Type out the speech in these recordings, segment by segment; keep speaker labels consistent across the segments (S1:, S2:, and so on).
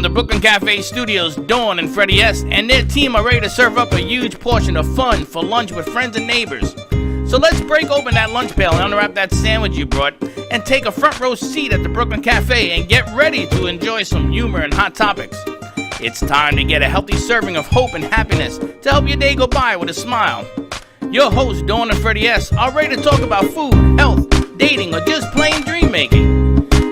S1: the Brooklyn Cafe studios, Dawn and Freddie S. and their team are ready to serve up a huge portion of fun for lunch with friends and neighbors. So let's break open that lunch pail and unwrap that sandwich you brought and take a front row seat at the Brooklyn Cafe and get ready to enjoy some humor and hot topics. It's time to get a healthy serving of hope and happiness to help your day go by with a smile. Your hosts, Dawn and Freddie S., are ready to talk about food, health, dating, or just plain dream making.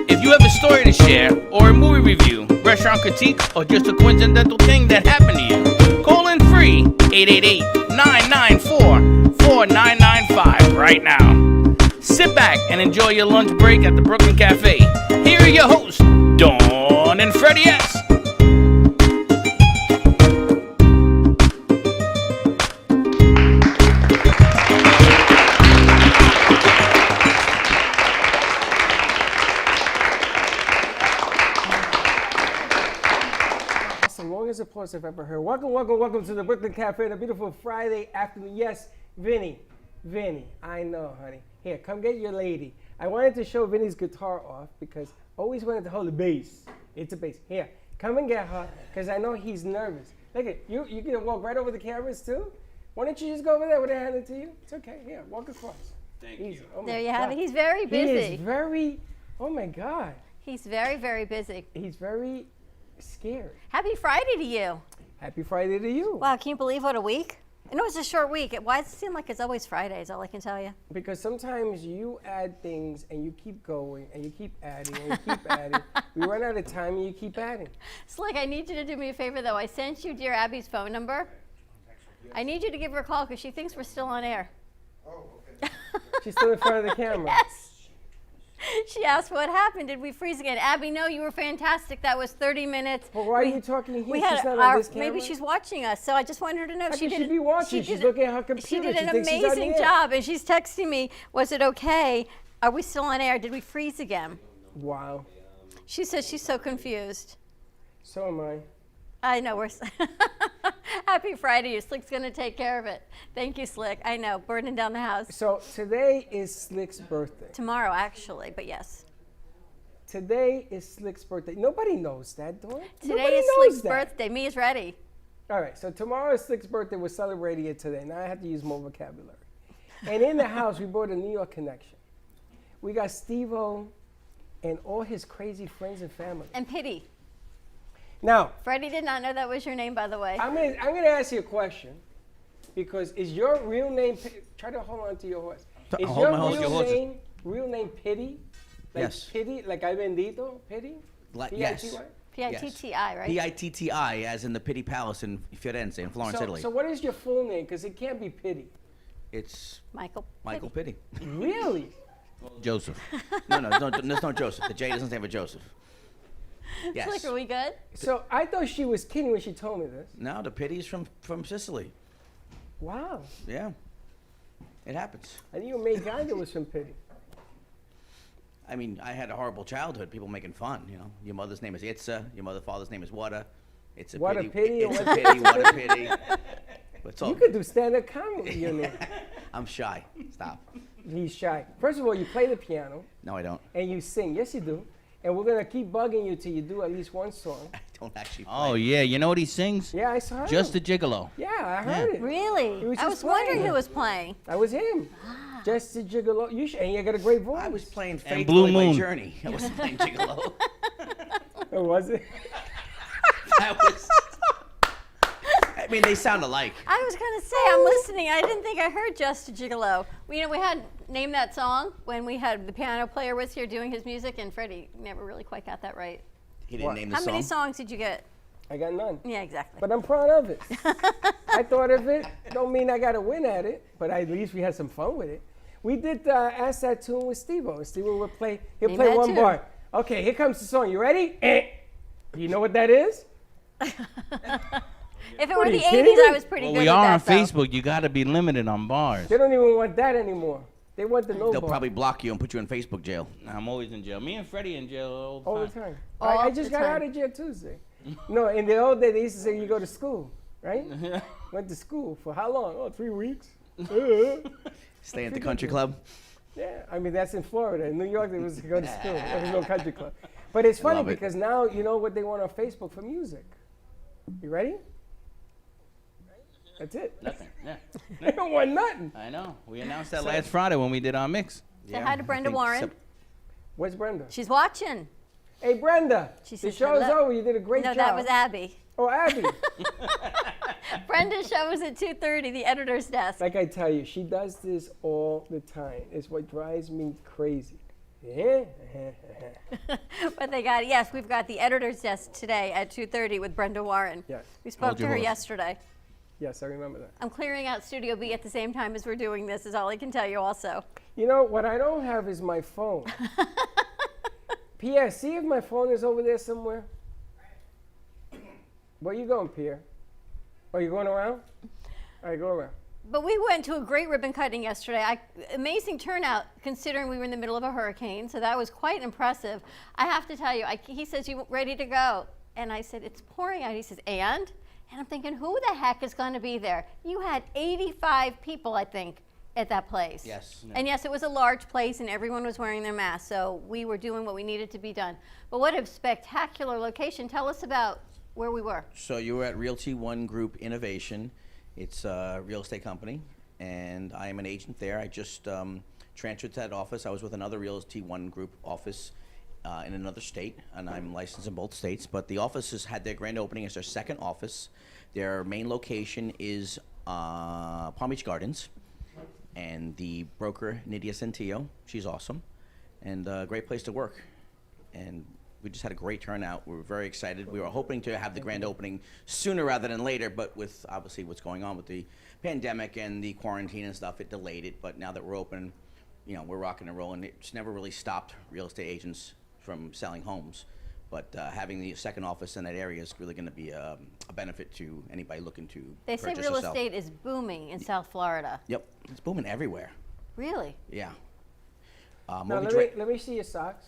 S1: If you have a story to share, or a movie review, restaurant critique, or just a coincidental thing that happened to you, call in free 888-994-4995 right now. Sit back and enjoy your lunch break at the Brooklyn Cafe. Here are your hosts, Dawn and Freddie S.
S2: Applause I've ever heard. Welcome to the Brooklyn Cafe on a beautiful Friday afternoon. Yes, Vinny, I know, honey. Here, come get your lady. I wanted to show Vinny's guitar off because I always wanted to hold the bass. It's a bass. Here, come and get her because I know he's nervous. Look at you. You can walk right over the cameras too. Why don't you just go over there with a hand to you? It's okay. Here, walk across.
S1: Thank
S2: Easy.
S1: you.
S2: Oh
S3: there you have it. He's very busy.
S2: He is very. Oh my God.
S3: He's very, very busy.
S2: He's very scared.
S3: Happy Friday to you.
S2: Happy Friday to you.
S3: Wow, can you believe what a week? I know it's a short week. Why does it seem like it's always Fridays, all I can tell you?
S2: Because sometimes you add things and you keep going and you keep adding and you keep adding. We run out of time and you keep adding.
S3: Slick, I need you to do me a favor though. I sent you dear Abby's phone number. I need you to give her a call because she thinks we're still on air.
S4: Oh, okay.
S2: She's still in front of the camera.
S3: Yes. She asked what happened. Did we freeze again? Abby, no, you were fantastic. That was 30 minutes.
S2: But why are you talking here?
S3: We
S2: She's
S3: had
S2: not on this camera?
S3: maybe she's watching us, so I just wanted her to know.
S2: How
S3: She
S2: could
S3: did.
S2: she be watching? She's looking at her computer.
S3: She did an
S2: thinks she's on the
S3: amazing
S2: air.
S3: job, and she's texting me, was it okay? Are we still on air? Did we freeze again?
S2: Wow.
S3: She says she's so confused.
S2: So am I.
S3: I know, we're happy Friday. Slick's going to take care of it. Thank you, Slick. I know, burning down the house.
S2: So today is Slick's birthday.
S3: Tomorrow, actually, but yes.
S2: Today is Slick's birthday. Nobody knows that, Dawn.
S3: Today
S2: Nobody
S3: is
S2: knows
S3: Slick's
S2: that.
S3: birthday. Me is ready.
S2: All right, so tomorrow is Slick's birthday. We're celebrating it today. Now I have to use more vocabulary. And in the house, we brought a New York connection. We got Steve-O and all his crazy friends and family.
S3: And Pity.
S2: Now,
S3: Freddie did not know that was your name, by the way.
S2: I'm gonna ask you a question, because is your real name? Try to hold on to your horse. Is
S4: hold my horse, your horse is-
S2: real name Pity? Like
S4: Yes.
S2: Pity, like I bendito, Pity.
S4: Yes.
S2: P-I-T-Y?
S3: P-I-T-T-I, right?
S4: P-I-T-T-I, as in the Pitti Palace in Firenze, in Florence, Italy.
S2: So what is your full name? Because it can't be Pity.
S4: It's
S3: Michael
S4: Pitti.
S2: Really?
S4: Joseph. No, there's no Joseph. The J doesn't stand for Joseph. Yes.
S3: Slick, are we good?
S2: So I thought she was kidding when she told me this.
S4: No, the Pitti's from Sicily.
S2: Wow.
S4: Yeah. It happens.
S2: I knew your main guy that was from Pity.
S4: I mean, I had a horrible childhood. People making fun, you know. Your mother's name is Itza. Your father's name is Wada. It's a
S2: What a pity.
S4: It's a pity. What a pity. What's all?
S2: You could do stand-up comedy with your name.
S4: I'm shy. Stop.
S2: He's shy. First of all, you play the piano
S4: No, I don't.
S2: and you sing. Yes, you do. And we're gonna keep bugging you till you do at least one song.
S4: I don't actually play.
S1: Oh, yeah. You know what he sings?
S2: Yeah, I saw
S1: Just a
S2: him.
S1: Gigolo.
S2: Yeah, I heard it.
S3: Really?
S2: He was
S3: I
S2: just
S3: was wondering
S2: playing.
S3: who was playing.
S2: That was him. Just a gigolo. And you got a great voice.
S4: I was playing
S1: And Blue
S4: Faithfully by
S1: Moon.
S4: Journey. I wasn't playing Gigolo.
S2: Oh, was it?
S4: That was. I mean, they sound alike.
S3: I was going to say, I'm listening. I didn't think I heard Just a Gigolo. We had Name That Song when we had the piano player was here doing his music, and Freddie never really quite got that right.
S4: He didn't
S2: What?
S4: name the
S3: How
S4: song.
S3: many songs did you get?
S2: I got none.
S3: Yeah, exactly.
S2: But I'm proud of it. I thought of it. Don't mean I got to win at it, but at least we had some fun with it. We did Ask That Tune with Steve-O. Steve-O would play. He'll
S3: Name
S2: play
S3: that
S2: one
S3: tune.
S2: bar. Okay, here comes the song. You ready? You know what that is?
S3: If it
S2: What
S3: were
S2: are
S3: the
S2: you kidding
S3: 80s,
S2: me?
S3: I was pretty
S1: Well,
S3: good
S1: we
S3: with
S1: are on
S3: that, though.
S1: Facebook. You got to be limited on bars.
S2: They don't even want that anymore. They want the no
S4: They'll
S2: bar
S4: probably block you and put you in Facebook jail.
S1: I'm always in jail. Me and Freddie in jail
S2: all
S1: all
S2: the
S1: the time.
S2: time.
S3: All
S2: I
S3: the
S2: just got
S3: time.
S2: out of jail Tuesday. No, in the old days, they used to say you go to school, right? Went to school for how long? Oh, 3 weeks.
S4: Stay at the country club.
S2: Yeah, I mean, that's in Florida. In New York, there was to go to school. There was no country club. But it's
S4: I
S2: funny
S4: love it.
S2: because now you know what they want on Facebook for music. You ready? That's it.
S1: Nothing. Yeah.
S2: They don't want nothing.
S1: I know. We announced that last Friday when we did our mix.
S3: Say hi to Brenda Warren.
S2: Where's Brenda?
S3: She's watching.
S2: Hey, Brenda.
S3: She
S2: The
S3: says
S2: show's
S3: hello.
S2: over. You did a great
S3: No,
S2: job.
S3: that was Abby.
S2: Oh, Abby.
S3: Brenda's show was at 2:30, the editor's desk.
S2: Like I tell you, she does this all the time. It's what drives me crazy. Yeah.
S3: But we've got the editor's desk today at 2:30 with Brenda Warren.
S2: Yes.
S3: We spoke
S4: Hold
S3: to
S4: your
S3: her
S4: horse.
S3: yesterday.
S2: Yes, I remember that.
S3: I'm clearing out Studio B at the same time as we're doing this, is all I can tell you also.
S2: You know, what I don't have is my phone. Pierre, see if my phone is over there somewhere. Where you going, Pierre? Are you going around? All right, go around.
S3: But we went to a great ribbon cutting yesterday. Amazing turnout considering we were in the middle of a hurricane, so that was quite impressive. I have to tell you, he says, "You ready to go?" And I said, "It's pouring out." He says, "And?" And I'm thinking, who the heck is going to be there? You had 85 people, I think, at that place.
S4: Yes.
S3: And yes, it was a large place and everyone was wearing their masks, so we were doing what we needed to be done. But what a spectacular location. Tell us about where we were.
S4: So you were at Realty One Group Innovation. It's a real estate company, and I am an agent there. I just transferred to that office. I was with another Realty One Group office in another state, and I'm licensed in both states. But the office has had their grand opening. It's their second office. Their main location is Palm Beach Gardens, and the broker, Nydia Centillo, she's awesome, and a great place to work. And we just had a great turnout. We were very excited. We were hoping to have the grand opening sooner rather than later, but with obviously what's going on with the pandemic and the quarantine and stuff, it delayed it. But now that we're open, you know, we're rocking and rolling. It's never really stopped real estate agents from selling homes. But having the second office in that area is really going to be a benefit to anybody looking to
S3: They say
S4: purchase
S3: real
S4: or sell.
S3: estate is booming in South Florida.
S4: Yep, it's booming everywhere.
S3: Really?
S4: Yeah.
S2: Now,
S4: Mortgage
S2: let me see your socks.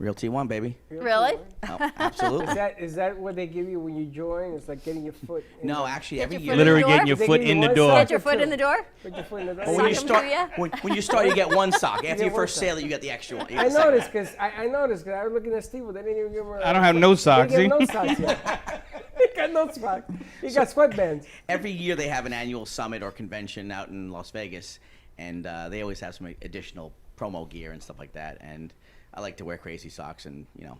S4: Realty One, baby.
S3: Really?
S4: Oh, absolutely.
S2: Is that what they give you when you join? It's like getting your foot in
S4: No,
S2: the-
S4: actually,
S3: Get
S4: every
S3: your
S4: year.
S3: foot
S1: Literally
S3: door?
S1: getting your
S2: They
S1: foot
S2: give you
S1: in the
S2: one
S1: door.
S2: sock
S3: Get your
S2: or
S3: foot
S2: two.
S3: in the door?
S2: Put your foot in the door.
S4: Well, when you
S3: Sock 'em
S4: start,
S3: through ya?
S4: when you start, you get one sock. After
S2: get
S4: your
S2: one
S4: first
S2: sock.
S4: sale, you get the extra one. You
S2: I
S4: get the second
S2: noticed
S4: one.
S2: because I noticed because I was looking at Steve. They didn't even give him.
S1: I don't have no socks,
S2: They didn't
S1: see?
S2: give him no socks yet. He got no socks. He got sweatbands.
S4: Every year they have an annual summit or convention out in Las Vegas, and they always have some additional promo gear and stuff like that. And I like to wear crazy socks, and you know,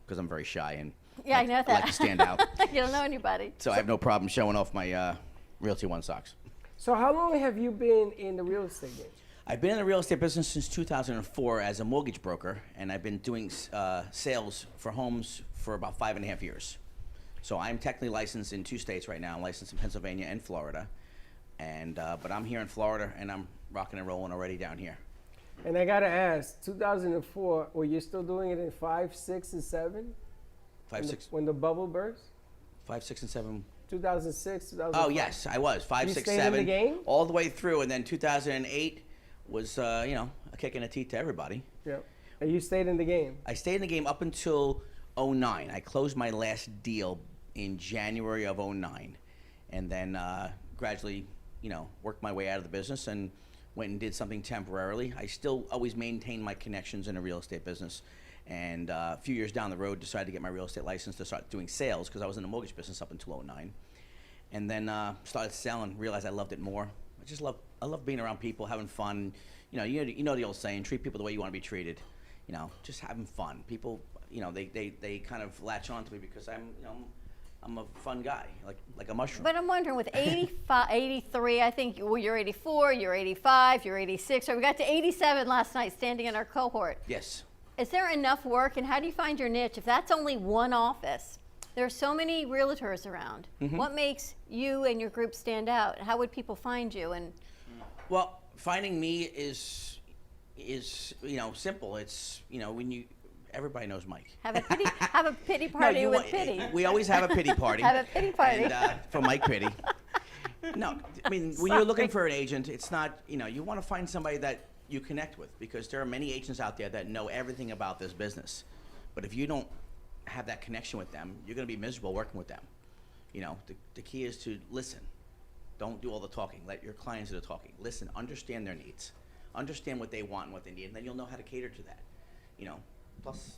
S4: because I'm very shy and
S3: Yeah, I know that.
S4: I like to stand out.
S3: You don't know anybody.
S4: So I have no problem showing off my Realty One socks.
S2: So how long have you been in the real estate game?
S4: I've been in the real estate business since 2004 as a mortgage broker, and I've been doing sales for homes for about 5.5 years. So I'm technically licensed in 2 states right now. I'm licensed in Pennsylvania and Florida, and but I'm here in Florida, and I'm rocking and rolling already down here.
S2: And I gotta ask, 2004, were you still doing it in 5, 6, and 7?
S4: 5, 6,
S2: When the bubble burst?
S4: 5, 6, and 7.
S2: 2006, 2005.
S4: Oh yes, I was 5,
S2: You
S4: 6,
S2: stayed in the
S4: 7,
S2: game?
S4: all the way through, and then 2008 was you know, a kick in the teeth to everybody.
S2: Yep. And you stayed in the game.
S4: I stayed in the game up until 09. I closed my last deal in January of 09, and then gradually, you know, worked my way out of the business and went and did something temporarily. I still always maintain my connections in the real estate business, and a few years down the road, decided to get my real estate license to start doing sales because I was in the mortgage business up until 09, and then started selling. Realized I loved it more. I love being around people, having fun. You know the old saying: treat people the way you want to be treated. You know, just having fun. People, you know, they kind of latch on to me because I'm a fun guy, like a mushroom.
S3: But I'm wondering, with 85, 83, I think, well, you're 84, you're 85, you're 86, or we got to 87 last night standing in our cohort.
S4: Yes.
S3: Is there enough work, and how do you find your niche? If that's only one office, there are so many realtors around.
S4: Mm-hmm.
S3: What makes you and your group stand out? How would people find you? And
S4: Well, finding me is you know, simple. It's, you know, when you everybody knows Mike.
S3: have a pity
S4: No,
S3: party
S4: you
S3: with
S4: want-
S3: pity.
S4: We always have a pity party.
S3: Have a pity party.
S4: And, for Mike Pity. No, I mean, when you're looking for an agent, it's not, you know, you want to find somebody that you connect with, because there are many agents out there that know everything about this business. But if you don't have that connection with them, you're going to be miserable working with them. You know, the key is to listen. Don't do all the talking. Let your clients do the talking. Listen, understand their needs. Understand what they want and what they need, and then you'll know how to cater to that. You know, plus,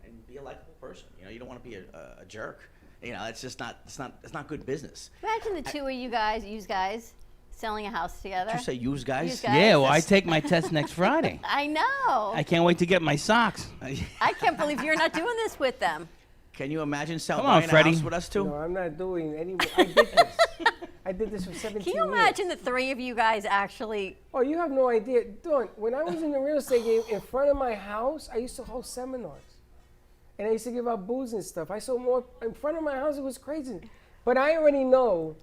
S4: and be a likable person. You don't want to be a jerk. It's just not. It's not good business.
S3: Imagine the two of you guys selling a house together.
S4: Did you say use guys?
S3: Use guys.
S1: Yeah, well, I take my test next Friday.
S3: I know.
S1: I can't wait to get my socks.
S3: I can't believe you're not doing this with them.
S4: Can you imagine
S1: Come on,
S4: buying a
S1: Freddie.
S4: house with us too?
S2: No, I'm not doing any. I did this. I did this for 17
S3: Can you
S2: years.
S3: imagine the three of you guys actually?
S2: Oh, you have no idea. Dawn, when I was in the real estate game, in front of my house, I used to host seminars. And I used to give out booze and stuff. I saw more in front of my house. It was crazy. But I already know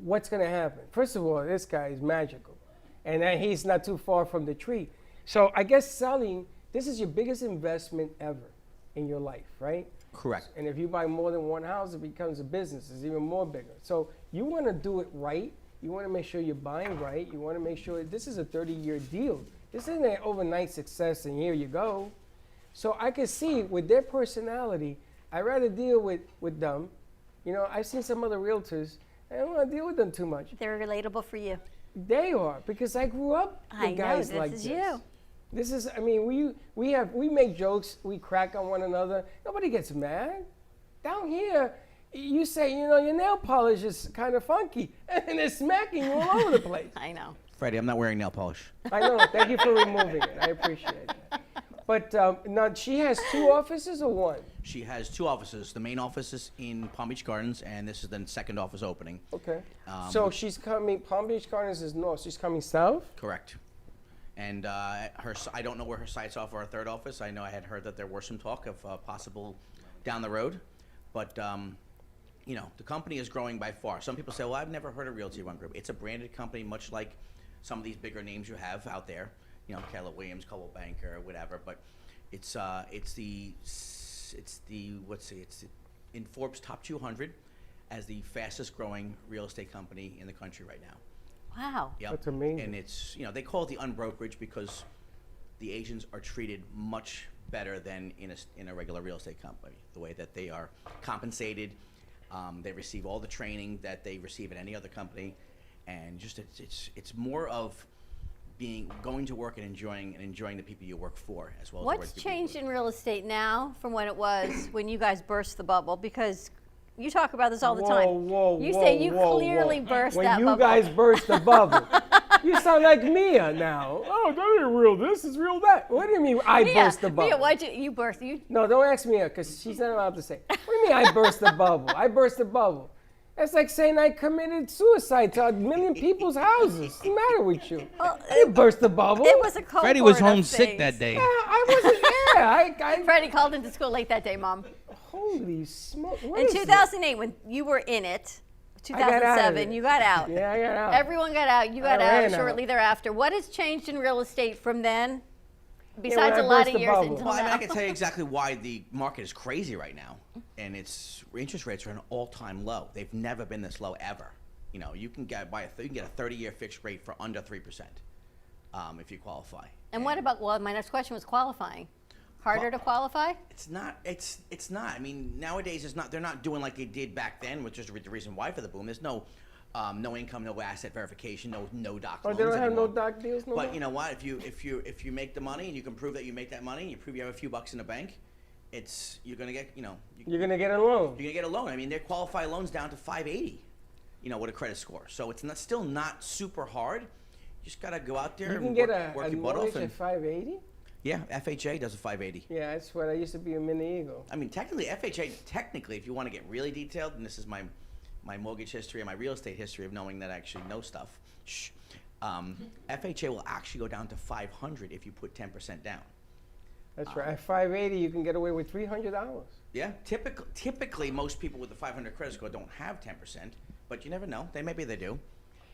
S2: what's going to happen. First of all, this guy is magical. And he's not too far from the tree. So I guess selling, this is your biggest investment ever in your life, right?
S4: Correct.
S2: And if you buy more than one house, it becomes a business. It's even more bigger. So you want to do it right. You want to make sure you're buying right. You want to make sure this is a 30-year deal. This isn't an overnight success and here you go. So I can see with their personality, I'd rather deal with them. I've seen some other realtors. I don't want to deal with them too much.
S3: They're relatable for you.
S2: They are, because I grew up with guys like this.
S3: This is you.
S2: This is, I mean, we make jokes, we crack on one another. Nobody gets mad. Down here, you say, your nail polish is kind of funky, and they're smacking you all over the place.
S3: I know.
S4: Freddie, I'm not wearing nail polish.
S2: I know. Thank you for removing it. I appreciate it. But now she has 2 offices or one?
S4: She has 2 offices. The main office is in Palm Beach Gardens, and this is the second office opening.
S2: Okay. So she's coming. Palm Beach Gardens is north. She's coming south.
S4: Correct. And I don't know where her sights are for her third office. I know I had heard that there were some talk of possible down the road, but the company is growing by far. Some people say, "Well, I've never heard of Realty One Group." It's a branded company, much like some of these bigger names you have out there. Keller Williams, Coldwell Banker, whatever. But it's in Forbes top 200 as the fastest growing real estate company in the country right now.
S3: Wow.
S4: Yep.
S2: That's amazing.
S4: And it's, they call it the unbrokerage because the agents are treated much better than in a regular real estate company. The way that they are compensated, they receive all the training that they receive at any other company, and just it's more of going to work and enjoying the people you work for as well.
S3: What's
S4: as the people you
S3: changed
S4: work
S3: in real estate now from when it was when you guys burst the bubble? Because you talk about this all the time. You say you clearly burst
S2: when
S3: that
S2: you
S3: bubble.
S2: guys burst the bubble. You sound like Mia now. Oh, that ain't real. This is real that. What do you mean I burst the bubble?
S3: Mia, why'd you burst? You
S2: No, don't ask Mia because she's not allowed to say. What do you mean I burst the bubble? I burst the bubble. That's like saying I committed suicide to 1 million people's houses. What's the matter with you?
S3: Well,
S2: I didn't burst the bubble.
S3: It was a cohort
S1: Freddie was
S3: of
S1: homesick
S3: things.
S1: that day.
S2: Yeah, I wasn't there.
S3: Freddie called into school late that day, Mom.
S2: Holy smoke. What
S3: In
S2: is this?
S3: 2008, when you were in it,
S2: got out of
S3: 2007,
S2: it.
S3: you got out.
S2: Yeah, I got out.
S3: Everyone got out. You got
S2: I
S3: out
S2: ran
S3: shortly
S2: out.
S3: thereafter. What has changed in real estate from then?
S2: when
S3: Besides
S2: I
S3: a lot
S2: burst
S3: of
S2: the
S3: years
S2: bubble.
S3: until
S4: Well, I
S3: now.
S4: can tell you exactly why the market is crazy right now, and interest rates are at an all-time low. They've never been this low ever. You can get a 30-year fixed rate for under 3%, if you qualify.
S3: And what about? Well, my next question was qualifying. Harder to qualify?
S4: It's not. It's not. I mean, nowadays it's not. They're not doing like they did back then, which is the reason why for the boom. There's no income, no asset verification, no doc
S2: Oh,
S4: loans
S2: they don't have
S4: anymore.
S2: no doc deals no
S4: But
S2: more?
S4: you know what? If you make the money and you can prove that you make that money, and you prove you have a few bucks in the bank, you're gonna get
S2: You're going to get a loan.
S4: you're gonna get a loan. I mean, they qualify loans down to 580, with a credit score. So it's still not super hard. You just gotta go out there
S2: You
S4: and
S2: can get
S4: work
S2: a
S4: your butt
S2: mortgage
S4: off.
S2: at
S4: And
S2: 580?
S4: yeah, FHA does a 580.
S2: Yeah, that's what I used to be a mini eagle.
S4: I mean, technically, FHA, if you want to get really detailed, and this is my mortgage history and my real estate history of knowing that I actually know stuff, FHA will actually go down to 500 if you put 10% down.
S2: That's right. At 580, you can get away with $300.
S4: Yeah, typically most people with the 500 credit score don't have 10%, but you never know. Maybe they do.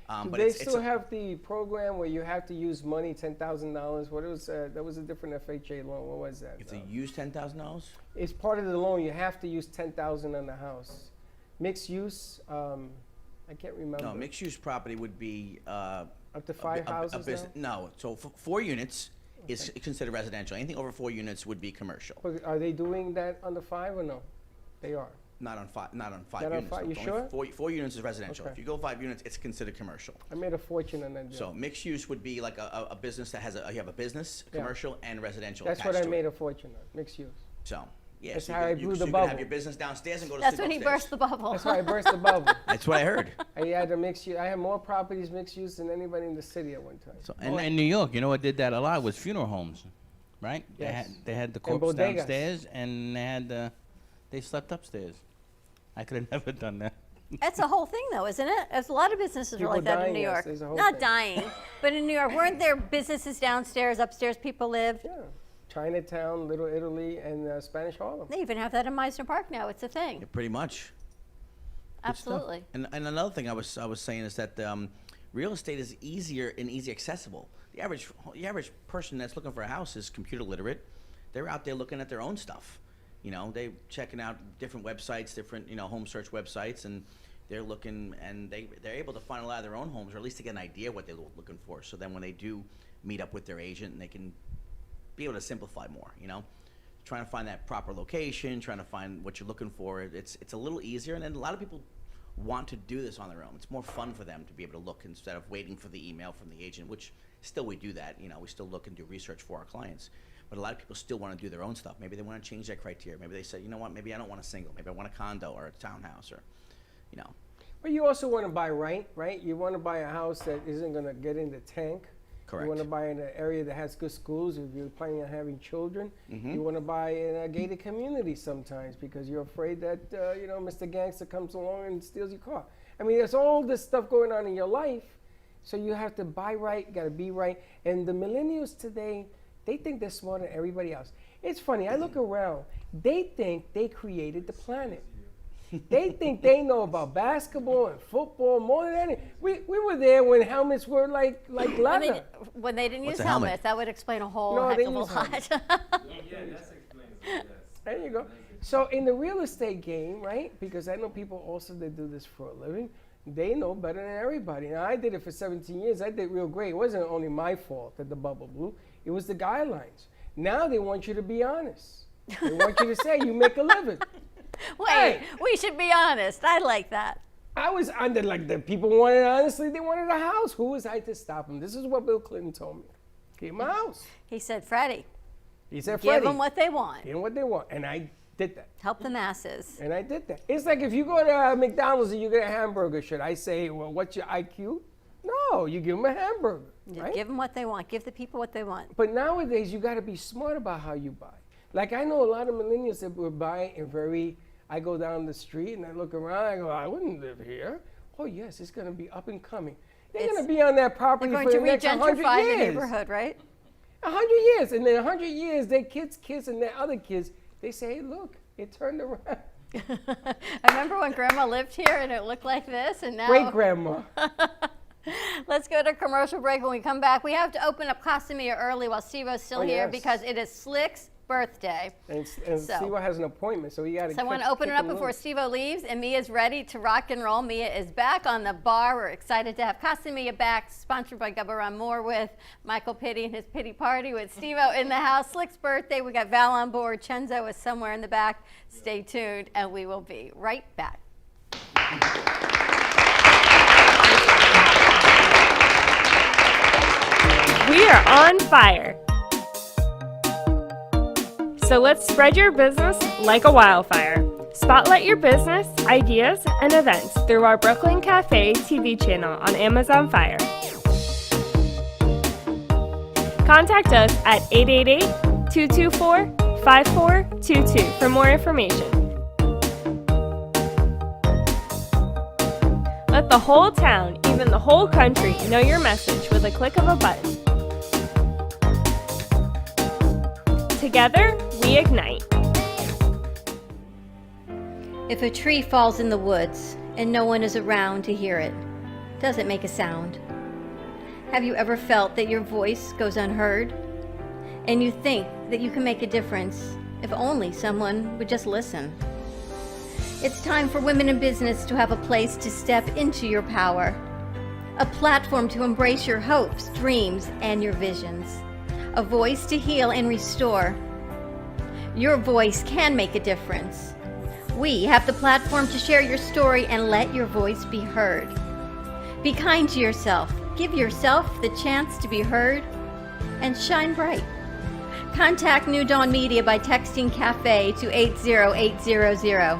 S2: Do
S4: But
S2: they
S4: it's
S2: still have the program where you have to use money, $10,000? What was that? Was a different FHA loan. What was that?
S4: if they use $10,000.
S2: It's part of the loan. You have to use $10,000 on the house. Mixed use. I can't remember.
S4: No, mixed use property would be
S2: Up to 5 houses now?
S4: No, so 4 units is considered residential. Anything over 4 units would be commercial.
S2: But are they doing that on the 5 or no? They are.
S4: Not on five
S2: Not on
S4: units.
S2: five,
S4: no.
S2: you
S4: Only
S2: sure?
S4: Four units is residential.
S2: Okay.
S4: If you go 5 units, it's considered commercial.
S2: I made a fortune on that deal.
S4: So mixed use would be like a business that has you have a business,
S2: Yeah.
S4: commercial, and residential.
S2: That's what
S4: attached
S2: I
S4: to
S2: made
S4: it.
S2: a fortune on, mixed use.
S4: So yeah,
S2: That's
S4: so
S2: how I blew the
S4: you can
S2: bubble.
S4: have your business downstairs and go to
S3: That's
S4: sleep
S3: when he
S4: upstairs.
S3: burst the bubble.
S2: That's why I burst the bubble.
S4: That's what I heard.
S2: I had a mixed use. I had more properties mixed use than anybody in the city at one time.
S1: So, and in New York, you know what did that a lot was funeral homes, right?
S2: Yes.
S1: They had the
S2: And
S1: corpse
S2: bodegas.
S1: downstairs, and they slept upstairs. I could have never done that.
S3: That's a whole thing, though, isn't it? There's a lot of businesses
S2: People
S3: are like that
S2: dying,
S3: in New
S2: yes,
S3: York.
S2: there's a whole
S3: Not
S2: thing.
S3: dying, but in New York, weren't there businesses downstairs, upstairs people lived?
S2: Yeah. Chinatown, Little Italy, and Spanish Harlem.
S3: They even have that in Meisner Park now. It's a thing.
S4: Yeah, pretty much.
S3: Absolutely.
S4: And another thing I was saying is that real estate is easier and easy accessible. The average person that's looking for a house is computer literate. They're out there looking at their own stuff. You know, they checking out different websites, different home search websites, and they're looking and they're able to find a lot of their own homes, or at least to get an idea what they're looking for. So then when they do meet up with their agent, they can be able to simplify more. Trying to find that proper location, trying to find what you're looking for. It's a little easier, and then a lot of people want to do this on their own. It's more fun for them to be able to look instead of waiting for the email from the agent, which still we do that. We still look and do research for our clients. But a lot of people still want to do their own stuff. Maybe they want to change their criteria. Maybe they say, you know what, maybe I don't want a single. Maybe I want a condo or a townhouse or.
S2: But you also want to buy right? You want to buy a house that isn't going to get in the tank.
S4: Correct.
S2: You want to buy in an area that has good schools if you're planning on having children.
S4: Mm-hmm.
S2: You want to buy in a gated community sometimes because you're afraid that, Mr. Gangster comes along and steals your car. I mean, there's all this stuff going on in your life. So you have to buy right, you got to be right. And the millennials today, they think they're smarter than everybody else. It's funny, I look around, they think they created the planet. They think they know about basketball and football more than any. We were there when helmets were like leather.
S3: When they didn't
S4: What's
S3: use
S4: a helmet?
S3: helmets, that would explain a whole
S2: No,
S3: heck
S2: they
S3: of a
S2: use
S3: lot.
S2: helmets.
S5: Yeah, that's explains it. Yes.
S2: There you go. So in the real estate game, right, because I know people also that do this for a living, they know better than everybody. Now, I did it for 17 years. I did real great. It wasn't only my fault that the bubble blew. It was the guidelines. Now they want you to be honest. They want you to say you make a living.
S3: Wait,
S2: Hey.
S3: we should be honest. I like that.
S2: I was under like the people wanted, honestly, they wanted a house. Who was I to stop them? This is what Bill Clinton told me. Give him a house.
S3: He said, Freddie,
S2: He said,
S3: give
S2: Freddie,
S3: them what they want.
S2: give them what they want. And I did that.
S3: Help the masses.
S2: And I did that. It's like if you go to McDonald's and you get a hamburger, should I say, well, what's your IQ? No, you give them a hamburger, right?
S3: Give them what they want. Give the people what they want.
S2: But nowadays, you got to be smart about how you buy. Like I know a lot of millennials that were buying in very, I go down the street and I look around, I go, I wouldn't live here. Oh yes, it's going to be up and coming. They're
S3: It's-
S2: going to be on that property
S3: They're
S2: for
S3: going
S2: the
S3: to
S2: next 100
S3: re-gentrify the
S2: years.
S3: neighborhood, right?
S2: 100 years. And then 100 years, their kids, and their other kids, they say, hey, look, it turned around.
S3: I remember when Grandma lived here and it looked like this, and now.
S2: Great-grandma.
S3: Let's go to commercial break. When we come back, we have to open up Casamia early while Steve-O's still
S2: Oh,
S3: here
S2: yes.
S3: because it is Slick's birthday.
S2: And
S3: So-
S2: Steve has an appointment, so he got to
S3: So I want to open it up before Steve-O leaves, and Mia's ready to rock and roll. Mia is back on the bar. We're excited to have Casamia back, sponsored by Gabaran Moore with Michael Pitti and his Pity Party with Steve-O in the house. Slick's birthday. We got Val on board. Chenzo is somewhere in the back. Stay tuned, and we will be right back.
S6: We are on fire. So let's spread your business like a wildfire. Spotlight your business, ideas, and events through our Brooklyn Cafe TV channel on Amazon Fire. Contact us at 888-224-5422 for more information. Let the whole town, even the whole country, know your message with a click of a button. Together, we ignite.
S3: If a tree falls in the woods and no one is around to hear it, does it make a sound? Have you ever felt that your voice goes unheard? And you think that you can make a difference if only someone would just listen? It's time for women in business to have a place to step into your power, a platform to embrace your hopes, dreams, and your visions, a voice to heal and restore. Your voice can make a difference. We have the platform to share your story and let your voice be heard. Be kind to yourself. Give yourself the chance to be heard and shine bright. Contact New Dawn Media by texting CAFE to 80800.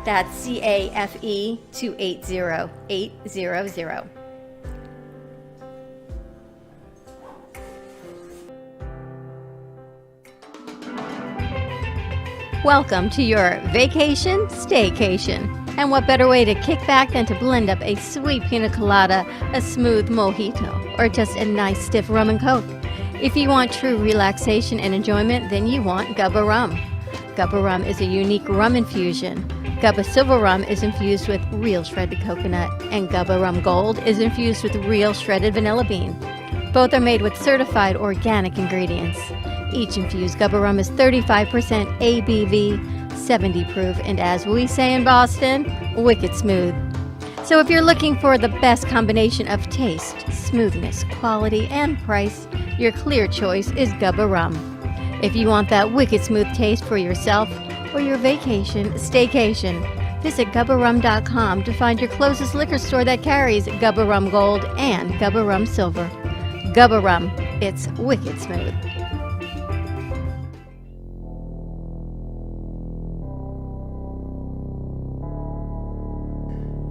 S3: That's CAFE to 80800. Welcome to your vacation staycation. And what better way to kick back than to blend up a sweet pina colada, a smooth mojito, or just a nice stiff rum and coke. If you want true relaxation and enjoyment, then you want Gubba Rum. Gubba Rum is a unique rum infusion. Gubba Silver Rum is infused with real shredded coconut, and Gubba Rum Gold is infused with real shredded vanilla bean. Both are made with certified organic ingredients. Each infused Gubba Rum is 35% ABV, 70 proof, and as we say in Boston, wicked smooth. So if you're looking for the best combination of taste, smoothness, quality, and price, your clear choice is Gubba Rum. If you want that wicked smooth taste for yourself or your vacation staycation, visit GubbaRum.com to find your closest liquor store that carries Gubba Rum Gold and Gubba Rum Silver. Gubba Rum, it's wicked smooth.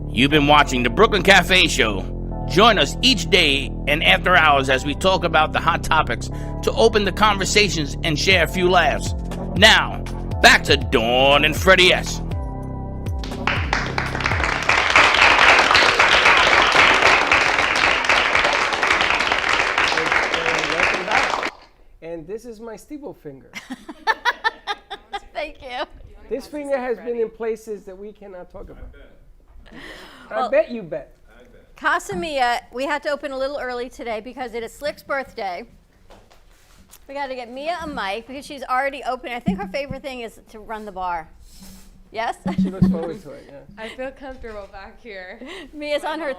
S1: You've been watching the Brooklyn Cafe Show. Join us each day and after hours as we talk about the hot topics to open the conversations and share a few laughs. Now, back to Dawn and Freddie S.
S2: Welcome back. And this is my steeple finger.
S3: Thank you.
S2: This finger has been in places that we cannot talk about. I bet you bet.
S3: Casamia, we had to open a little early today because it is Slick's birthday. We got to get Mia a mic because she's already open. I think her favorite thing is to run the bar. Yes?
S2: She looks forward to it, yeah.
S6: I feel comfortable back here.
S3: Mia's on her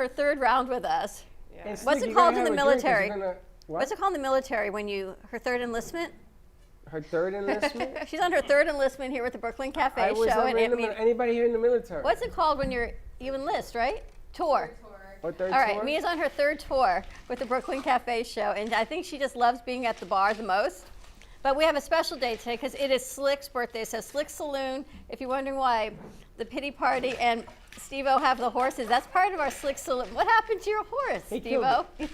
S3: third round with us.
S6: Yeah.
S2: And
S3: What's
S2: Steve,
S3: it
S2: you
S3: called
S2: gotta
S3: in the
S2: have a drink 'cause
S3: military?
S2: you're gonna- what?
S3: What's it called in the military when her third enlistment?
S2: Her third enlistment?
S3: She's on her third enlistment here with the Brooklyn Cafe
S2: I was
S3: show.
S2: never in the anybody here in the military?
S3: What's it called when you enlist, right? Tour.
S2: Or third
S3: All right,
S2: tour?
S3: Mia's on her third tour with the Brooklyn Cafe show, and I think she just loves being at the bar the most. But we have a special day today because it is Slick's birthday. So Slick Saloon, if you're wondering why the pity party and Steve-O have the horses, that's part of our Slick Saloon. What happened to your horse,
S2: He killed
S3: Steve-O?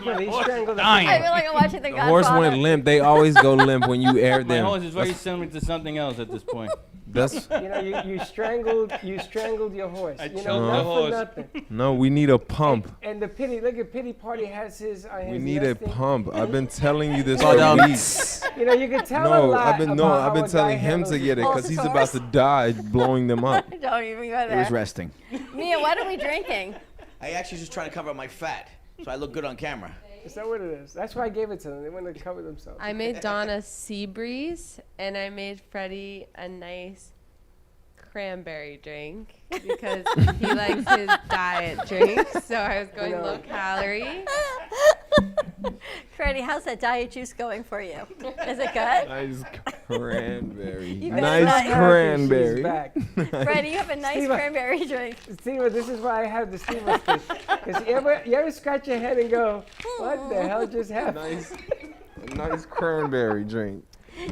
S2: But he strangled the
S1: dying.
S3: I feel like I'm watching The
S5: The horse
S3: Godfather.
S5: went limp. They always go limp when you air
S1: My
S5: them.
S1: horse is very similar to something else at this point.
S5: That's
S2: You know, you strangled your horse.
S1: I
S2: You
S1: choked
S2: know,
S1: the
S2: not
S1: horse.
S2: for nothing.
S5: no. We need a pump.
S2: And the look at Pity Party has his.
S5: We
S2: his
S5: need a
S2: nesting.
S5: pump. I've been telling you this
S4: Slow
S5: for
S4: down.
S5: weeks.
S2: You know, you can tell a
S5: No,
S2: lot
S5: I've been
S2: about
S5: I've
S2: how
S5: been
S2: a guy
S5: telling him
S2: handles
S5: to
S2: his
S5: get it
S3: horse.
S5: because he's
S3: Horse.
S5: about to die blowing them up.
S3: Don't even go
S4: It was
S3: there.
S4: resting.
S3: Mia, what are we drinking?
S4: I actually just trying to cover up my fat, so I look good on camera.
S2: Is that what it is? That's why I gave it to them. They want to cover themselves.
S6: I made Dawn a sea breeze, and I made Freddie a nice cranberry drink because he likes his diet drinks. So I was going
S2: No.
S6: low calorie.
S3: Freddie, how's that diet juice going for you? Is it good?
S5: Nice cranberry.
S3: You better
S5: Nice
S3: not-
S2: She's
S5: cranberry.
S2: back.
S3: Freddie, you have a nice
S2: Steve-O.
S3: cranberry drink.
S2: Steve, this is why I have the Steve stick. Because you ever scratch your head and go, what the hell just happened?
S5: Nice cranberry drink.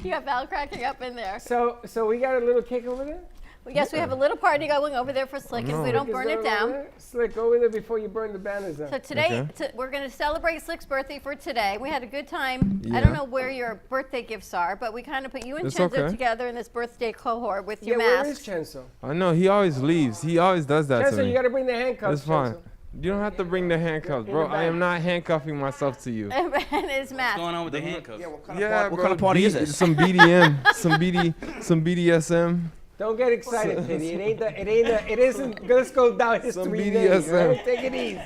S3: You have Val cracking up in there.
S2: So we got a little cake over there?
S3: Well, yes, we have a little party going over there for Slick, and we don't
S2: Is
S3: burn
S2: there
S3: it
S2: over
S3: down.
S2: there? Slick, go over there before you burn the banners down.
S3: So today,
S5: Okay.
S3: we're going to celebrate Slick's birthday for today. We had a good time. I
S5: Yeah.
S3: don't know where your birthday gifts are, but we kind of put you and
S5: It's
S3: Chenzo
S5: okay.
S3: together in this birthday cohort with
S2: Yeah,
S3: your
S2: where is
S3: masks.
S2: Chenzo?
S5: I know he always leaves. He always does that to
S2: Chenzo,
S5: me.
S2: you got to bring the handcuffs.
S5: It's fine.
S2: Chenzo.
S5: You don't have to bring the handcuffs,
S2: In
S5: bro.
S2: the
S5: I am
S2: back.
S5: not handcuffing myself to you.
S3: And his
S1: What's
S3: mask.
S1: going on with the handcuffs?
S5: Yeah,
S4: What kind of party is this?
S5: Some BDM, some BDSM.
S2: Don't get excited, Pity. It isn't. Let's go down history lane.
S5: BDSM.
S2: Right? Take it easy.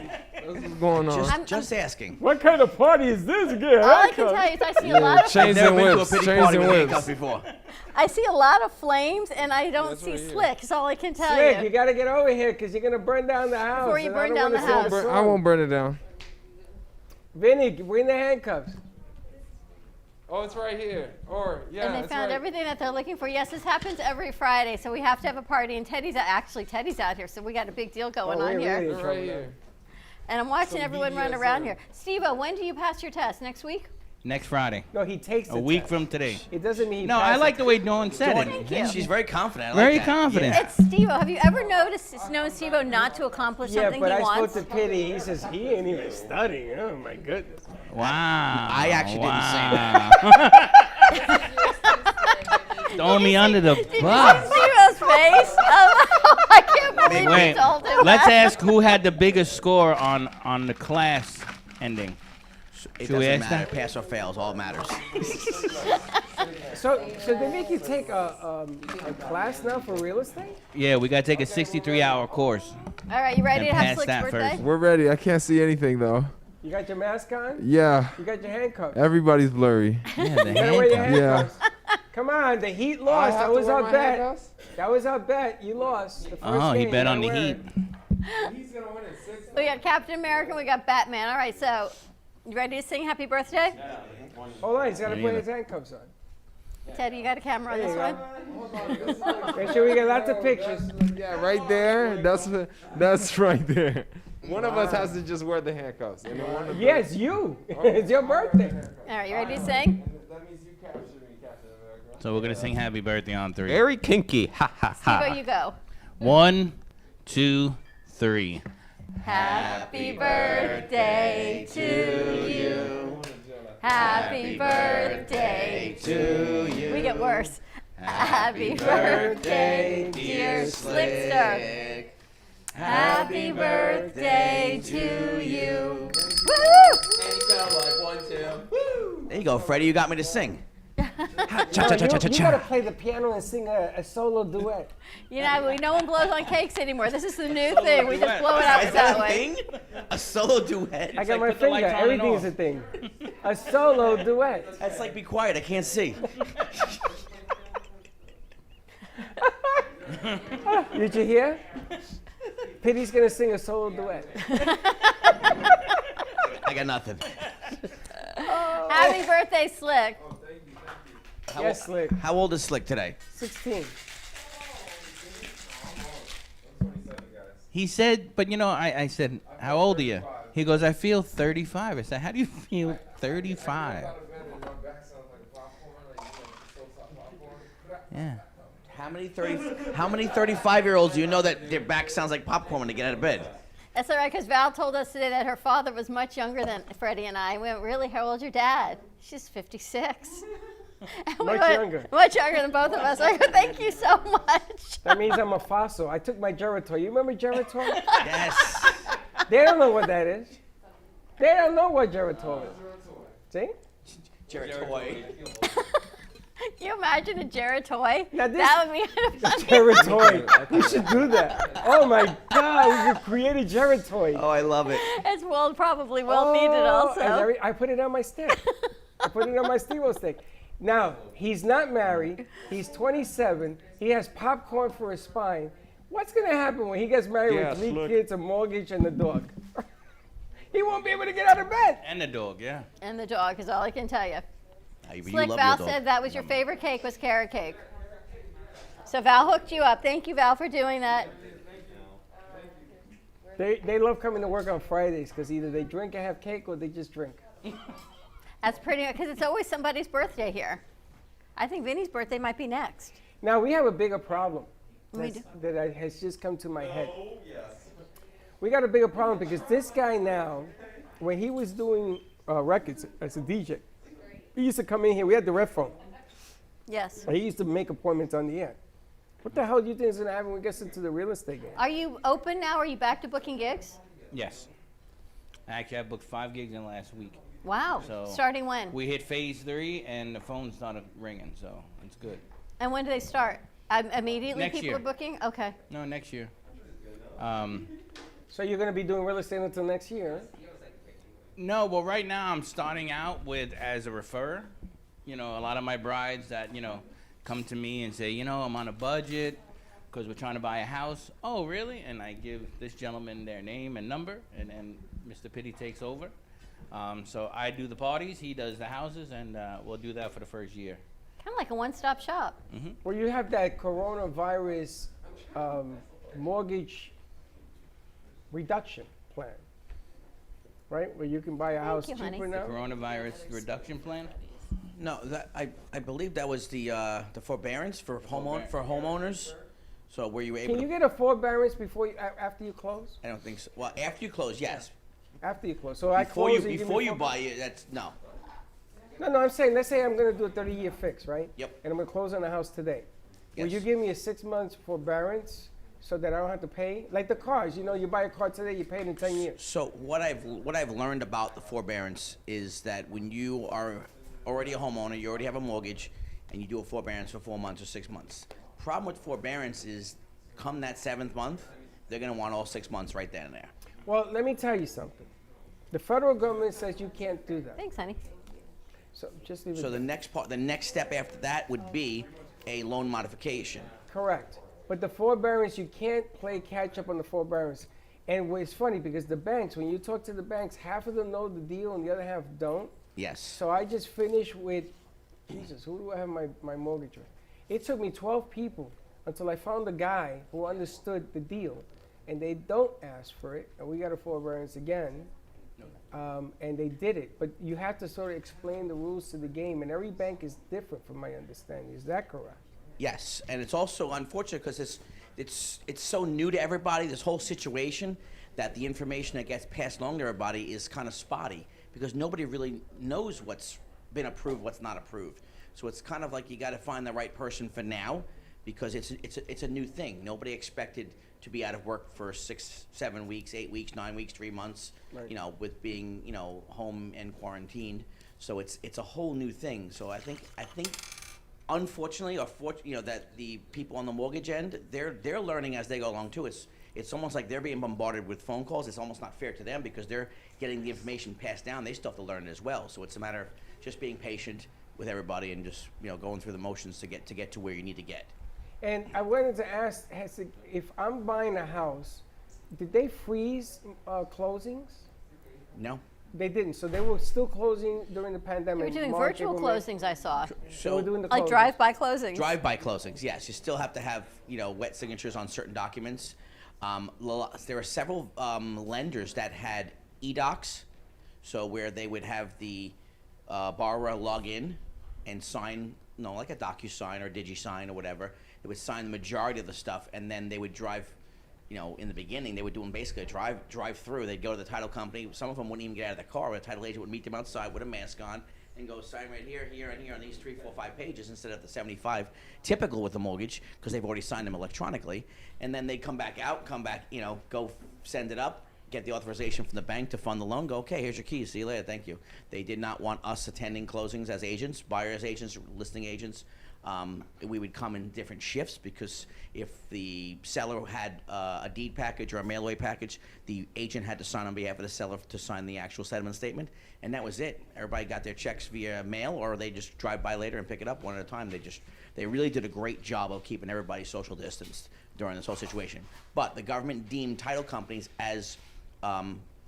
S5: What's going on?
S3: I'm-
S4: Just asking.
S2: What kind of party is this? Get
S3: All I can tell you is I see a lot of
S5: Chains
S4: Never
S5: and
S4: been to a
S5: whips.
S4: pity
S5: Chains
S4: party
S5: and
S4: with handcuffs
S5: whips.
S4: before.
S3: I see a lot of flames, and I don't see Slick. That's all I can tell
S2: Slick,
S3: you.
S2: you got to get over here because you're going to burn down the house.
S3: Before you
S2: and I
S3: burn
S2: don't
S3: down
S2: wanna
S3: the
S2: sing
S3: house.
S2: song.
S5: I won't burn it down.
S2: Vinny, bring the handcuffs.
S5: Oh, it's right here. Or yeah,
S3: And they
S5: it's
S3: found
S5: right.
S3: everything that they're looking for. Yes, this happens every Friday, so we have to have a party. And Teddy's out here, so we got a big deal going
S2: Oh,
S3: on
S2: we're
S3: here.
S2: really in
S5: They're
S2: trouble
S5: right
S2: now.
S5: here.
S3: And I'm watching
S5: Some
S3: everyone run around
S5: BDSM.
S3: here. Steve-O, when do you pass your test? Next week?
S1: Next Friday.
S2: No, he takes the
S1: A week
S2: test.
S1: from today.
S2: It doesn't mean he
S1: No, I
S2: passed
S1: like
S2: it.
S1: the way Dawn said it.
S3: Thank you.
S4: She's very confident. I
S1: Very
S4: like that.
S1: confident.
S4: Yeah.
S3: It's Steve-O. Have you ever known Steve-O not to accomplish
S2: Yeah,
S3: something
S2: but
S3: he
S2: I
S3: wants?
S2: spoke to Pity. He says he ain't even studying. Oh my goodness.
S1: Wow.
S4: I actually didn't say
S1: that. Throw me under the
S3: Did you see
S1: bus.
S3: Steve-O's face? I can't believe
S1: Wait,
S3: you told him
S1: let's
S3: that.
S1: ask who had the biggest score on the class ending.
S4: It
S1: Should we
S4: doesn't
S1: ask
S4: matter.
S1: that?
S4: Pass or fails, all matters.
S2: So they make you take a class now for real estate?
S1: Yeah, we gotta take a 63-hour course.
S3: All right, you ready
S1: And
S3: to have
S1: pass
S3: Slick's
S1: that
S3: birthday?
S1: first.
S5: We're ready. I can't see anything though.
S2: You got your mask on?
S5: Yeah,
S2: You got your handcuffs?
S5: everybody's blurry.
S1: Yeah, the
S2: You gotta wear your
S1: handcuffs.
S5: Yeah.
S2: handcuffs. Come on, the Heat lost. That was our bet.
S5: handcuffs?
S2: That was our bet. You lost. The first
S1: Oh, he
S2: game,
S1: bet
S2: you
S1: on the
S2: gotta wear
S1: Heat.
S2: it.
S5: He's gonna win in 6.
S3: We got Captain America and we got Batman. All right, so you ready to sing Happy Birthday?
S2: Hold on, he's got to
S1: Yeah,
S2: put
S1: yeah.
S2: his handcuffs on.
S3: Teddy, you got a camera on
S2: There
S3: this
S2: you
S3: one?
S2: Make sure we get lots of pictures.
S5: Yeah, right there. That's right there. One of us has to just wear the handcuffs. And then one of
S2: Yeah, it's you. It's your birthday.
S3: All right, you ready to sing?
S5: That means you captured me, Captain America.
S1: So we're gonna sing Happy Birthday on 3.
S7: Very kinky. Ha ha
S3: Steve-O,
S7: ha.
S3: you go.
S1: 1, 2, 3.
S3: Happy birthday to you. Happy birthday to you. We get worse. Happy birthday, dear Slickster. Happy birthday to you. Woo!
S4: There you go, Freddie. You got me to sing.
S2: You gotta play the piano and sing a solo duet.
S3: You know, no one blows on cakes anymore. This is the new thing. We just blow it out
S4: Is
S3: that
S4: that a
S3: way.
S4: thing? A solo duet?
S2: I got
S1: like
S2: my
S1: put the lights
S2: finger.
S1: on and
S2: Everything is
S1: off.
S2: a thing. A solo duet.
S4: That's like be quiet. I can't see.
S2: Did you hear? Pity's gonna sing a solo duet.
S4: I got nothing.
S3: Happy birthday, Slick.
S2: Yes, Slick.
S4: How old is Slick today?
S2: 16.
S1: He said, but you know, I said, how old are you? He goes, I feel 35. I said, how do you feel 35? Yeah.
S4: How many 35-year-olds do you know that their back sounds like popcorn when they get out of bed?
S3: That's all right, because Val told us today that her father was much younger than Freddie and I. We went, really? How old's your dad? She's 56. And we
S2: Much
S3: went,
S2: younger.
S3: Much younger than both of us. I go, thank you so much.
S2: That means I'm a fossil. I took my Geritol. You remember Geritol?
S4: Yes.
S2: They don't know what that is. They don't know what Geritol is. See?
S4: Jared Toy.
S3: Can you imagine a Jared toy?
S2: Now this-
S3: That would be kind of funny.
S2: Geritol. We should do that. Oh my God, we could create a Geritol.
S4: Oh, I love it.
S3: It's well, probably well needed also.
S2: I put it on my stick. I put it on my Steve-O stick. Now, he's not married. He's 27. He has popcorn for his spine. What's going to happen when he gets married with 3 kids, a mortgage, and a dog? He won't be able to get out of bed.
S1: And the dog, yeah.
S3: And the dog is all I can tell you.
S4: You
S3: Slick,
S4: love
S3: Val
S4: your dog.
S3: said that was your favorite cake was carrot cake. So Val hooked you up. Thank you, Val, for doing that.
S2: They love coming to work on Fridays because either they drink and have cake or they just drink.
S3: That's pretty, because it's always somebody's birthday here. I think Vinny's birthday might be next.
S2: Now, we have a bigger problem
S3: We
S2: that has just come to my head. We got a bigger problem because this guy now, when he was doing records as a DJ, he used to come in here. We had the red phone.
S3: Yes.
S2: He used to make appointments on the air. What the hell do you think is going to happen when we get into the real estate game?
S3: Are you open now? Are you back to booking gigs?
S1: Yes. Actually, I booked 5 gigs in the last week.
S3: Wow.
S1: So
S3: Starting when?
S1: We hit phase 3 and the phone started ringing, so it's good.
S3: And when do they start? Immediately
S1: Next
S3: people
S1: year.
S3: are booking? Okay.
S1: No, next year.
S2: So you're going to be doing real estate until next year? Huh?
S1: No, well, right now I'm starting out with as a referrer. You know, a lot of my brides that, you know, come to me and say, you know, I'm on a budget because we're trying to buy a house. Oh, really? And I give this gentleman their name and number, and then Mr. Pitty takes over. So I do the parties, he does the houses, and we'll do that for the first year.
S3: Kind of like a one-stop shop.
S2: Well, you have that coronavirus mortgage reduction plan, right? Where you can buy a house
S3: you, honey.
S2: cheaper
S1: The
S2: now.
S1: coronavirus reduction plan?
S4: No, that I believe that was the forbearance for homeowners. So were you able
S2: Can you
S4: to?
S2: get a forbearance before after you close?
S4: I don't think so. Well, after you close, yes.
S2: After you close. So I
S4: Before
S2: close
S4: you
S2: and give me
S4: before you
S2: forbearance?
S4: buy it, that's no.
S2: No, I'm saying, let's say I'm gonna do a 30-year fix, right?
S4: Yep.
S2: And I'm gonna close on the house today. Will you
S4: Yes.
S2: give me a 6 months forbearance so that I don't have to pay? Like the cars, you know, you buy a car today, you pay it in 10 years.
S4: So what I've learned about the forbearance is that when you are already a homeowner, you already have a mortgage, and you do a forbearance for 4 months or 6 months. Problem with forbearance is, come that 7th month, they're gonna want all 6 months right then and there.
S2: Well, let me tell you something. The federal government says you can't do that.
S3: Thanks, honey.
S2: So just leave it
S4: So
S2: there.
S4: the next step after that would be a loan modification.
S2: Correct. But the forbearance, you can't play catch up on the forbearance. And it's funny because the banks, when you talk to the banks, half of them know the deal and the other half don't.
S4: Yes.
S2: So I just finished with, Jesus, who do I have my mortgage with? It took me 12 people until I found a guy who understood the deal. And they don't ask for it. And we got a forbearance again. And they did it. But you have to sort of explain the rules to the game. And every bank is different from my understanding. Is that correct?
S4: Yes, and it's also unfortunate because it's so new to everybody, this whole situation, that the information that gets passed along to everybody is kind of spotty because nobody really knows what's been approved, what's not approved. So it's kind of like you got to find the right person for now because it's a new thing. Nobody expected to be out of work for 6, 7 weeks, 8 weeks, 9 weeks, 3 months.
S2: Right.
S4: You know, with being home and quarantined. So it's a whole new thing. So I think. Unfortunately, or that the people on the mortgage end, they're learning as they go along too. It's almost like they're being bombarded with phone calls. It's almost not fair to them because they're getting the information passed down. They still have to learn it as well. So it's a matter of just being patient with everybody and just going through the motions to get to where you need to get.
S2: And I wanted to ask, if I'm buying a house, did they freeze closings?
S4: No.
S2: They didn't. So they were still closing during the
S3: They
S2: pandemic.
S3: were doing
S2: March,
S3: virtual
S2: April, May.
S3: closings, I saw.
S2: They were doing the
S3: Like
S2: closings.
S3: drive-by closings.
S4: Drive-by closings, yes. You still have to have, wet signatures on certain documents. There are several lenders that had e-docs, so where they would have the borrower log in and sign, like a DocuSign or DigiSign or whatever. They would sign the majority of the stuff, and then they would drive. In the beginning, they would do them basically a drive through. They'd go to the title company. Some of them wouldn't even get out of the car. The title agent would meet them outside with a mask on and go sign right here, here, and here on these 3, 4, 5 pages instead of the 75 typical with the mortgage because they've already signed them electronically. And then they'd come back, go send it up, get the authorization from the bank to fund the loan. Go, okay, here's your keys. See you later. Thank you. They did not want us attending closings as agents, buyers agents, listing agents. We would come in different shifts because if the seller had a deed package or a mail-away package, the agent had to sign on behalf of the seller to sign the actual settlement statement, and that was it. Everybody got their checks via mail, or they just drive by later and pick it up one at a time. They really did a great job of keeping everybody social distanced during this whole situation. But the government deemed title companies as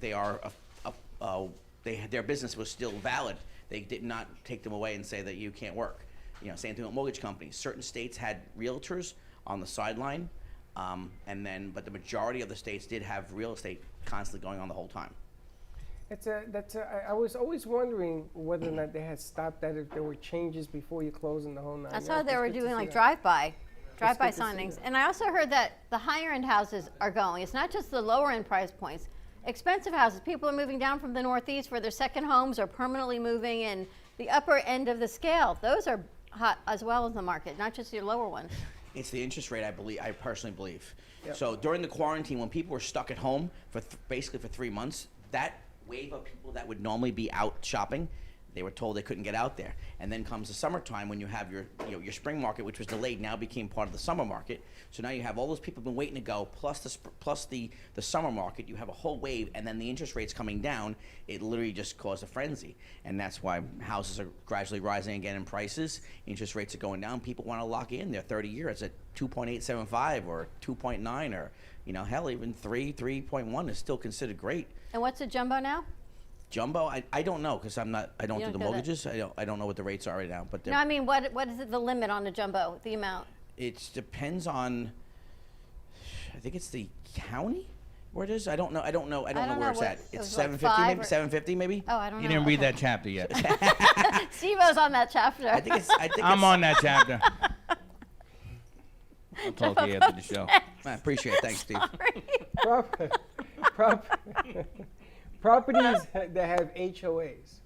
S4: their business was still valid. They did not take them away and say that you can't work. Same thing with mortgage companies. Certain states had realtors on the sideline, but the majority of the states did have real estate constantly going on the whole time.
S2: I was always wondering whether or not they had stopped that, if there were changes before you close in the whole 9
S3: That's
S2: yards.
S3: how they
S2: It's
S3: were
S2: good to
S3: doing
S2: see
S3: like
S2: that.
S3: drive-by
S2: good to see
S3: signings.
S2: that.
S3: And I also heard that the higher-end houses are going. It's not just the lower-end price points. Expensive houses, people are moving down from the Northeast for their second homes or permanently moving in the upper end of the scale. Those are hot as well as the market, not just your lower ones.
S4: It's the interest rate, I personally believe.
S2: Yep.
S4: So during the quarantine, when people were stuck at home for basically for 3 months, that wave of people that would normally be out shopping, they were told they couldn't get out there. And then comes the summertime when you have your spring market, which was delayed, now became part of the summer market. So now you have all those people been waiting to go, plus the summer market. You have a whole wave, and then the interest rates coming down. It literally just caused a frenzy, and that's why houses are gradually rising again in prices. Interest rates are going down. People want to lock in their 30-year. It's at 2.875 or 2.9 or hell, even 3.1 is still considered great.
S3: And what's a jumbo now?
S4: Jumbo, I don't know because I don't
S3: You
S4: do
S3: don't
S4: the
S3: know that.
S4: mortgages. I don't know what the rates are right now, but
S3: No, I mean, what is it, the limit on the jumbo, the amount?
S4: it depends on. I think it's the county where it is. I don't know. I don't know where it's at.
S3: it
S4: It's
S3: was like
S4: 750 maybe.
S3: 5 or-
S4: 750 maybe.
S3: Oh, I don't know.
S1: You didn't read
S3: Okay.
S1: that chapter yet.
S3: Steve-O's on that chapter.
S4: I think it's.
S1: I'm on that chapter. I'll talk to you after the show.
S4: I appreciate it. Thanks, Steve.
S2: Prop- prop- properties that have HOAs,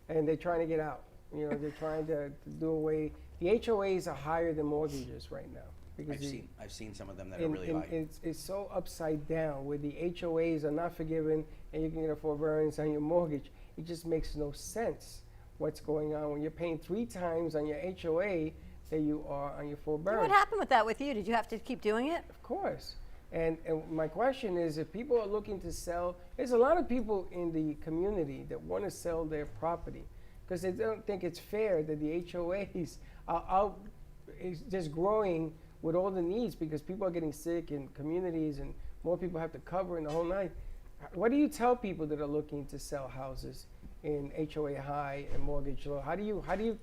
S2: and they're trying to get out. You know, they're trying to do away. The HOAs are higher than mortgages right now because
S4: I've seen some of them that are really high.
S2: it's so upside down where the HOAs are not forgiven and you can get a forbearance on your mortgage. It just makes no sense what's going on when you're paying 3 times on your HOA that you are on your forbearance.
S3: What happened with that with you? Did you have to keep doing it?
S2: Of course. And my question is, if people are looking to sell, there's a lot of people in the community that want to sell their property because they don't think it's fair that the HOAs are out, is just growing with all the needs because people are getting sick in communities and more people have to cover in the whole night. What do you tell people that are looking to sell houses in HOA high and mortgage low? How do you,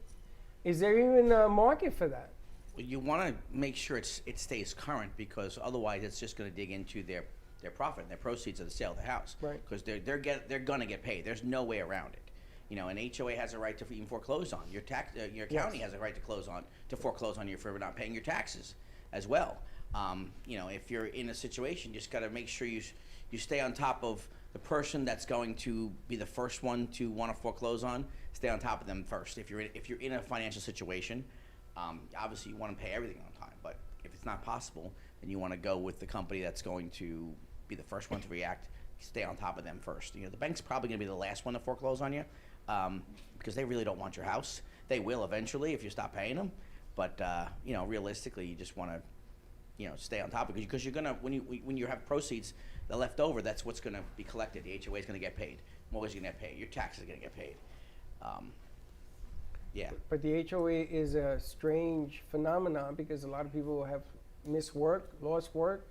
S2: is there even a market for that?
S4: You want to make sure it stays current because otherwise it's just going to dig into their profit and their proceeds of the sale of the house.
S2: Right.
S4: Because they're going to get paid. There's no way around it. You know, an HOA has a right to even foreclose on your county has a right to foreclose on you for not paying your taxes as well. You know, if you're in a situation, you just got to make sure you stay on top of the person that's going to be the first one to want to foreclose on. Stay on top of them first. If you're in a financial situation. Obviously, you want to pay everything on time, but if it's not possible, then you want to go with the company that's going to be the first one to react. Stay on top of them first. You know, the bank's probably going to be the last one to foreclose on you because they really don't want your house. They will eventually if you stop paying them, but you know, realistically, you just want to, you know, stay on top of it because you're gonna when you have proceeds that left over, that's what's going to be collected. The HOA is going to get paid. Mortgage is going to get paid. Your taxes are going to get paid. Yeah.
S2: But the HOA is a strange phenomenon because a lot of people have missed work, lost work,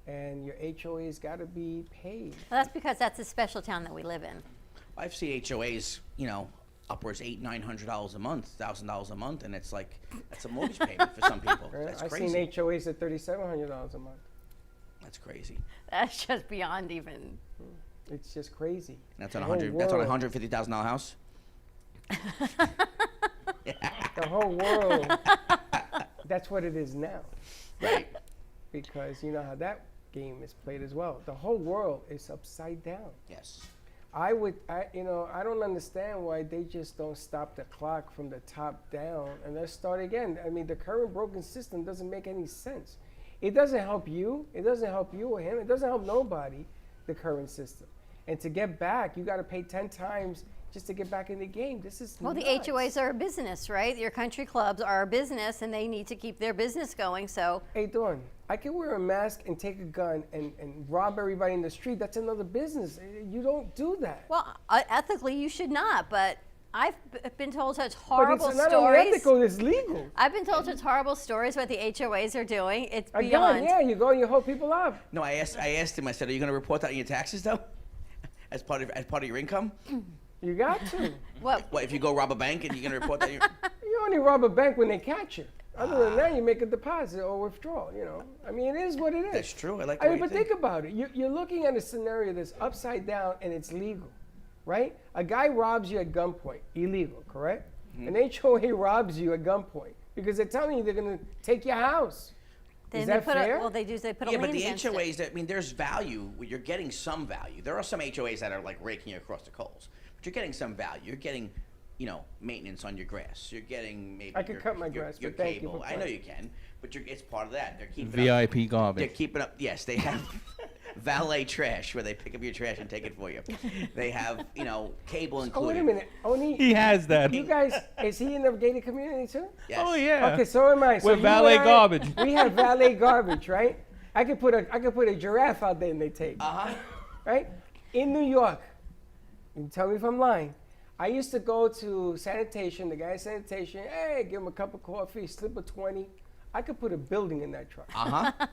S2: and your HOA's got to be paid.
S3: Well, that's because that's the special town that we live in.
S4: I've seen HOAs, you know, upwards $800-900 a month, $1,000 a month, and it's like that's a mortgage payment for some people.
S2: Right?
S4: That's
S2: I've
S4: crazy.
S2: seen HOAs at $3,700 a month.
S4: That's crazy.
S3: That's just beyond even.
S2: It's just crazy.
S4: That's on
S2: The whole
S4: That's on a
S2: world.
S4: $150,000 house.
S2: The whole world, that's what it is now.
S4: Right.
S2: Because you know how that game is played as well. The whole world is upside down.
S4: Yes.
S2: I don't understand why they just don't stop the clock from the top down and let's start again. I mean, the current broken system doesn't make any sense. It doesn't help you. It doesn't help you or him. It doesn't help nobody, the current system. And to get back, you got to pay 10 times just to get back in the game. This is
S3: Well,
S2: nuts.
S3: the HOAs are a business, right? Your country clubs are a business, and they need to keep their business going. So
S2: Hey, Dawn, I can wear a mask and take a gun and rob everybody in the street. That's another business. You don't do that.
S3: well, ethically, you should not. But I've been told such
S2: But
S3: horrible
S2: it's not only
S3: stories.
S2: ethical, it's legal.
S3: I've been told such horrible stories what the HOAs are doing. It's
S2: A
S3: beyond.
S2: gun, yeah, you go and you hold people up.
S4: No, I asked him. I said, "Are you going to report that in your taxes, though, as part of your income?
S2: You got to.
S3: What?
S4: What if you go rob a bank and you're going to report that? In your,
S2: You only rob a bank when they catch you. Other than that, you make a deposit or withdrawal, you know. I mean, it is what it is.
S4: That's true. I like.
S2: I
S4: the
S2: mean,
S4: way
S2: but
S4: you
S2: think about it. You're looking at a scenario that's upside down and it's legal, right? A guy robs you at gunpoint, illegal, correct?
S4: Mm-hmm.
S2: An HOA robs you at gunpoint because they're telling you they're going to take your house.
S3: Then
S2: Is
S3: they
S2: that
S3: put
S2: fair?
S3: well, they do. They put a
S4: Yeah,
S3: lien
S4: but the
S3: against it.
S4: HOAs, I mean, there's value. You're getting some value. There are some HOAs that are like raking you across the coals, but you're getting some value. You're getting, you know, maintenance on your grass. You're getting maybe.
S2: I could cut my grass,
S4: your
S2: but thank you
S4: cable.
S2: for
S4: I know
S2: playing.
S4: you can, but it's part of that. They're keeping
S1: VIP
S4: They're
S1: garbage.
S4: keeping up. Yes, they have valet trash where they pick up your trash and take it for you. They have, you know, cable
S2: Oh,
S4: included.
S2: wait a minute. Only
S1: He has that.
S2: you guys, is he in the gated community too?
S4: Yes.
S1: Oh yeah.
S2: Okay, so am I. So
S1: We're
S2: you
S1: valet
S2: and I,
S1: garbage.
S2: We have valet garbage, right? I could put a giraffe out there and they take it,
S4: Uh huh.
S2: right? In New York, you can tell me if I'm lying. I used to go to sanitation, the guy at sanitation, hey, give him a cup of coffee, slip a 20. I could put a building in that truck.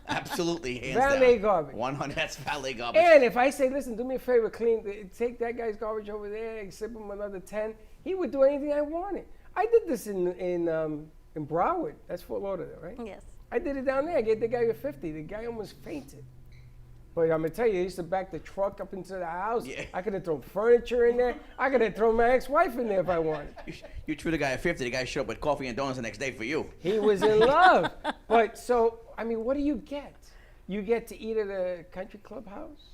S4: Absolutely. Hands
S2: Valet
S4: down.
S2: garbage.
S4: 100. That's valet garbage.
S2: And if I say, listen, do me a favor, take that guy's garbage over there, and sip him another 10, he would do anything I wanted. I did this in Broward. That's Fort Lauderdale, right?
S3: Yes.
S2: I did it down there. I gave the guy a 50. The guy almost fainted. But I'm gonna tell you, I used to back the truck up into the house.
S4: Yeah.
S2: I could have thrown furniture in there. I could have thrown my ex-wife in there if I wanted.
S4: You threw the guy a 50. The guy showed up with coffee and donuts the next day for you.
S2: He was in love. But so, I mean, what do you get? You get to eat at a country club house?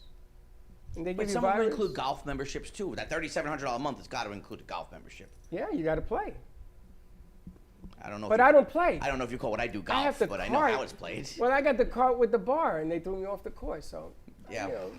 S2: And they give
S4: But
S2: you
S4: some of them
S2: virus?
S4: include golf memberships too. That $3,700 a month has got to include a golf membership.
S2: Yeah, you got to play.
S4: I don't know.
S2: But
S4: if
S2: I don't play.
S4: I don't know if you call what I do
S2: I have
S4: golf,
S2: the
S4: but I know
S2: cart.
S4: how it's played.
S2: Well, I got the cart with the bar, and they threw me off the course. So,
S4: Yeah.
S2: you know.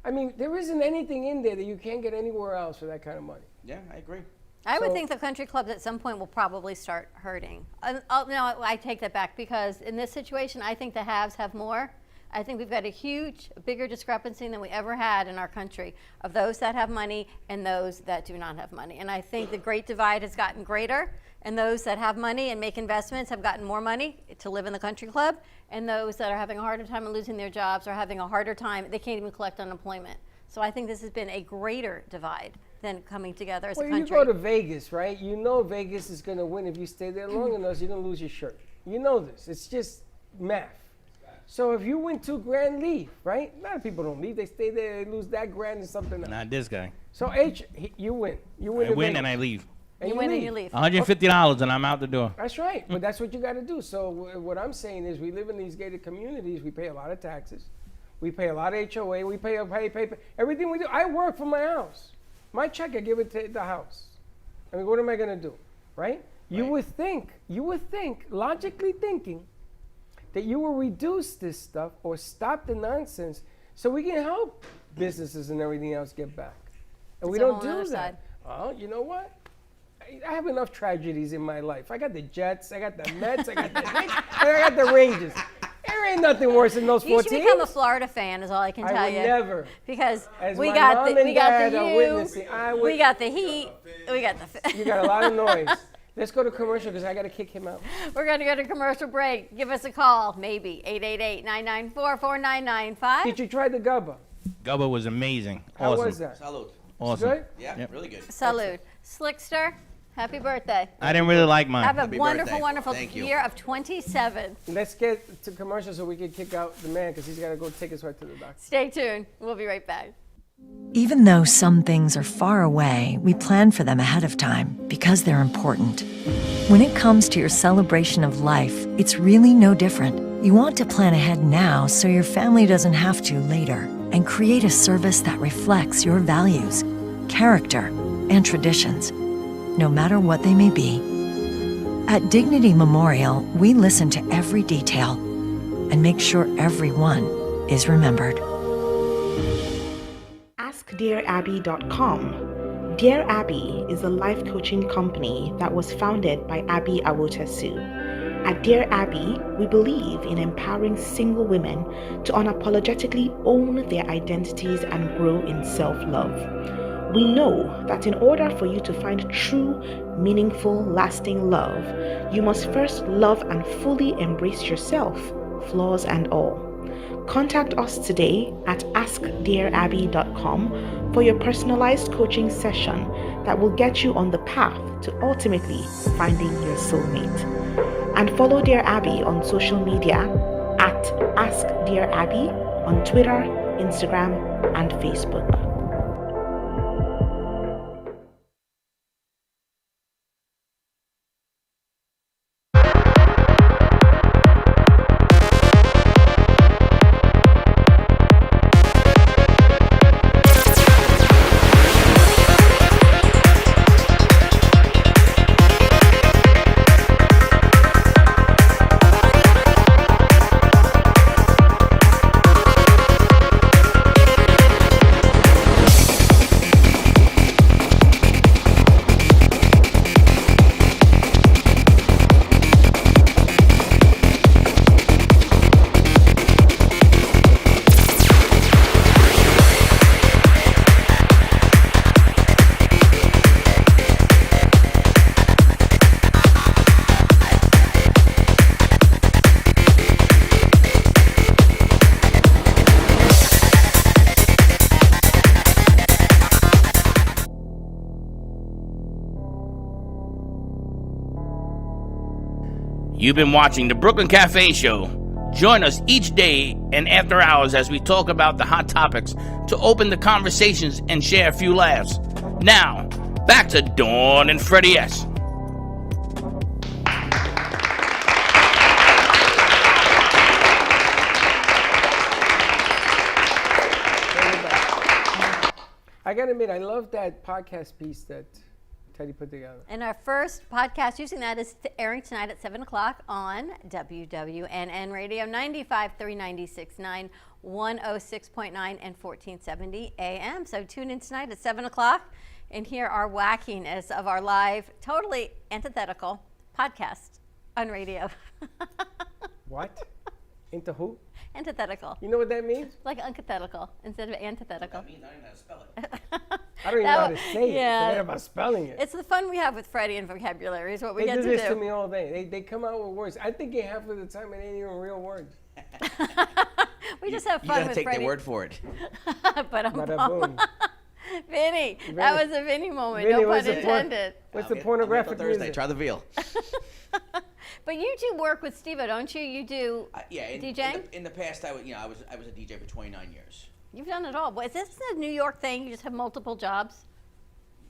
S2: I mean, there isn't anything in there that you can't get anywhere else for that kind of money.
S4: Yeah, I agree.
S3: I would
S2: So-
S3: think the country clubs at some point will probably start hurting. No, I take that back because in this situation, I think the haves have more. I think we've got a huge, bigger discrepancy than we ever had in our country of those that have money and those that do not have money. And I think the great divide has gotten greater, and those that have money and make investments have gotten more money to live in the country club, and those that are having a harder time losing their jobs are having a harder time. They can't even collect unemployment. So I think this has been a greater divide than coming together as
S2: Well,
S3: a
S2: you
S3: country.
S2: go to Vegas, right? You know Vegas is going to win if you stay there long enough. You're going to lose your shirt. You know this. It's just math. So if you win $2,000, leave, right? A lot of people don't leave. They stay there. They lose that grand and something else.
S1: Not this guy.
S2: So you win. You win.
S1: I
S2: in
S1: win
S2: Vegas.
S1: and I leave.
S2: And
S3: You win and you leave.
S1: $150 and I'm out the door.
S2: That's right. But that's what you got to do. So what I'm saying is we live in these gated communities. We pay a lot of taxes. We pay a lot of HOA. We pay everything we do. I work for my house. My check, I give it to the house. I mean, what am I going to do, right? You would think, logically thinking, that you will reduce this stuff or stop the nonsense so we can help businesses and everything else get back. And we
S3: It's a
S2: don't
S3: whole
S2: do
S3: nother
S2: that.
S3: side.
S2: Well, you know what? I have enough tragedies in my life. I got the Jets, I got the Mets, I got the Knicks, and I got the Rangers. There ain't nothing worse than those
S3: You
S2: four
S3: should
S2: teams.
S3: become a Florida fan, is all I can
S2: I
S3: tell
S2: would
S3: you.
S2: never.
S3: Because
S2: As
S3: we
S2: my
S3: got
S2: mom
S3: the
S2: and
S3: we got
S2: dad
S3: the
S2: are
S3: U,
S2: witnessing,
S3: we got the Heat, we got the.
S2: You got a lot of noise. Let's go to commercial because I got to kick him out.
S3: We're gonna go to commercial break. Give us a call, maybe 888-994-4995.
S2: Did you try the Gubba?
S1: Gubba was amazing.
S2: How
S1: Awesome.
S2: was that?
S4: Salute.
S1: Awesome.
S2: Good?
S4: Yeah,
S1: Yep.
S4: really good.
S3: Salud, Slickster. Happy birthday.
S1: I didn't really like mine.
S3: Have a
S4: Happy
S3: wonderful,
S4: birthday.
S3: wonderful
S4: Thank you.
S3: year of 27.
S2: Let's get to commercial so we can kick out the man because he's got to go take his wife to the doctor.
S3: Stay tuned. We'll be right back.
S7: Even though some things are far away, we plan for them ahead of time because they're important. When it comes to your celebration of life, it's really no different. You want to plan ahead now so your family doesn't have to later, and create a service that reflects your values, character, and traditions, no matter what they may be. At Dignity Memorial, we listen to every detail and make sure everyone is remembered.
S8: AskDearAbby.com. Dear Abby is a life coaching company that was founded by Abby Awotasu. At Dear Abby, we believe in empowering single women to unapologetically own their identities and grow in self-love. We know that in order for you to find true, meaningful, lasting love, you must first love and fully embrace yourself, flaws and all. Contact us today at AskDearAbby.com for your personalized coaching session that will get you on the path to ultimately finding your soulmate. And follow Dear Abby on social media at AskDearAbby on Twitter, Instagram, and Facebook.
S1: You've been watching the Brooklyn Cafe Show. Join us each day and after hours as we talk about the hot topics to open the conversations and share a few laughs. Now, back to Dawn and Freddie S.
S2: I gotta admit, I love that podcast piece that Teddy put together.
S3: And our first podcast using that is airing tonight at 7 o'clock on WWNN Radio 95.3, 96.9, 106.9, and 1470 AM. So tune in tonight at 7 o'clock and hear our wackiness of our live, totally antithetical podcast on radio.
S2: What? Into who?
S3: Antithetical.
S2: You know what that means?
S3: Like antithetical instead of antithetical.
S4: That means I don't know how to spell it.
S2: I don't even know how to say
S3: yeah.
S2: it. Forget about spelling it.
S3: It's the fun we have with Freddie and vocabulary is what we
S2: They
S3: get
S2: do
S3: to
S2: this
S3: do.
S2: to me all day. They come out with words. I think half of the time it ain't even real words.
S3: We just have
S4: You
S3: fun
S4: gotta
S3: with
S4: take
S3: Freddie.
S4: their word for it.
S3: But
S2: Bada boom.
S3: Vinny, that was a Vinny moment.
S2: Vinny,
S3: No
S2: what's
S3: pun
S2: the point?
S3: intended.
S2: What's
S4: I'll
S2: the
S4: get-
S2: pornographic
S4: I'll get till Thursday.
S2: music?
S4: Try the veal.
S3: But you do work with Steve-O, don't you? You do
S4: Yeah.
S3: DJing?
S4: In the past, I was a DJ for 29 years.
S3: You've done it all. Well, is this a New York thing? You just have multiple jobs?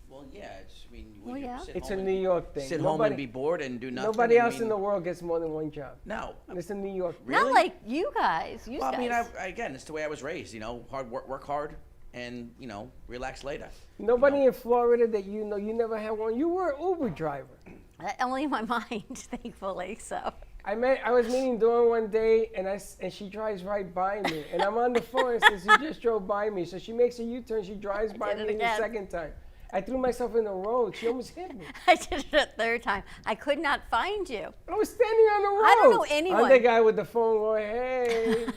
S4: Well, yeah. I mean,
S3: Well,
S4: would you
S3: yeah.
S4: sit
S2: It's
S4: home
S2: a
S4: and-
S2: New York thing.
S4: Sit home and be bored and do nothing.
S2: Nobody
S4: I
S2: else in
S4: mean,
S2: the world gets more than one job.
S4: No.
S2: It's a New York thing.
S3: Not
S4: Really?
S3: like you guys. You
S4: Well,
S3: guys.
S4: I mean, again, it's the way I was raised. You know, hard work hard, and relax later.
S2: Nobody
S4: You know?
S2: in Florida that you know, you never had one. You were an Uber driver.
S3: Only in my mind, thankfully. So
S2: I was meeting Dawn one day, and she drives right by me, and I'm on the phone and says, "You just drove by me." So she makes a U-turn. She drives by
S3: did it
S2: me the
S3: again.
S2: second time. I threw myself in the road. She almost hit me.
S3: I did it a third time. I could not find you.
S2: I was standing on the road.
S3: I don't know anyone.
S2: I'm the guy with the phone going, "Hey."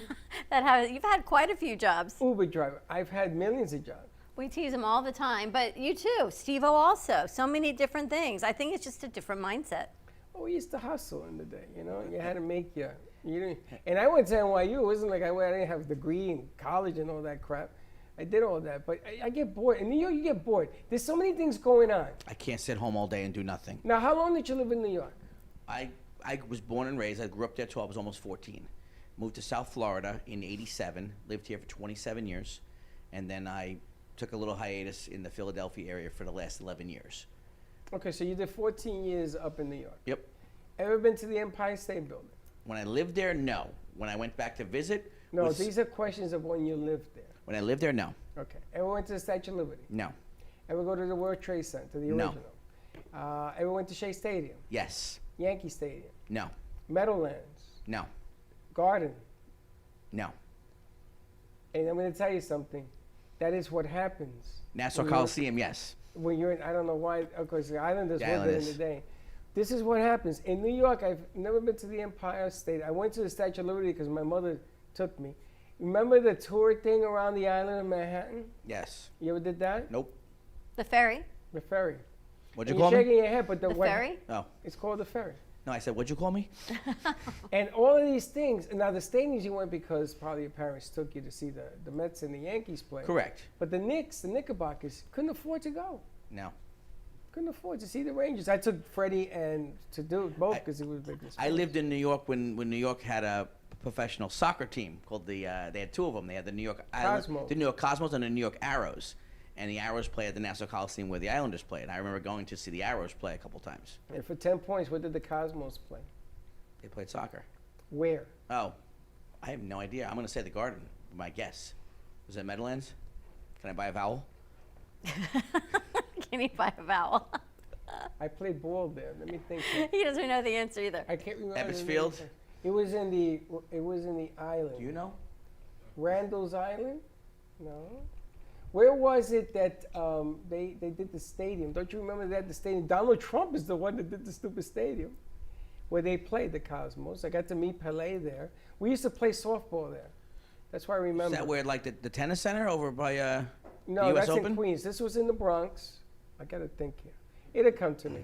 S3: You've had quite a few jobs.
S2: Uber driver. I've had millions of jobs.
S3: We tease him all the time, but you too, Steve-O also. So many different things. I think it's just a different mindset.
S2: Oh, we used to hustle in the day, You had to make you didn't. And I went to NYU. It wasn't like I didn't have a degree in college and all that crap. I did all that, but I get bored. In New York, you get bored. There's so many things going on.
S4: I can't sit home all day and do nothing.
S2: Now, how long did you live in New York?
S4: I was born and raised. I grew up there till I was almost 14. Moved to South Florida in '87. Lived here for 27 years, and then I took a little hiatus in the Philadelphia area for the last 11 years.
S2: Okay, so you did 14 years up in New York.
S4: Yep.
S2: Ever been to the Empire State Building?
S4: When I lived there, no. When I went back to visit,
S2: No, these are questions of when you lived there.
S4: when I lived there, no.
S2: Okay. Ever went to the Statue of Liberty?
S4: No.
S2: Ever go to the World Trade Center, the
S4: No.
S2: original? Ever went to Shea Stadium?
S4: Yes.
S2: Yankee Stadium?
S4: No.
S2: Meadowlands?
S4: No.
S2: Garden?
S4: No.
S2: And I'm going to tell you something. That is what happens.
S4: Nassau
S2: when you're-
S4: Coliseum, yes.
S2: When you're in, I don't know why, of course, the Islanders
S4: The
S2: were there in the
S4: Islanders.
S2: day. This is what happens. In New York, I've never been to the Empire State. I went to the Statue of Liberty because my mother took me. Remember the tour thing around the island of Manhattan?
S4: Yes.
S2: You ever did that?
S4: Nope.
S3: The ferry?
S2: The ferry.
S4: What'd you
S2: And
S4: call
S2: you're
S4: me?
S2: shaking your head, but
S3: The ferry?
S4: Oh.
S2: It's called the ferry.
S4: No, I said, what'd you call me?
S2: And all of these things. Now, the stadiums you went because probably your parents took you to see the Mets and the Yankees play.
S4: Correct.
S2: But the Knicks, the Knickerbockers, couldn't afford to go.
S4: No.
S2: Couldn't afford to see the Rangers. I took Freddie and to do both because he was big. in
S4: I
S2: sports.
S4: lived in New York when New York had a professional soccer team called they had two of them. They had the New York
S2: Cosmos.
S4: the New York Cosmos and the New York Arrows. And the Arrows play at the Nassau Coliseum where the Islanders played. I remember going to see the Arrows play a couple times.
S2: And for 10 points, what did the Cosmos play?
S4: They played soccer.
S2: Where?
S4: Oh, I have no idea. I'm going to say the Garden, my guess. Was that Meadowlands? Can I buy a vowel?
S3: Can you buy a vowel?
S2: I played ball there. Let me think.
S3: He doesn't know the answer either.
S2: I can't remember.
S4: Ebbets
S2: the name.
S4: Field?
S2: It was in the island.
S4: Do you know?
S2: Randall's Island? No. Where was it that they did the stadium? Don't you remember that the stadium? Donald Trump is the one that did the stupid stadium where they played the Cosmos. I got to meet Pelé there. We used to play softball there. That's why I remember.
S4: Is that where, like, the tennis center over by
S2: No,
S4: the US
S2: that's
S4: Open?
S2: in Queens. This was in the Bronx. I got to think here. It'll come to me.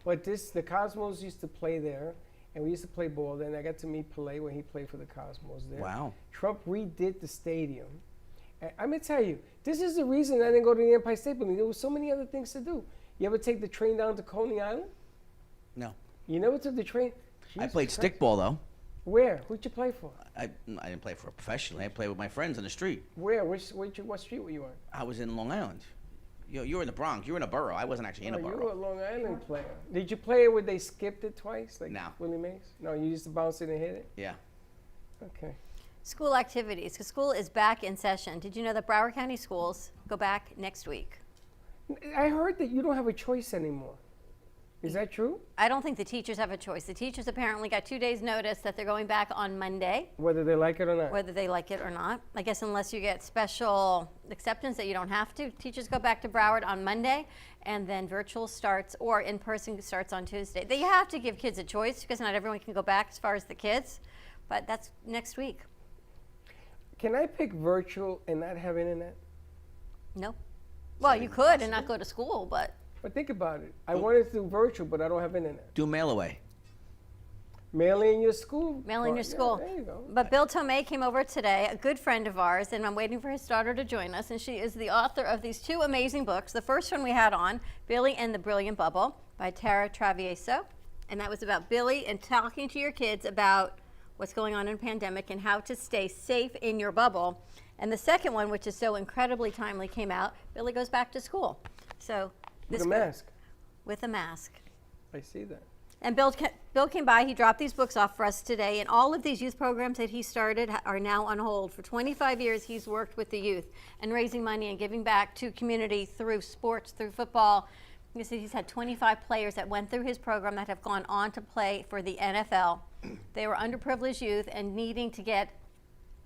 S2: But the Cosmos used to play there, and we used to play ball there. And I got to meet Pelé when he played for the Cosmos there.
S4: Wow.
S2: Trump redid the stadium. And I'm going to tell you, this is the reason I didn't go to the Empire State Building. There were so many other things to do. You ever take the train down to Coney Island?
S4: No.
S2: You never took the train?
S4: I played
S2: Jesus
S4: stickball though.
S2: Where? Who'd you play for?
S4: I didn't play for professionally. I played with my friends in the street.
S2: Where? What street were you on?
S4: I was in Long Island. You were in the Bronx. You were in a borough. I wasn't actually in a
S2: You were a
S4: borough.
S2: Long Island player. Did you play it where they skipped it twice, like
S4: No.
S2: Willie Mays? No, you used to bounce it and hit it.
S4: Yeah.
S2: Okay.
S3: School activities, because school is back in session. Did you know that Broward County schools go back next week?
S2: I heard that you don't have a choice anymore. Is that true?
S3: I don't think the teachers have a choice. The teachers apparently got 2 days' notice that they're going back on Monday,
S2: Whether they like it or not.
S3: whether they like it or not. I guess unless you get special acceptance that you don't have to. Teachers go back to Broward on Monday, and then virtual starts or in-person starts on Tuesday. They have to give kids a choice because not everyone can go back as far as the kids, but that's next week.
S2: Can I pick virtual and not have internet?
S3: No. Well, you could and not go to school, but
S2: But think about it. I wanted to do virtual, but I don't have internet.
S4: Do mail away.
S2: Mail in your school.
S3: mail in your
S2: Yeah,
S3: school.
S2: there you go.
S3: But Bill Tomei came over today, a good friend of ours, and I'm waiting for his daughter to join us. And she is the author of these two amazing books. The first one we had on, Billy and the Brilliant Bubble, by Tara Travieso. And that was about Billy and talking to your kids about what's going on in a pandemic and how to stay safe in your bubble. And the second one, which is so incredibly timely, came out, Billy goes back to school. So
S2: With
S3: this
S2: a
S3: book-
S2: mask.
S3: With a mask.
S2: I see that.
S3: And Bill came by, he dropped these books off for us today, and all of these youth programs that he started are now on hold. For 25 years, he's worked with the youth and raising money and giving back to community through sports, through football. You see, he's had 25 players that went through his program that have gone on to play for the NFL. They were underprivileged youth and needing to get,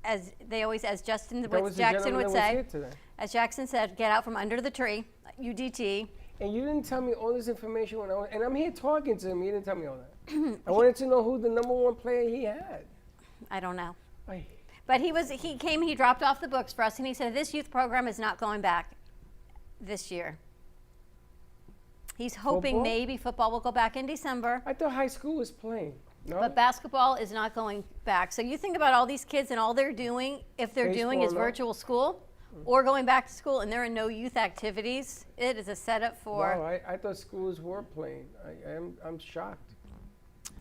S3: as Jackson
S2: That was
S3: would
S2: the gentleman that was
S3: say,
S2: here today.
S3: as Jackson said, get out from under the tree, UDT.
S2: And you didn't tell me all this information when and I'm here talking to him. You didn't tell me all that. I wanted to know who the #1 player he had.
S3: I don't know.
S2: Ay.
S3: But he dropped off the books for us, and he said this youth program is not going back this year. He's hoping
S2: Football?
S3: maybe football will go back in December,
S2: I thought high school was playing. No.
S3: but basketball is not going back. So you think about all these kids and all they're doing, if they're doing is
S2: Baseball, no.
S3: virtual school or going back to school and there are no youth activities, it is a setup for
S2: Wow, I thought schools were playing. I'm shocked.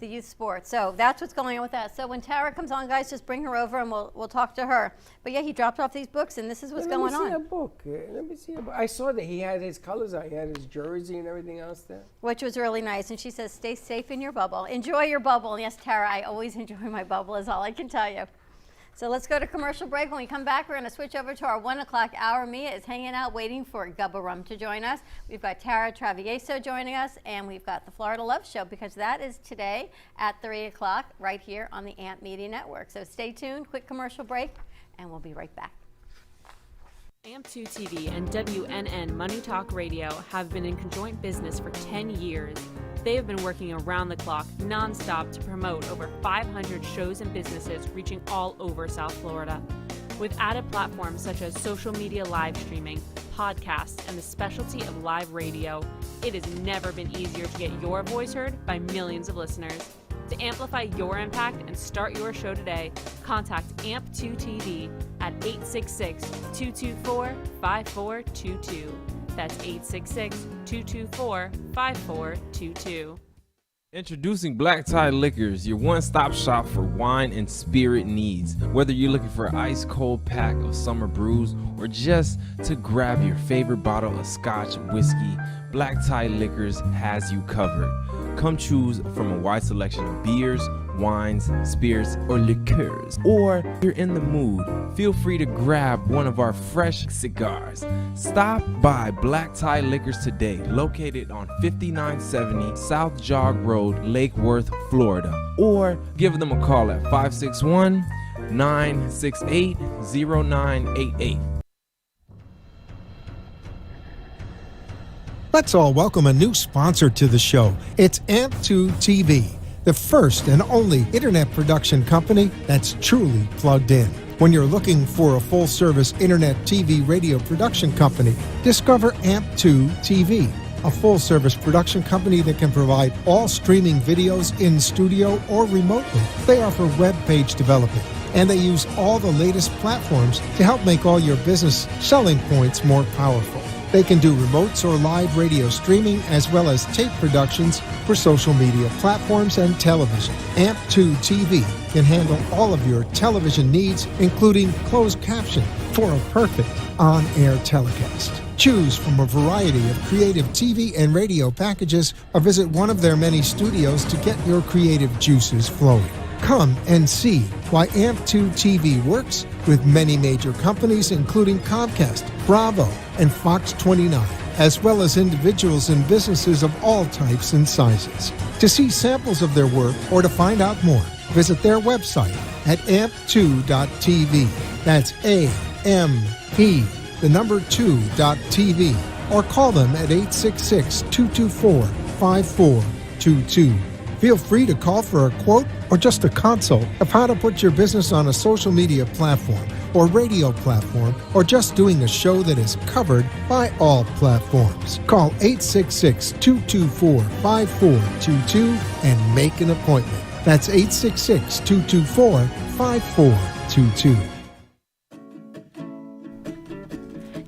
S3: the youth sports. So that's what's going on with that. So when Tara comes on, guys, just bring her over and we'll talk to her. But yeah, he dropped off these books and this is what's going
S2: Let me see
S3: on.
S2: a book. Let me see a book. I saw that he had his colors on. He had his jersey and everything else there.
S3: Which was really nice. And she says, stay safe in your bubble. Enjoy your bubble. And yes, Tara, I always enjoy my bubble is all I can tell you. So let's go to commercial break. When we come back, we're going to switch over to our 1 o'clock hour. Mia is hanging out waiting for Gubba Rum to join us. We've got Tara Travieso joining us, and we've got the Florida Love Show because that is today at 3 o'clock right here on the AMP Media Network. So stay tuned, quick commercial break, and we'll be right back.
S9: AMP2 TV and WNN Money Talk Radio have been in conjoint business for 10 years. They have been working around the clock, nonstop, to promote over 500 shows and businesses reaching all over South Florida. With added platforms such as social media live streaming, podcasts, and the specialty of live radio, it has never been easier to get your voice heard by millions of listeners. To amplify your impact and start your show today, contact AMP2 TV at 866-224-5422. That's 866-224-5422.
S5: Introducing Black Tie Liquors, your one-stop shop for wine and spirit needs. Whether you're looking for an ice-cold pack of summer brews or just to grab your favorite bottle of scotch, whiskey, Black Tie Liquors has you covered. Come choose from a wide selection of beers, wines, spirits, or liqueurs. Or if you're in the mood, feel free to grab one of our fresh cigars. Stop by Black Tie Liquors today, located on 5970 South Jog Road, Lake Worth, Florida. Or give them a call at 561-968-0988.
S10: Let's all welcome a new sponsor to the show. It's AMP2 TV, the first and only internet production company that's truly plugged in. When you're looking for a full-service internet TV radio production company, discover AMP2 TV, a full-service production company that can provide all streaming videos in studio or remotely. They offer web page development, and they use all the latest platforms to help make all your business selling points more powerful. They can do remotes or live radio streaming as well as tape productions for social media platforms and television. AMP2 TV can handle all of your television needs, including closed caption for a perfect on-air telecast. Choose from a variety of creative TV and radio packages or visit one of their many studios to get your creative juices flowing. Come and see why AMP2 TV works with many major companies including Comcast, Bravo, and Fox 29, as well as individuals and businesses of all types and sizes. To see samples of their work or to find out more, visit their website at amp2.tv. That's A-M-P, the number 2.tv, or call them at 866-224-5422. Feel free to call for a quote or just a consult of how to put your business on a social media platform or radio platform, or just doing a show that is covered by all platforms. Call 866-224-5422 and make an appointment. That's 866-224-5422.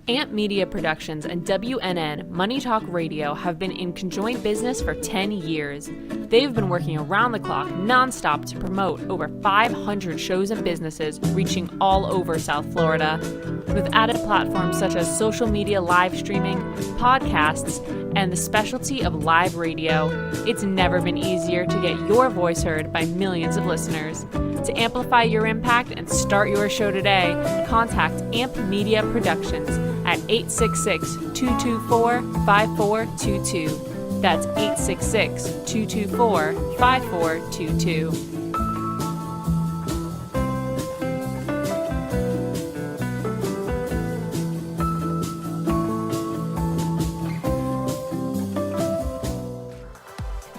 S9: AMP Media Productions and WNN Money Talk Radio have been in conjoint business for 10 years. They've been working around the clock nonstop to promote over 500 shows and businesses reaching all over South Florida. With added platforms such as social media live streaming, podcasts, and the specialty of live radio, it's never been easier to get your voice heard by millions of listeners. To amplify your impact and start your show today, contact AMP Media Productions at 866-224-5422. That's 866-224-5422.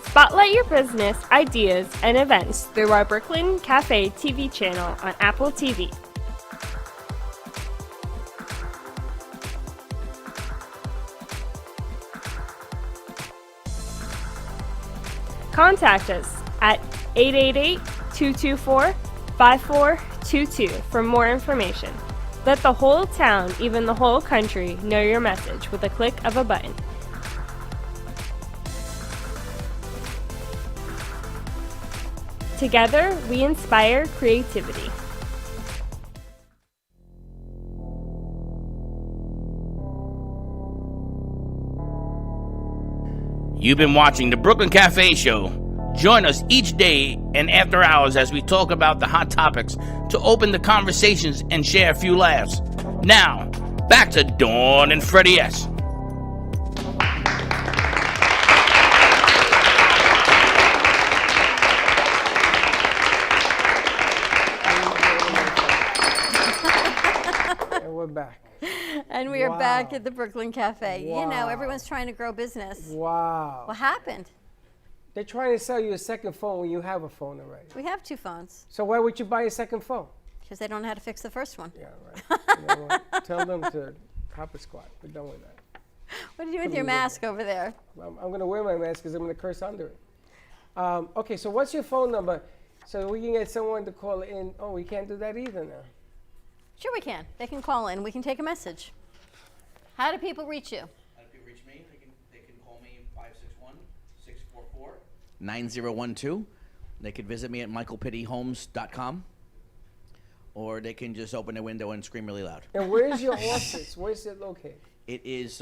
S11: Spotlight your business, ideas, and events through our Brooklyn Cafe TV channel on Apple TV. Contact us at 888-224-5422 for more information. Let the whole town, even the whole country, know your message with a click of a button. Together, we inspire creativity.
S1: You've been watching the Brooklyn Cafe Show. Join us each day and after hours as we talk about the hot topics to open the conversations and share a few laughs. Now, back to Dawn and Freddie S.
S2: And we're back.
S3: And we are
S2: Wow.
S3: back at the Brooklyn Cafe. You know,
S2: Wow.
S3: everyone's trying to grow business.
S2: Wow.
S3: What happened?
S2: They're trying to sell you a second phone when you have a phone already.
S3: We have 2 phones
S2: So why would you buy a second phone?
S3: because they don't know how to fix the first one.
S2: Yeah, right. You know what? Tell them to cop a squat. We're done with that.
S3: What are you doing with your mask over there?
S2: I'm going to wear my mask because I'm going to curse under it. Okay, so what's your phone number so we can get someone to call in? Oh, we can't do that either now.
S3: Sure, we can. They can call in. We can take a message. How do people reach you?
S4: How do people reach me? They can call me 561-644-9012. They could visit me at michaelpittyhomes.com, or they can just open the window and scream really loud.
S2: And where's your office? Where's it located?
S4: It is,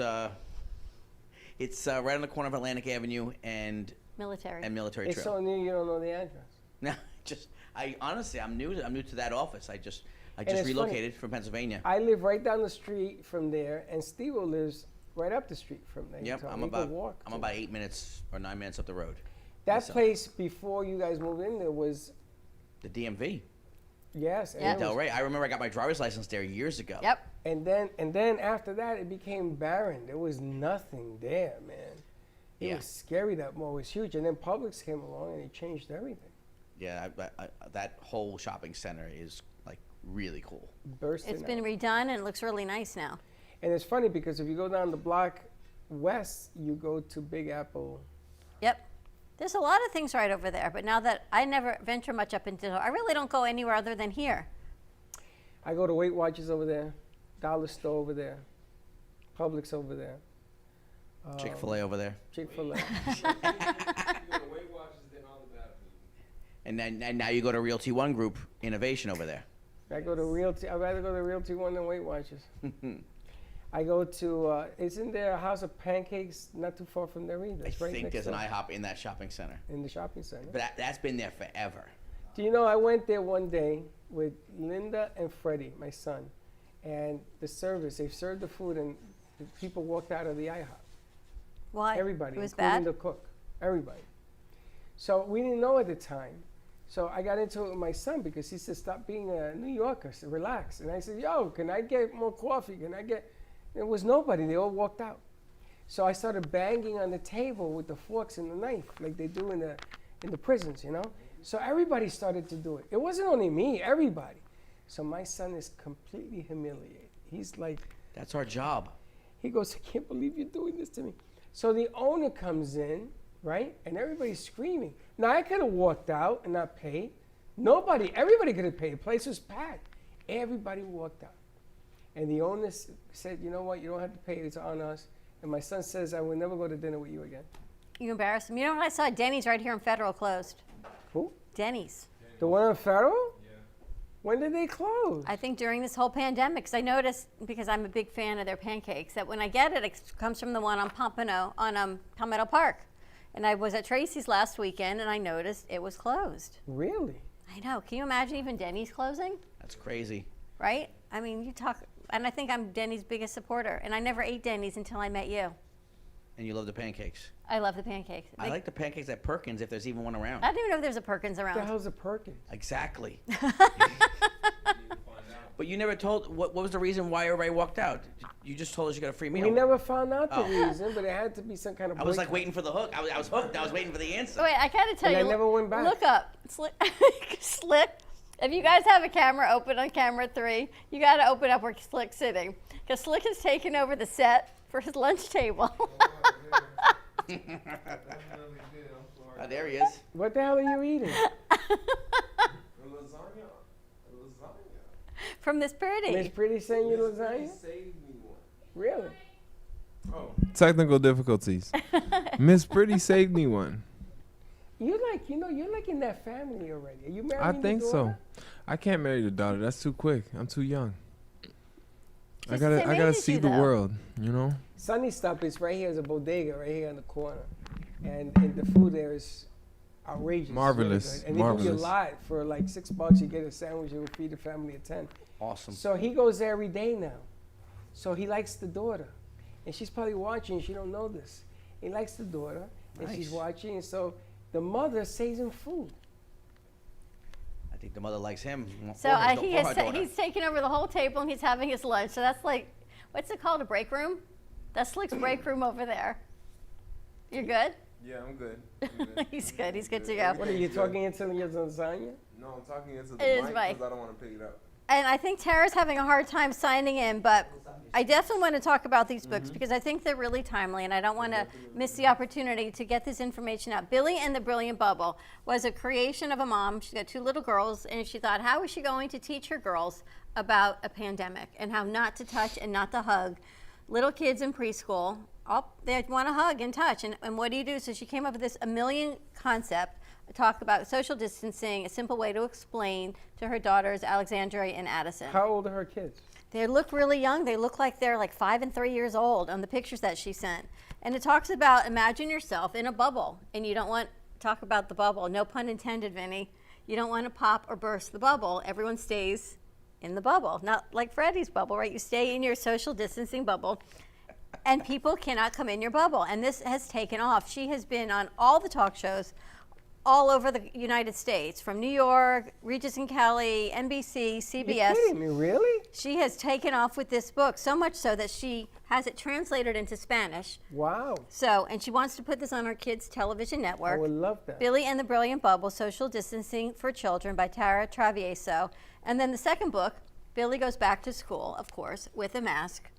S4: it's right on the corner of Atlantic Avenue and
S3: Military.
S4: Military
S2: It's
S4: Trail.
S2: so new you don't know the address.
S4: No, honestly, I'm new to that office. I just
S2: it's funny.
S4: relocated from Pennsylvania.
S2: I live right down the street from there, and Steve-O lives right up the street from there.
S4: Yep,
S2: So
S4: I'm
S2: we could
S4: about
S2: walk to it.
S4: 8 minutes or 9 minutes up the road.
S2: That
S4: myself.
S2: place before you guys moved in there was,
S4: The DMV.
S2: yes. And,
S3: Yeah.
S2: it was-
S4: Delray. I remember I got my driver's license there years ago.
S3: Yep.
S2: and then after that, it became barren. There was nothing there, man. It
S4: Yeah.
S2: was scary. That mall was huge. And then Publix came along, and it changed everything.
S4: Yeah, that whole shopping center is like really cool.
S2: Bursting
S3: It's been
S2: out.
S3: redone and it looks really nice now.
S2: And it's funny because if you go down the block west, you go to Big Apple.
S3: Yep. There's a lot of things right over there, but now that I never venture much up into, I really don't go anywhere other than here.
S2: I go to Weight Watchers over there, Dollar Store over there. Publix over there.
S4: Chick-fil-A over there.
S2: Chick-fil-A.
S4: And then now you go to Realty One Group Innovation over there.
S2: I go to Realty. I'd rather go to Realty One than Weight Watchers. I go to. Isn't there a House of Pancakes not too far from there either?
S4: I
S2: It's right
S4: think
S2: next
S4: there's an
S2: door.
S4: IHOP in that shopping center.
S2: In the shopping center.
S4: But that's been there forever.
S2: Do you know I went there one day with Linda and Freddie, my son, and the service. They served the food and the people walked out of the IHOP.
S3: Why?
S2: Everybody,
S3: It was
S2: including
S3: bad.
S2: the cook. Everybody. So we didn't know at the time. So I got into it with my son because he said, "Stop being a New Yorker, so relax." And I said, "Yo, can I get more coffee? Can I get?" There was nobody. They all walked out. So I started banging on the table with the forks and the knife, like they do in the prisons, you know. So everybody started to do it. It wasn't only me. Everybody. So my son is completely humiliated. He's like,
S4: That's our job.
S2: he goes, "I can't believe you're doing this to me." So the owner comes in, right? And everybody's screaming. Now, I could have walked out and not paid. Everybody could have paid. The place was packed. Everybody walked out. And the owner said, "You know what? You don't have to pay. It's on us." And my son says, "I will never go to dinner with you again."
S3: You embarrassed him. You know what I saw? Denny's right here in Federal closed.
S2: Who?
S3: Denny's.
S2: The one on Federal? Yeah. When did they close?
S3: I think during this whole pandemic, because I noticed, because I'm a big fan of their pancakes, that when I get it, it comes from the one on Pompano, on Palmetto Park. And I was at Tracy's last weekend, and I noticed it was closed.
S2: Really?
S3: I know. Can you imagine even Denny's closing?
S4: That's crazy.
S3: Right? I mean, you talk, and I think I'm Denny's biggest supporter. And I never ate Denny's until I met you.
S4: And you love the pancakes.
S3: I love the pancakes.
S4: I like the pancakes at Perkins if there's even one around.
S3: I don't even know if there's a Perkins
S2: What the
S3: around.
S2: hell's a Perkins?
S4: Exactly. But you never told, what was the reason why everybody walked out? You just told us you got a free meal.
S2: We never found out the
S4: Oh.
S2: reason, but it had to be some kind of
S4: I was like
S2: boycott.
S4: waiting for the hook. I was hooked. I was waiting for the answer.
S3: Wait, I gotta tell
S2: And
S3: you.
S2: I never went back.
S3: Look up. Slick. Slick. If you guys have a camera open on camera 3, you gotta open up where Slick's sitting. Because Slick has taken over the set for his lunch table.
S4: Oh, there he is.
S2: What the hell are you eating?
S3: From Miss Pretty.
S2: Miss Pretty saying you lasagna? Really?
S5: Technical difficulties. Miss Pretty saved me one.
S2: You're like in that family already. Are you married?
S5: I think so. I can't marry the daughter. That's too quick. I'm too young. I
S3: She's the same
S5: gotta
S3: age as
S5: see
S3: you,
S5: the
S3: though.
S5: world, you know?
S2: Sunny Stop is right here. There's a bodega right here in the corner. And the food there is outrageous.
S5: Marvelous,
S2: Really good. And they give you a
S5: marvelous.
S2: lot. For like $6, you get a sandwich. It will feed a family of 10.
S4: Awesome.
S2: So he goes there every day now. So he likes the daughter. And she's probably watching. She don't know this. He likes the daughter. And she's
S4: Nice.
S2: watching. And so the mother saves him food.
S4: I think the mother likes him.
S3: So
S4: or his
S3: he
S4: or her
S3: has,
S4: daughter.
S3: he's taken over the whole table and he's having his lunch. So that's like, what's it called, a break room? That's Slick's break room over there. You're good?
S5: Yeah, I'm good.
S3: He's good. He's good to go.
S2: What are you talking into your lasagna?
S5: No, I'm talking into
S3: It is Mike.
S5: I don't want to pick it up.
S3: And I think Tara's having a hard time signing in, but I definitely want to talk about these books because I think they're really timely and I don't want to miss the opportunity to get this information out. Billy and the Brilliant Bubble was a creation of a mom. She's got 2 little girls and she thought, how is she going to teach her girls about a pandemic and how not to touch and not to hug little kids in preschool? They want to hug and touch. And what do you do? So she came up with this a million concept. Talk about social distancing, a simple way to explain to her daughters, Alexandra and Addison.
S2: How old are her kids?
S3: They look really young. They look like they're like 5 and 3 years old on the pictures that she sent. And it talks about imagine yourself in a bubble and you don't want to talk about the bubble. No pun intended, Vinny. You don't want to pop or burst the bubble. Everyone stays in the bubble. Not like Freddie's bubble, right? You stay in your social distancing bubble and people cannot come in your bubble. And this has taken off. She has been on all the talk shows all over the United States, from New York, Regis and Kelly, NBC, CBS.
S2: You're kidding me, really?
S3: She has taken off with this book, so much so that she has it translated into Spanish.
S2: Wow.
S3: So, and she wants to put this on her kids' television network.
S2: I would love that.
S3: Billy and the Brilliant Bubble, Social Distancing for Children by Tara Travieso. And then the second book, Billy Goes Back to School, of course, with a mask.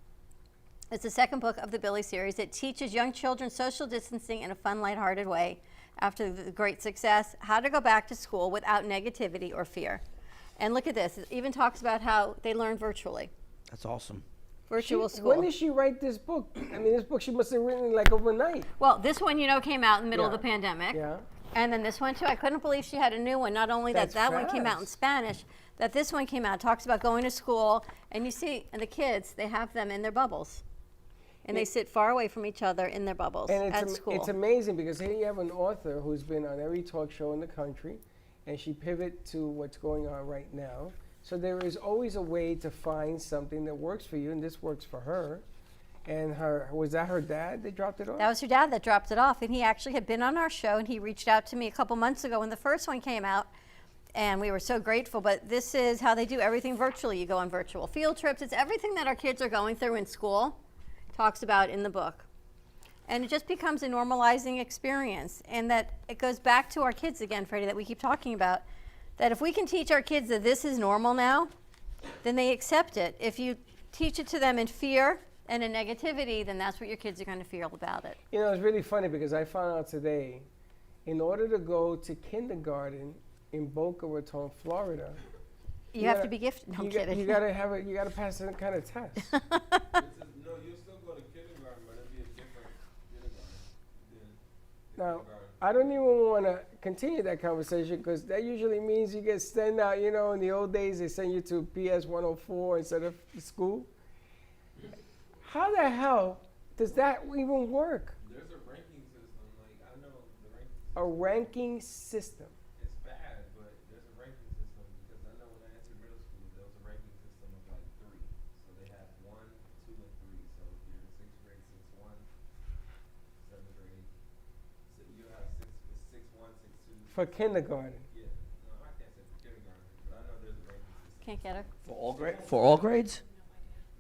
S3: It's the second book of the Billy series. It teaches young children social distancing in a fun, lighthearted way. After the great success, how to go back to school without negativity or fear. And look at this. It even talks about how they learn virtually.
S4: That's awesome.
S3: virtual school.
S2: When did she write this book? I mean, this book she must have written like overnight.
S3: Well, this one, came out in the middle of
S2: Yeah.
S3: the pandemic.
S2: Yeah.
S3: And then this one too. I couldn't believe she had a new one. Not only
S2: That's
S3: that one came out in
S2: fast.
S3: Spanish, that this one came out, talks about going to school, and you see, and the kids, they have them in their bubbles. And they sit far away from each other in their bubbles
S2: And
S3: at school.
S2: it's amazing because here you have an author who's been on every talk show in the country, and she pivoted to what's going on right now. So there is always a way to find something that works for you, and this works for her. And was that her dad that dropped it off?
S3: That was her dad that dropped it off, and he actually had been on our show, and he reached out to me a couple months ago when the first one came out, and we were so grateful. But this is how they do everything virtually. You go on virtual field trips. It's everything that our kids are going through in school, talks about in the book. And it just becomes a normalizing experience, and that it goes back to our kids again, Freddie, that we keep talking about, that if we can teach our kids that this is normal now, then they accept it. If you teach it to them in fear and in negativity, then that's what your kids are going to feel about it.
S2: You know, it's really funny because I found out today, in order to go to kindergarten in Boca Raton, Florida,
S3: You have to be gifted. No, I'm kidding.
S2: You gotta pass some kind of test.
S5: No, you still go to kindergarten, but it'd be a different kindergarten.
S2: Now, I don't even want to continue that conversation because that usually means you get sent out. You know, in the old days, they send you to PS 104 instead of school. How the hell does that even work?
S5: There's a ranking system. Like, I know the ranking
S2: A ranking system.
S5: It's bad, but there's a ranking system because I know when I entered middle school, there was a ranking system of like 3. So they had 1, 2, and 3. So if you're in 6th grade, 6-1, 7th grade, so you have 6-1, 6-2.
S2: For kindergarten.
S5: Yeah, no, I can't say for kindergarten, but I know there's a ranking system.
S3: Can't get her.
S4: For all grades? For all grades?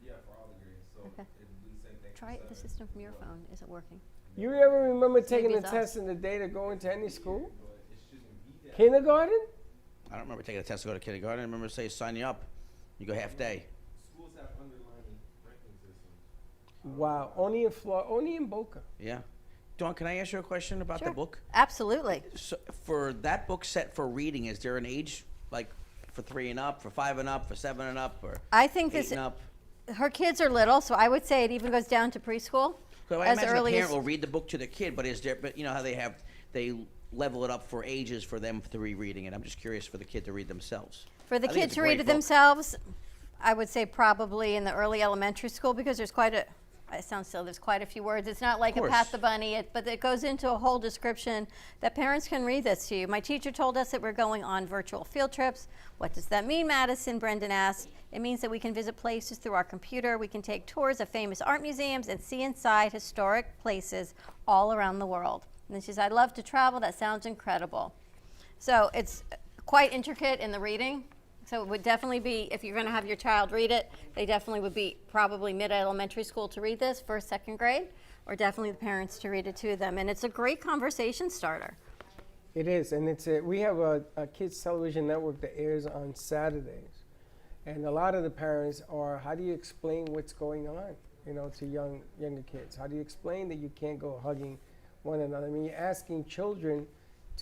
S5: Yeah, for all the grades. So
S3: Okay.
S5: it'd do the same thing.
S3: Try the system from your phone. Is it working?
S2: You ever remember taking
S3: Maybe
S2: the
S3: it's
S2: test
S3: us.
S2: in the day to go into any school?
S5: But it shouldn't be that.
S2: Kindergarten?
S4: I don't remember taking a test to go to kindergarten. I remember say sign you up. You go half day.
S5: Schools have underlying ranking systems.
S2: Wow. Only in Florida. Only in Boca.
S4: Yeah. Dawn, can I ask you a question about the
S3: Sure.
S4: book?
S3: Absolutely.
S4: So for that book set for reading, is there an age like for 3 and up, for 5 and up, for 7 and up, or
S3: I think
S4: 8
S3: this.
S4: and up?
S3: Her kids are little, so I would say it even goes down to preschool.
S4: So I
S3: as
S4: imagine a
S3: early
S4: parent
S3: as
S4: will read the book to the kid, but is there? But you know how they level it up for ages for them to be reading it. I'm just curious for the kid to read themselves.
S3: for the
S4: I think
S3: kid
S4: it's a
S3: to
S4: great
S3: read it
S4: book.
S3: themselves. I would say probably in the early elementary school because there's quite a. It sounds silly. There's quite a few words. It's not like a
S4: course.
S3: Pat the Bunny, but it goes into a whole description that parents can read this to you. My teacher told us that we're going on virtual field trips. What does that mean, Madison? Brendan asked. It means that we can visit places through our computer. We can take tours of famous art museums and see inside historic places all around the world. And then she says, "I love to travel. That sounds incredible." So it's quite intricate in the reading. So it would definitely be, if you're going to have your child read it, they definitely would be probably mid-elementary school to read this, first, second grade, or definitely the parents to read it to them. And it's a great conversation starter.
S2: It is, and we have a kids television network that airs on Saturdays, and a lot of the parents are, how do you explain what's going on, you know, to younger kids? How do you explain that you can't go hugging one another? I mean, you're asking children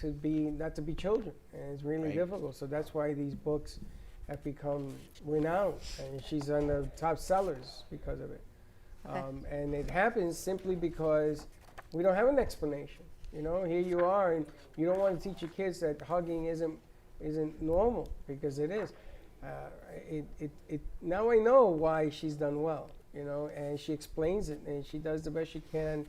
S2: not to be children, and it's really
S4: Right.
S2: difficult. So that's why these books have become renowned, and she's on the top sellers because of it.
S3: Okay.
S2: And it happens simply because we don't have an explanation. You know, here you are, and you don't want to teach your kids that hugging isn't normal, because it is. Now I know why she's done well, you know, and she explains it, and she does the best she can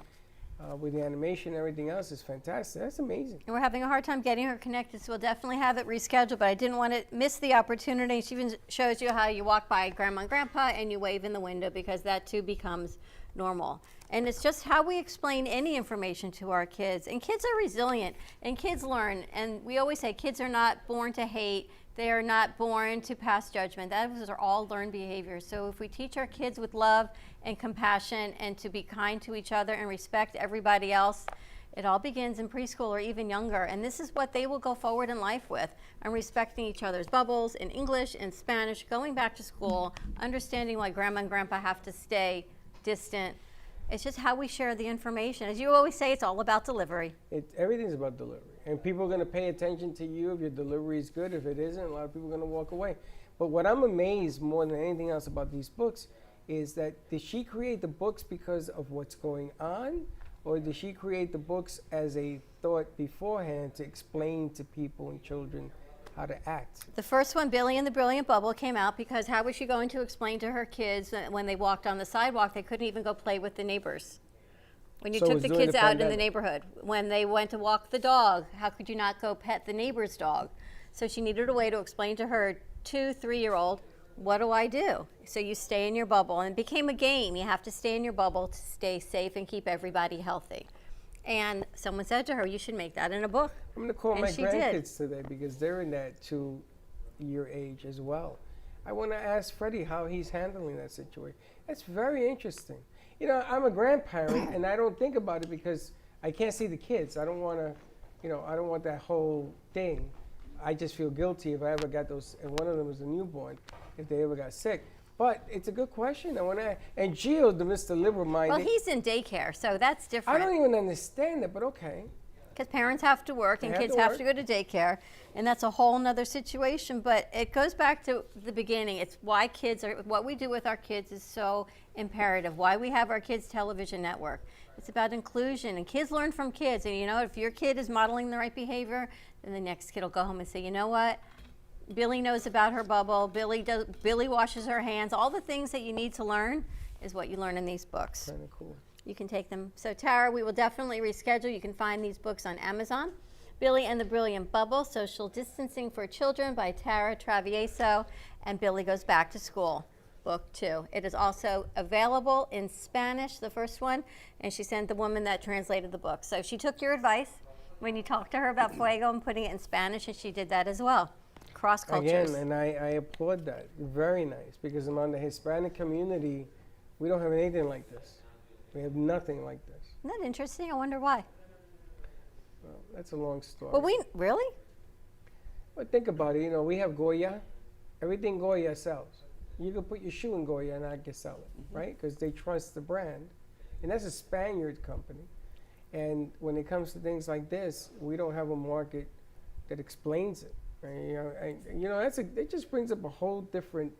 S2: with the animation and everything else. Is fantastic. That's amazing.
S3: And we're having a hard time getting her connected, so we'll definitely have it rescheduled, but I didn't want to miss the opportunity. She even shows you how you walk by grandma and grandpa and you wave in the window, because that too becomes normal. And it's just how we explain any information to our kids. And kids are resilient, and kids learn. And we always say kids are not born to hate. They are not born to pass judgment. Those are all learned behaviors. So if we teach our kids with love and compassion and to be kind to each other and respect everybody else, it all begins in preschool or even younger. And this is what they will go forward in life with, and respecting each other's bubbles in English and Spanish, going back to school, understanding why grandma and grandpa have to stay distant. It's just how we share the information. As you always say, it's all about delivery.
S2: Everything's about delivery. And people are going to pay attention to you if your delivery is good. If it isn't, a lot of people are going to walk away. But what I'm amazed more than anything else about these books is that did she create the books because of what's going on, or did she create the books as a thought beforehand to explain to people and children how to act?
S3: The first one, Billy and the Brilliant Bubble, came out because how was she going to explain to her kids that when they walked on the sidewalk, they couldn't even go play with the neighbors? When you
S2: So it
S3: took
S2: was
S3: the
S2: during
S3: kids
S2: the
S3: out in the
S2: pandemic.
S3: neighborhood, when they went to walk the dog, how could you not go pet the neighbor's dog? So she needed a way to explain to her 2, 3-year-old, what do I do? So you stay in your bubble, and it became a game. You have to stay in your bubble to stay safe and keep everybody healthy. And someone said to her, you should make that in a book.
S2: I'm going to call
S3: And
S2: my
S3: she did.
S2: grandkids today because they're in that 2-year age as well. I want to ask Freddie how he's handling that situation. That's very interesting. You know, I'm a grandparent and I don't think about it because I can't see the kids. I don't want to, I don't want that whole thing. I just feel guilty if I ever got those, and one of them was a newborn, if they ever got sick. But it's a good question. I want to, and Gio, the Mr. Liberal-minded.
S3: Well, he's in daycare, so that's
S2: I
S3: different.
S2: don't even understand it, but okay.
S3: Because parents have to work and
S2: They have
S3: kids
S2: to
S3: have
S2: work.
S3: to go to daycare, and that's a whole nother situation. But it goes back to the beginning. It's why kids are, what we do with our kids is so imperative. Why we have our kids' television network. It's about inclusion, and kids learn from kids. And if your kid is modeling the right behavior, then the next kid will go home and say, you know what? Billy knows about her bubble. Billy washes her hands. All the things that you need to learn is what you learn in these books.
S2: Kind of cool.
S3: You can take them. So Tara, we will definitely reschedule. You can find these books on Amazon. Billy and the Brilliant Bubble, Social Distancing for Children by Tara Travieso, and Billy Goes Back to School, book 2. It is also available in Spanish, the first one, and she sent the woman that translated the book. So she took your advice when you talked to her about Fuego and putting it in Spanish, and she did that as well. Cross cultures.
S2: Again, and I applaud that. Very nice, because among the Hispanic community, we don't have anything like this. We have nothing like this.
S3: Isn't that interesting? I wonder why.
S2: Well, that's a long story.
S3: Well, really?
S2: But think about it. We have Goya. Everything Goya sells. You can put your shoe in Goya and not get sell it, right? Because they trust the brand. And that's a Spaniard company. And when it comes to things like this, we don't have a market that explains it. Right? It just brings up a whole different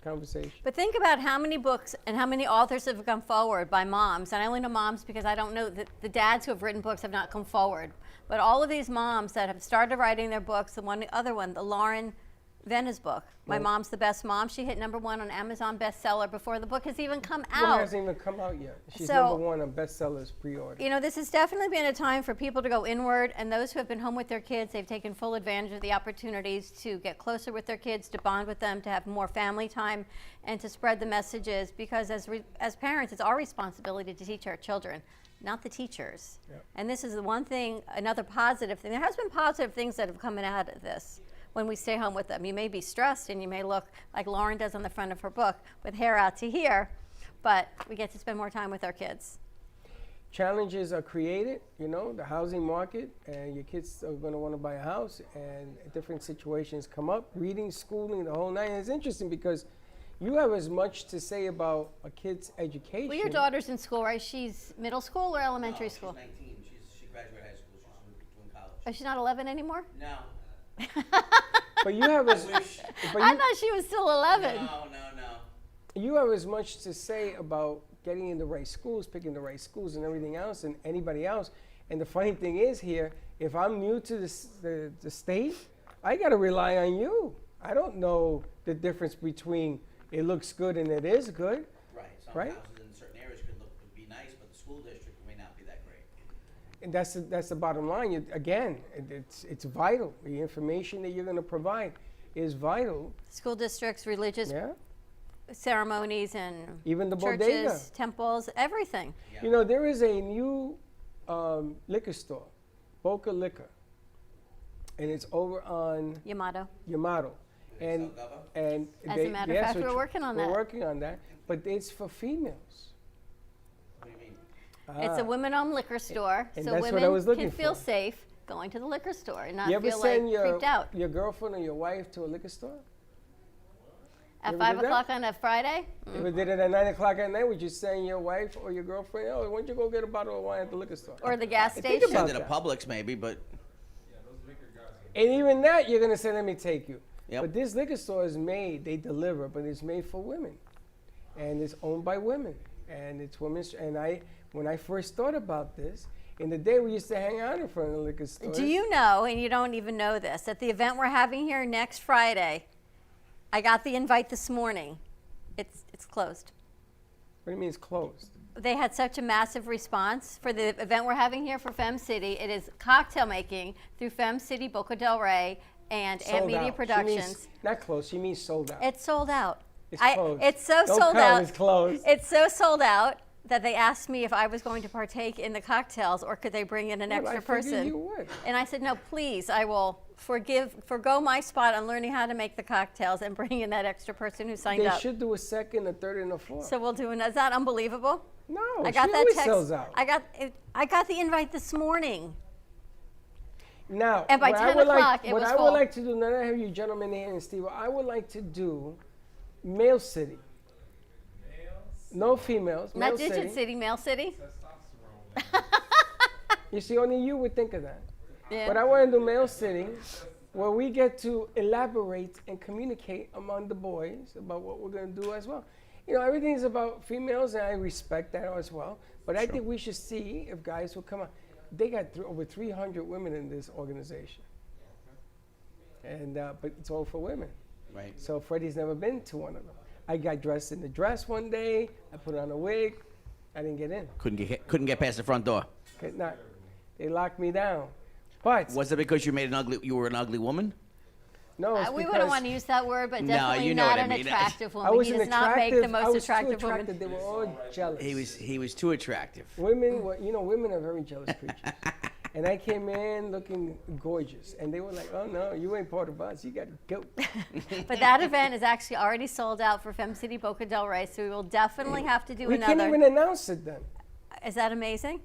S2: conversation.
S3: But think about how many books and how many authors have come forward by moms. And I only know moms because I don't know that the dads who have written books have not come forward. But all of these moms that have started writing their books, the other one, the Lauren Venna's book, My Mom's the Best Mom, she hit #1 on Amazon bestseller before the book has even come out.
S2: Well, it hasn't even come out yet. She's #1 on bestsellers pre-order.
S3: This has definitely been a time for people to go inward, and those who have been home with their kids, they've taken full advantage of the opportunities to get closer with their kids, to bond with them, to have more family time, and to spread the messages, because as parents, it's our responsibility to teach our children, not the teachers.
S2: Yep.
S3: And this is the one thing, another positive thing. There has been positive things that have come out of this. When we stay home with them, you may be stressed and you may look like Lauren does on the front of her book with hair out to here, but we get to spend more time with our kids.
S2: Challenges are created, the housing market, and your kids are going to want to buy a house, and different situations come up, reading, schooling, the whole nine. And it's interesting because you have as much to say about a kid's education.
S3: Well, your daughter's in school, right? She's middle school or elementary school?
S4: She's 19. She graduated high school. She's doing college.
S3: Oh, she's not 11 anymore?
S4: No.
S2: But you have as
S3: I thought she was still 11.
S4: No.
S2: You have as much to say about getting in the right schools, picking the right schools, and everything else, and anybody else. And the funny thing is here, if I'm new to the state, I got to rely on you. I don't know the difference between it looks good and it is good.
S4: Right. Some
S2: Right?
S4: houses in certain areas could be nice, but the school district may not be that great.
S2: And that's the bottom line. It's vital. The information that you're going to provide is vital.
S3: School districts, religious
S2: Yeah.
S3: ceremonies, and
S2: Even the
S3: churches,
S2: bodega.
S3: temples, everything.
S2: There is a new liquor store, Boca Liquor, and it's over on
S3: Yamato.
S2: And
S3: As a matter of fact, we're working on that.
S2: We're working on that, but it's for females.
S4: What do you mean?
S3: It's a women-owned liquor store,
S2: And
S3: so
S2: that's what I
S3: women
S2: was looking
S3: can feel
S2: for.
S3: safe going to the liquor store and not
S2: You ever
S3: feel like
S2: send
S3: creeped out.
S2: your girlfriend or your wife to a liquor store?
S3: At
S2: ever
S3: 5
S2: did that?
S3: o'clock on a Friday?
S2: If you did it at 9 o'clock at night, would you send your wife or your girlfriend, oh, why don't you go get a bottle of wine at the liquor store?
S3: Or the gas
S2: Think
S3: station?
S2: about
S4: Send it to
S2: that.
S4: Publix maybe, but
S2: And even that, you're going to say, let me take you.
S4: Yep.
S2: But this liquor store is made, they deliver, but it's made for women. and it's owned by women, and it's women's. And when I first thought about this, in the day we used to hang out in front of the liquor store.
S3: Do you know, and you don't even know this, at the event we're having here next Friday, I got the invite this morning. It's closed.
S2: What do you mean it's closed?
S3: They had such a massive response for the event we're having here for Fem City. It is cocktail making through Fem City Boca del Rey and Ant
S2: Sold
S3: Media
S2: out.
S3: Productions.
S2: She means, not closed. She means sold out.
S3: It's sold out.
S2: It's closed.
S3: It's so
S2: Don't
S3: sold
S2: come,
S3: out.
S2: It's closed.
S3: It's so sold out that they asked me if I was going to partake in the cocktails or could they bring in an
S2: Well,
S3: extra
S2: I figured
S3: person.
S2: you would.
S3: And I said, no, please, I will forgo my spot on learning how to make the cocktails and bring in that extra person who signed
S2: They
S3: up.
S2: should do a second, a third, and a fourth.
S3: So we'll do an. Is that unbelievable?
S2: No,
S3: I got
S2: she
S3: that
S2: always
S3: text.
S2: sells out.
S3: I got the invite this morning.
S2: Now,
S3: And by
S2: what
S3: 10
S2: I would
S3: o'clock,
S2: like,
S3: it
S2: what
S3: was
S2: I
S3: full.
S2: would like to do, now that I have you gentlemen here and Steve, I would like to do Male City. No females.
S3: Not
S2: Male
S3: Digit City, Mail City.
S2: You see, only you would think of that.
S3: Yeah.
S2: But I want to do Male City, where we get to elaborate and communicate among the boys about what we're going to do as well. You know, everything's about females, and I respect that as well. But I think we should see if guys will come on. They got over 300 women in this organization, and but it's all for women.
S4: Right.
S2: So Freddie's never been to one of them. I got dressed in the dress one day. I put on a wig. I didn't get in.
S4: Couldn't get past the front door.
S2: Could not. They locked me down. But
S4: Was it because you were an ugly woman?
S2: no, it's
S3: We
S2: because
S3: wouldn't want to use that word, but
S4: No,
S3: definitely
S4: you know
S3: not
S4: what I
S3: an
S4: mean.
S3: attractive
S2: I
S3: woman.
S2: was
S3: He
S2: an
S3: does not make the
S2: attractive. I
S3: most
S2: was too
S3: attractive
S2: attractive.
S3: woman.
S2: They were all jealous.
S4: He was too attractive.
S2: Women were, women are very jealous creatures. And I came in looking gorgeous, and they were like, "Oh no, you ain't part of us. You got to go."
S3: But that event is actually already sold out for Fem City Boca del Rey, so we will definitely have to do
S2: We
S3: another.
S2: can't even announce it then.
S3: Is that amazing?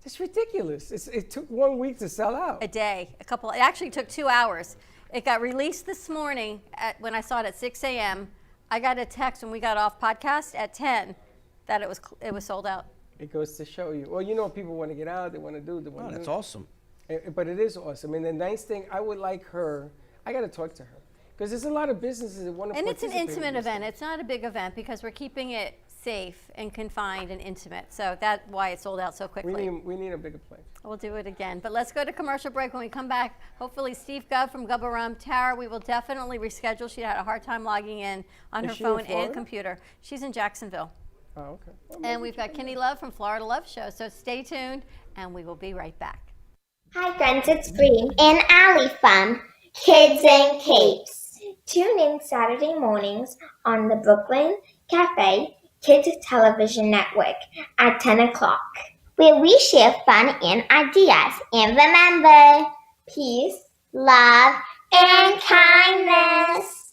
S2: It's ridiculous. It took 1 week to sell out.
S3: A day, it actually took 2 hours. It got released this morning when I saw it at 6 a.m. I got a text when we got off podcast at 10 that it was sold out.
S2: It goes to show you. Well, people want to get out. They want to do. They want
S4: Oh,
S2: to
S4: that's
S2: do.
S4: awesome.
S2: But it is awesome. And the nice thing, I would like her. I got to talk to her because there's a lot of businesses that want to.
S3: And it's an
S2: participate in
S3: intimate
S2: this
S3: event.
S2: stuff.
S3: It's not a big event because we're keeping it safe and confined and intimate. So that's why it sold out so quickly.
S2: We need a bigger place.
S3: We'll do it again. But let's go to commercial break. When we come back, hopefully Steve Gov from Gubbarum. Tara, we will definitely reschedule. She had a hard time logging in on
S2: Is
S3: her
S2: she in
S3: phone and
S2: Florida?
S3: computer. She's in Jacksonville.
S2: Oh, okay. Well,
S3: And we've got Kenny Love from Florida Love Show. So stay tuned, and we will be right back.
S12: Hi friends, it's Bree and Ali from Kids and Capes. Tune in Saturday mornings on the Brooklyn Cafe Kids Television Network at 10 o'clock, where we share fun and ideas. And remember, peace, love, and kindness.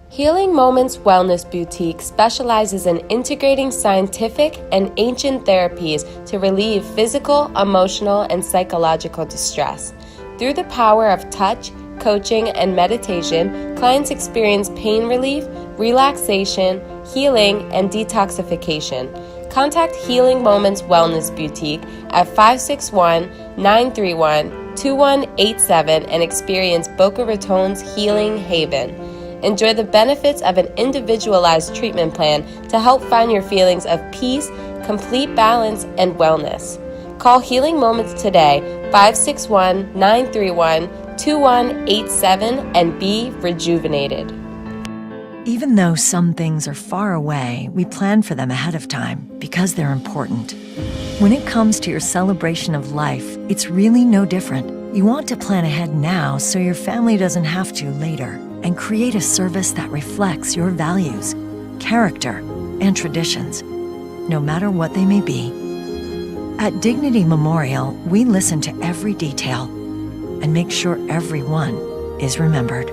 S6: Healing Moments Wellness Boutique specializes in integrating scientific and ancient therapies to relieve physical, emotional, and psychological distress. Through the power of touch, coaching, and meditation, clients experience pain relief, relaxation, healing, and detoxification. Contact Healing Moments Wellness Boutique at 561-931-2187 and experience Boca Raton's Healing Haven. Enjoy the benefits of an individualized treatment plan to help find your feelings of peace, complete balance, and wellness. Call Healing Moments today, 561-931-2187, and be rejuvenated.
S7: Even though some things are far away, we plan for them ahead of time because they're important. When it comes to your celebration of life, it's really no different. You want to plan ahead now so your family doesn't have to later, and create a service that reflects your values, character, and traditions, no matter what they may be. At Dignity Memorial, we listen to every detail and make sure everyone is remembered.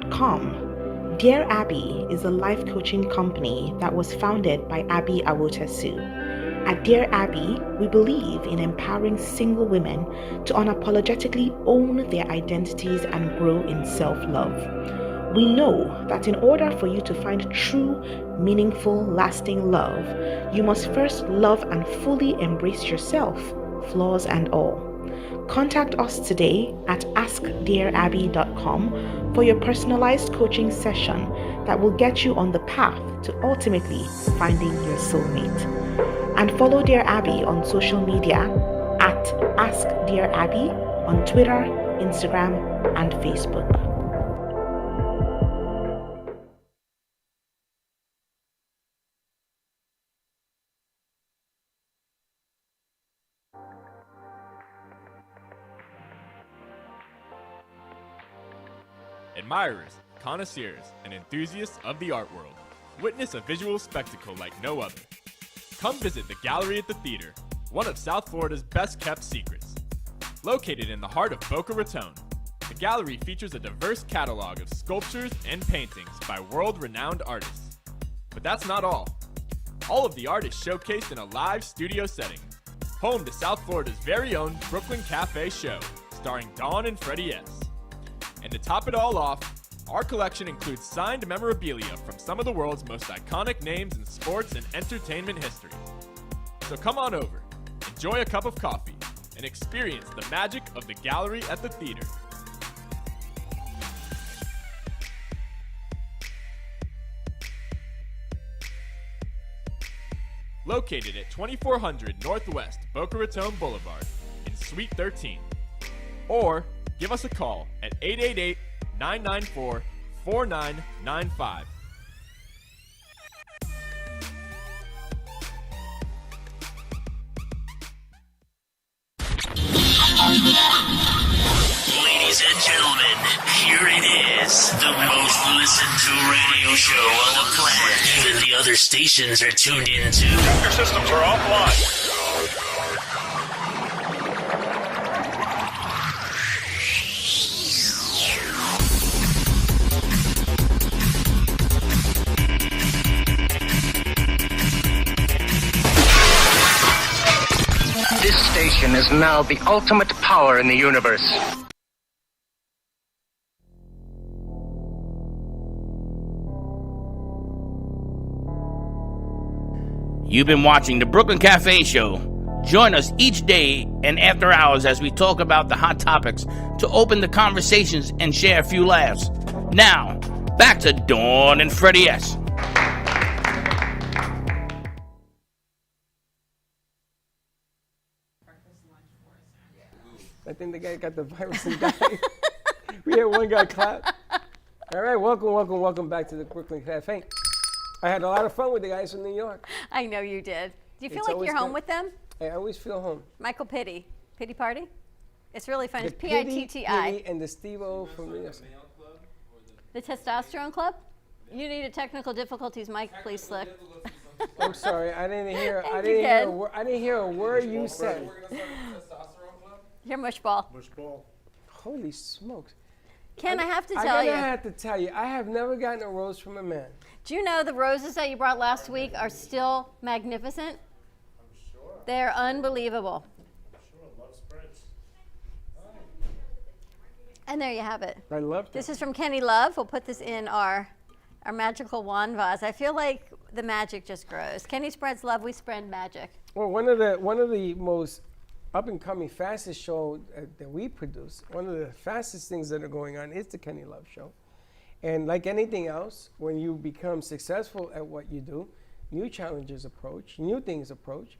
S8: DearAbby.com. Dear Abby is a life coaching company that was founded by Abby Awotasu. At Dear Abby, we believe in empowering single women to unapologetically own their identities and grow in self-love. We know that in order for you to find true, meaningful, lasting love, you must first love and fully embrace yourself, flaws and all. Contact us today at askdearabby.com for your personalized coaching session that will get you on the path to ultimately finding your soulmate. And follow Dear Abby on social media at askdearabby on Twitter, Instagram, and Facebook.
S13: Admirers, connoisseurs, and enthusiasts of the art world, witness a visual spectacle like no other. Come visit the Gallery at the Theater, one of South Florida's best-kept secrets. Located in the heart of Boca Raton, the gallery features a diverse catalog of sculptures and paintings by world-renowned artists. But that's not all. All of the art is showcased in a live studio setting, home to South Florida's very own Brooklyn Cafe show, starring Dawn and Freddie S. And to top it all off, our collection includes signed memorabilia from some of the world's most iconic names in sports and entertainment history. So come on over, enjoy a cup of coffee, and experience the magic of the Gallery at the Theater. Located at 2400 Northwest Boca Raton Boulevard in Suite 13. Or give us a call at 888-994-4995.
S14: Ladies and gentlemen, here it is, the most listened to radio show on the planet. Even the other stations are tuned in to. Your systems are offline.
S15: This station is now the ultimate power in the universe.
S1: You've been watching the Brooklyn Cafe Show. Join us each day and after hours as we talk about the hot topics to open the conversations and share a few laughs. Now, back to Dawn and Freddie S.
S2: I think the guy got the virus and died. We had one guy clap. All right, welcome back to the Brooklyn Cafe. I had a lot of fun with the guys from New York.
S3: I know you did. Do you feel
S2: It's
S3: like
S2: always
S3: you're home
S2: good.
S3: with them?
S2: I always feel home.
S3: Michael Pitti. Pitti Party? It's really fun.
S2: The
S3: It's P-I-T-T-I.
S2: Pitty and the Steve-O from New York.
S3: The Testosterone Club? You needed technical difficulties, Mike, please slick.
S2: I'm sorry, I didn't hear.
S3: Thank
S2: I
S3: you,
S2: didn't hear.
S3: Ken.
S2: I didn't hear a word you said.
S3: You're mushball.
S2: Holy smokes!
S3: Ken, I have to tell you.
S2: I have to tell you, I have never gotten a rose from a man.
S3: Do you know the roses that you brought last week are still magnificent? I'm sure. They're unbelievable. And there you have it.
S2: I love
S3: This is from Kenny Love. We'll put this in our magical wand vase. I feel like the magic just grows. Kenny spreads love, we spread magic.
S2: Well, one of the most up and coming fastest show that we produce, one of the fastest things that are going on is the Kenny Love Show. And like anything else, when you become successful at what you do, new challenges approach, new things approach.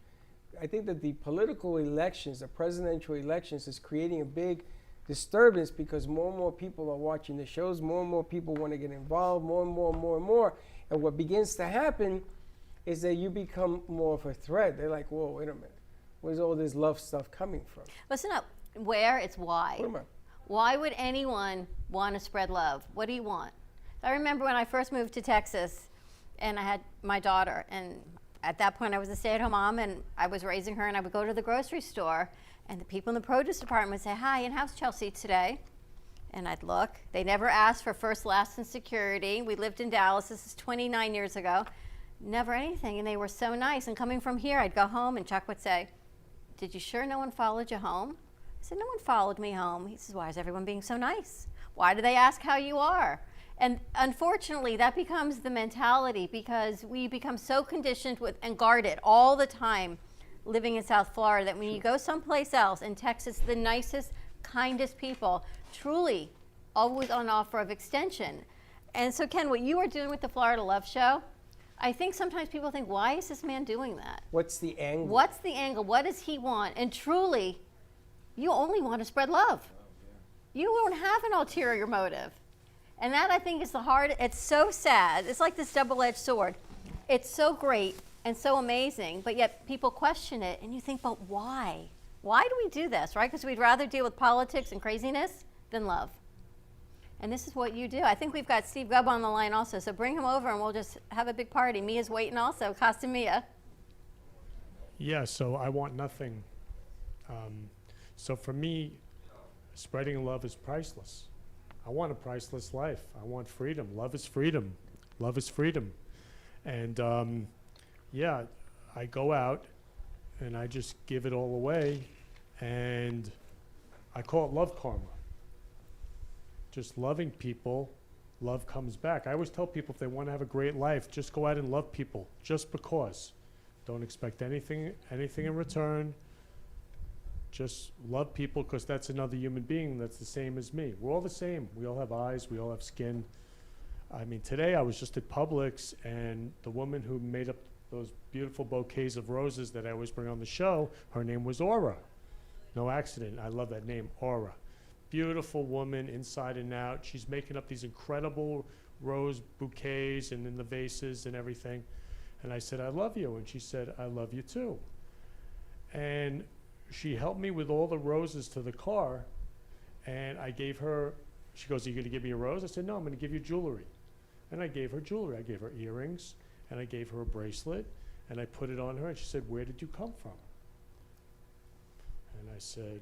S2: I think that the political elections, the presidential elections, is creating a big disturbance because more and more people are watching the shows, more and more people want to get involved, more and more. And what begins to happen is that you become more of a threat. They're like, whoa, wait a minute. Where's all this love stuff coming from?
S3: Listen up. Where? It's why.
S2: What am I?
S3: Why would anyone want to spread love? What do you want? I remember when I first moved to Texas and I had my daughter, and at that point I was a stay-at-home mom and I was raising her, and I would go to the grocery store and the people in the produce department would say, hi, and how's Chelsea today? And I'd look. They never asked for first, last, and security. We lived in Dallas. This is 29 years ago. Never anything. And they were so nice. And coming from here, I'd go home and Chuck would say, "Did you sure no one followed you home?" I said, "No one followed me home." He says, "Why is everyone being so nice? Why do they ask how you are?" And unfortunately, that becomes the mentality because we become so conditioned with and guarded all the time living in South Florida that when you go someplace else, in Texas, the nicest, kindest people, truly always on offer of extension. And so, Ken, what you are doing with the Florida Love Show, I think sometimes people think, why is this man doing that?
S2: What's the angle?
S3: What's the angle? What does he want? And truly, you only want to spread love. You don't have an ulterior motive. And that, I think, is the hard. It's so sad. It's like this double-edged sword. It's so great and so amazing, but yet people question it, and you think, but why? Why do we do this, right? Because we'd rather deal with politics and craziness than love. And this is what you do. I think we've got Steve Gubb on the line also, so bring him over and we'll just have a big party. Mia's waiting also, Costa Mia.
S16: Yeah, so I want nothing. So for me, spreading love is priceless. I want a priceless life. I want freedom. Love is freedom. Love is freedom. And yeah, I go out and I just give it all away, and I call it love karma. Just loving people, love comes back. I always tell people if they want to have a great life, just go out and love people, just because. Don't expect anything in return. Just love people because that's another human being that's the same as me. We're all the same. We all have eyes. We all have skin. I mean, today I was just at Publix, and the woman who made up those beautiful bouquets of roses that I always bring on the show, her name was Aura. No accident. I love that name, Aura. Beautiful woman inside and out. She's making up these incredible rose bouquets and in the vases and everything. And I said, "I love you." And she said, "I love you too." And she helped me with all the roses to the car, and I gave her, she goes, "Are you going to give me a rose?" I said, "No, I'm going to give you jewelry." And I gave her jewelry. I gave her earrings, and I gave her a bracelet, and I put it on her, and she said, "Where did you come from?" And I said,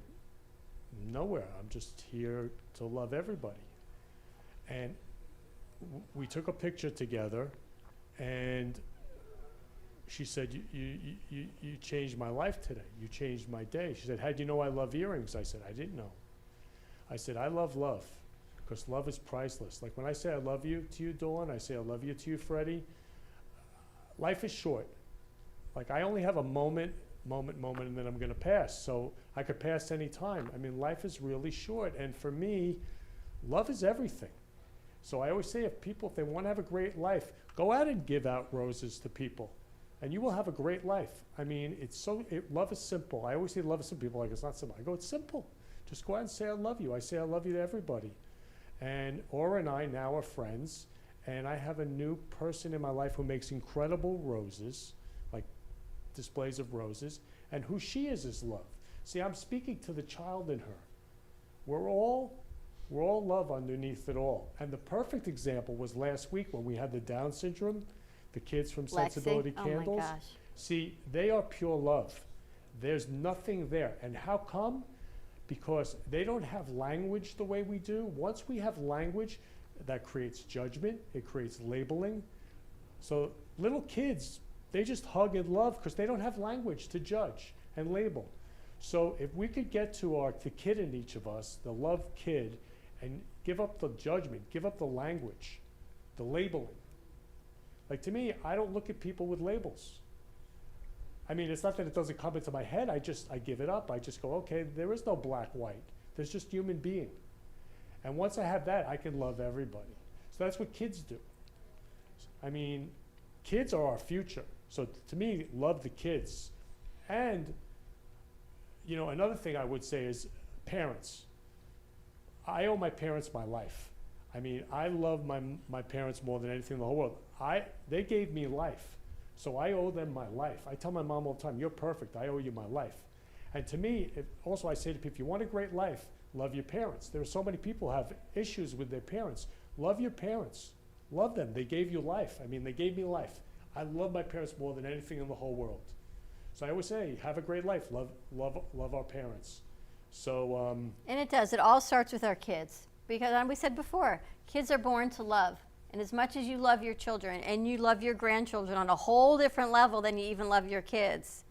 S16: "Nowhere. I'm just here to love everybody." And we took a picture together, and she said, you changed my life today. You changed my day. She said, "How do you know I love earrings?" I said, "I didn't know." I said, "I love love because love is priceless." Like when I say I love you to you, Dawn, I say I love you to you, Freddie. Life is short. Like I only have a moment, and then I'm going to pass. So I could pass any time. I mean, life is really short. And for me, love is everything. So I always say if they want to have a great life, go out and give out roses to people. And you will have a great life. I mean, love is simple. I always say love is simple. People are like, it's not simple. I go, it's simple. Just go out and say I love you. I say I love you to everybody. And Aura and I now are friends. And I have a new person in my life who makes incredible roses, like displays of roses. And who she is love. See, I'm speaking to the child in her. We're all love underneath it all. And the perfect example was last week when we had the Down syndrome. The kids from Sensibility Candles.
S3: Oh my gosh.
S16: See, they are pure love. There's nothing there. And how come? Because they don't have language the way we do. Once we have language, that creates judgment. It creates labeling. So little kids, they just hug and love because they don't have language to judge and label. So if we could get to the kid in each of us, the love kid, and give up the judgment, give up the language, the labeling. Like to me, I don't look at people with labels. I mean, it's not that it doesn't come into my head. I give it up. I just go, okay, there is no black, white. There's just human being. And once I have that, I can love everybody. So that's what kids do. I mean, kids are our future. So to me, love the kids. And, you know, another thing I would say is parents. I owe my parents my life. I mean, I love my parents more than anything in the whole world. They gave me life, so I owe them my life. I tell my mom all the time, "You're perfect, I owe you my life." And to me, also I say to people, if you want a great life, love your parents. There are so many people who have issues with their parents. Love your parents. Love them. They gave you life. I mean, they gave me life. I love my parents more than anything in the whole world. So I always say, have a great life. Love our parents. So
S3: and it does. It all starts with our kids. Because we said before, kids are born to love. And as much as you love your children and you love your grandchildren on a whole different level than you even love your kids,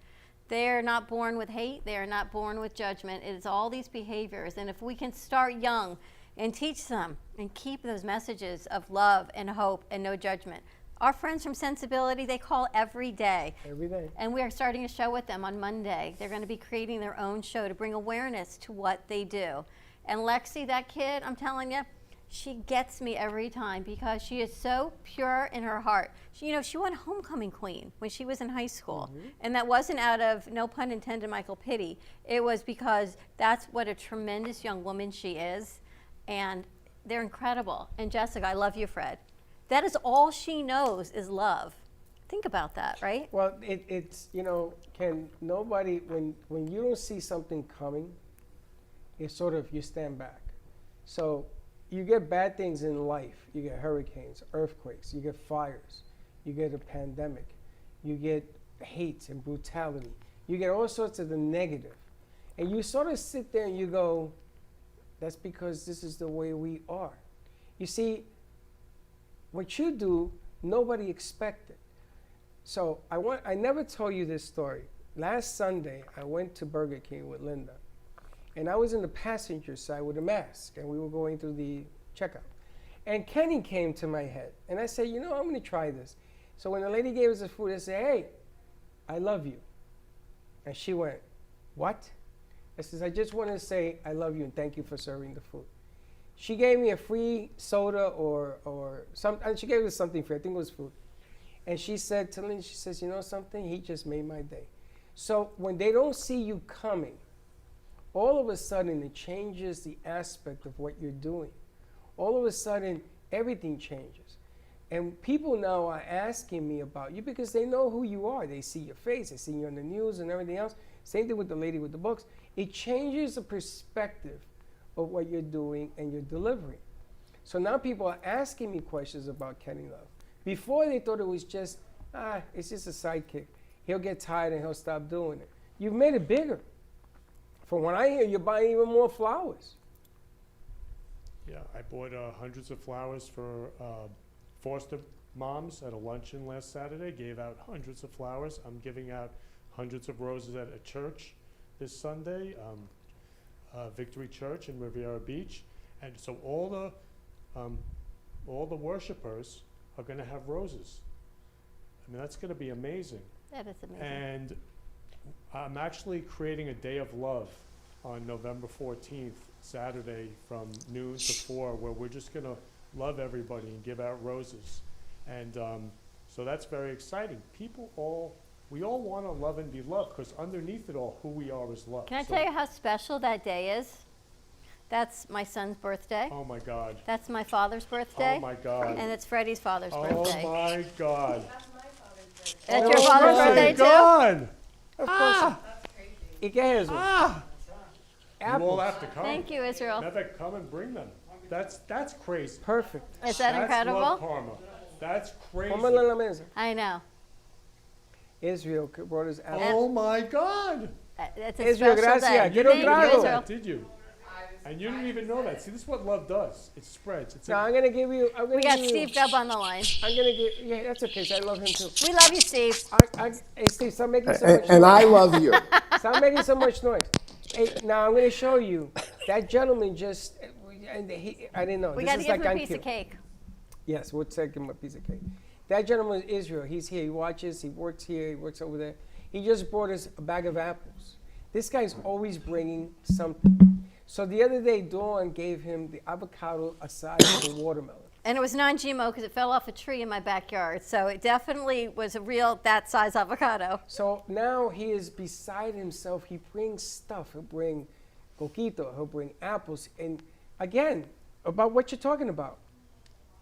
S3: they are not born with hate. They are not born with judgment. It is all these behaviors. And if we can start young and teach them and keep those messages of love and hope and no judgment. Our friends from Sensibility, they call every day.
S2: Every day.
S3: And we are starting a show with them on Monday. They're going to be creating their own show to bring awareness to what they do. And Lexi, that kid, I'm telling you, she gets me every time because she is so pure in her heart. She won homecoming queen when she was in high school. And that wasn't out of, no pun intended, Michael pity. It was because that's what a tremendous young woman she is. And they're incredible. And Jessica, I love you, Fred. That is all she knows is love. Think about that, right?
S2: Well, it's, Ken, nobody, when you don't see something coming, it's sort of, you stand back. So you get bad things in life. You get hurricanes, earthquakes, you get fires, you get a pandemic, you get hate and brutality, you get all sorts of the negative. And you sort of sit there and you go, that's because this is the way we are. You see, what you do, nobody expected. So I never told you this story. Last Sunday, I went to Burger King with Linda. And I was in the passenger side with a mask, and we were going through the checkout. And Kenny came to my head, and I said, I'm going to try this. So when the lady gave us the food, I said, hey, I love you. And she went, what? I said, I just want to say I love you and thank you for serving the food. She gave me a free soda or something, and she gave us something free, I think it was food. And she said to Linda, she says, you know something? He just made my day. So when they don't see you coming, all of a sudden it changes the aspect of what you're doing. All of a sudden, everything changes. And people now are asking me about you because they know who you are. They see your face, they see you on the news and everything else. Same thing with the lady with the books. It changes the perspective of what you're doing and your delivery. So now people are asking me questions about Kenny Love. Before they thought it was just, it's just a sidekick. He'll get tired and he'll stop doing it. You've made it bigger. From what I hear, you're buying even more flowers.
S16: Yeah, I bought hundreds of flowers for foster moms at a luncheon last Saturday, gave out hundreds of flowers. I'm giving out hundreds of roses at a church this Sunday, Victory Church in Riviera Beach. And so all the worshipers are going to have roses. I mean, that's going to be amazing.
S3: That is amazing.
S16: And I'm actually creating a day of love on November 14th, Saturday, from noon to 4, where we're just going to love everybody and give out roses. And so that's very exciting. We all want to love and be loved, because underneath it all, who we are is love.
S3: Can I tell you how special that day is? That's my son's birthday.
S16: Oh my God.
S3: That's my father's birthday.
S16: Oh my God.
S3: And it's Freddie's father's birthday.
S16: Oh my God.
S3: That's your father's birthday too?
S16: God.
S2: Of course. ¿Y qué es eso?
S16: You all have to come.
S3: Thank you, Israel.
S16: Never come and bring them. That's crazy.
S2: Perfect.
S3: Is that incredible?
S16: That's love karma. That's crazy.
S2: Póngalo en la mesa.
S3: I know.
S2: Israel brought us apples.
S16: Oh my God.
S3: That's a
S2: Israel,
S3: special
S2: gracias.
S3: day.
S2: Quiero
S3: Thank you,
S2: trago.
S3: Israel.
S16: Did you? And you didn't even know that. See, this is what love does. It spreads. It's
S2: Now I'm gonna give you.
S3: We got Steve Gubb on the line.
S2: I'm gonna give. Yeah, that's okay. So I love him too.
S3: We love you, Steve.
S2: Hey, Steve, stop making so much.
S17: And
S2: noise.
S17: I love you.
S2: Stop making so much noise. Hey, now I'm gonna show you. That gentleman just. I didn't know.
S3: We
S2: This
S3: got to
S2: is
S3: give
S2: like
S3: him a
S2: on
S3: piece
S2: cue.
S3: of cake.
S2: Yes, we'll take him a piece of cake. That gentleman is Israel. He's here. He watches. He works here. He works over there. He just brought us a bag of apples. This guy's always bringing something. So the other day, Dawn gave him the avocado aside from the watermelon.
S3: And it was non-GMO because it fell off a tree in my backyard. So it definitely was a real that size avocado.
S2: So now he is beside himself. He brings stuff. He'll bring coquito. He'll bring apples. And again, about what you're talking about.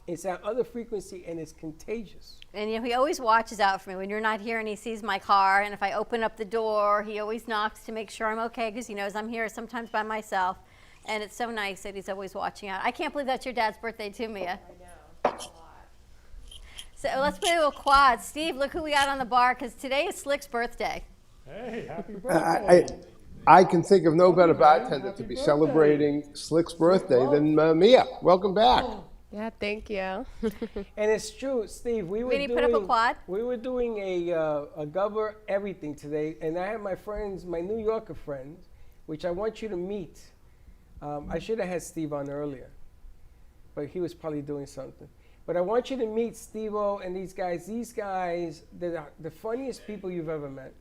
S2: It's that other frequency, and it's contagious.
S3: And he always watches out for me when you're not here, and he sees my car. And if I open up the door, he always knocks to make sure I'm okay because he knows I'm here sometimes by myself. And it's so nice that he's always watching out. I can't believe that's your dad's birthday too, Mia. I know. So let's play a little quad. Steve, look who we got on the bar because today is Slick's birthday.
S16: Hey, happy birthday.
S17: I can think of no better bartender to be celebrating Slick's birthday than Mia. Welcome back.
S18: Yeah, thank you.
S2: And it's true, Steve. We were
S3: Vinny,
S2: doing,
S3: put up a quad.
S2: We were doing a Gubber everything today, and I had my friends, my New Yorker friends, which I want you to meet. I should have had Steve on earlier, but he was probably doing something. But I want you to meet Steve-O and these guys. These guys, they're the funniest people you've ever met.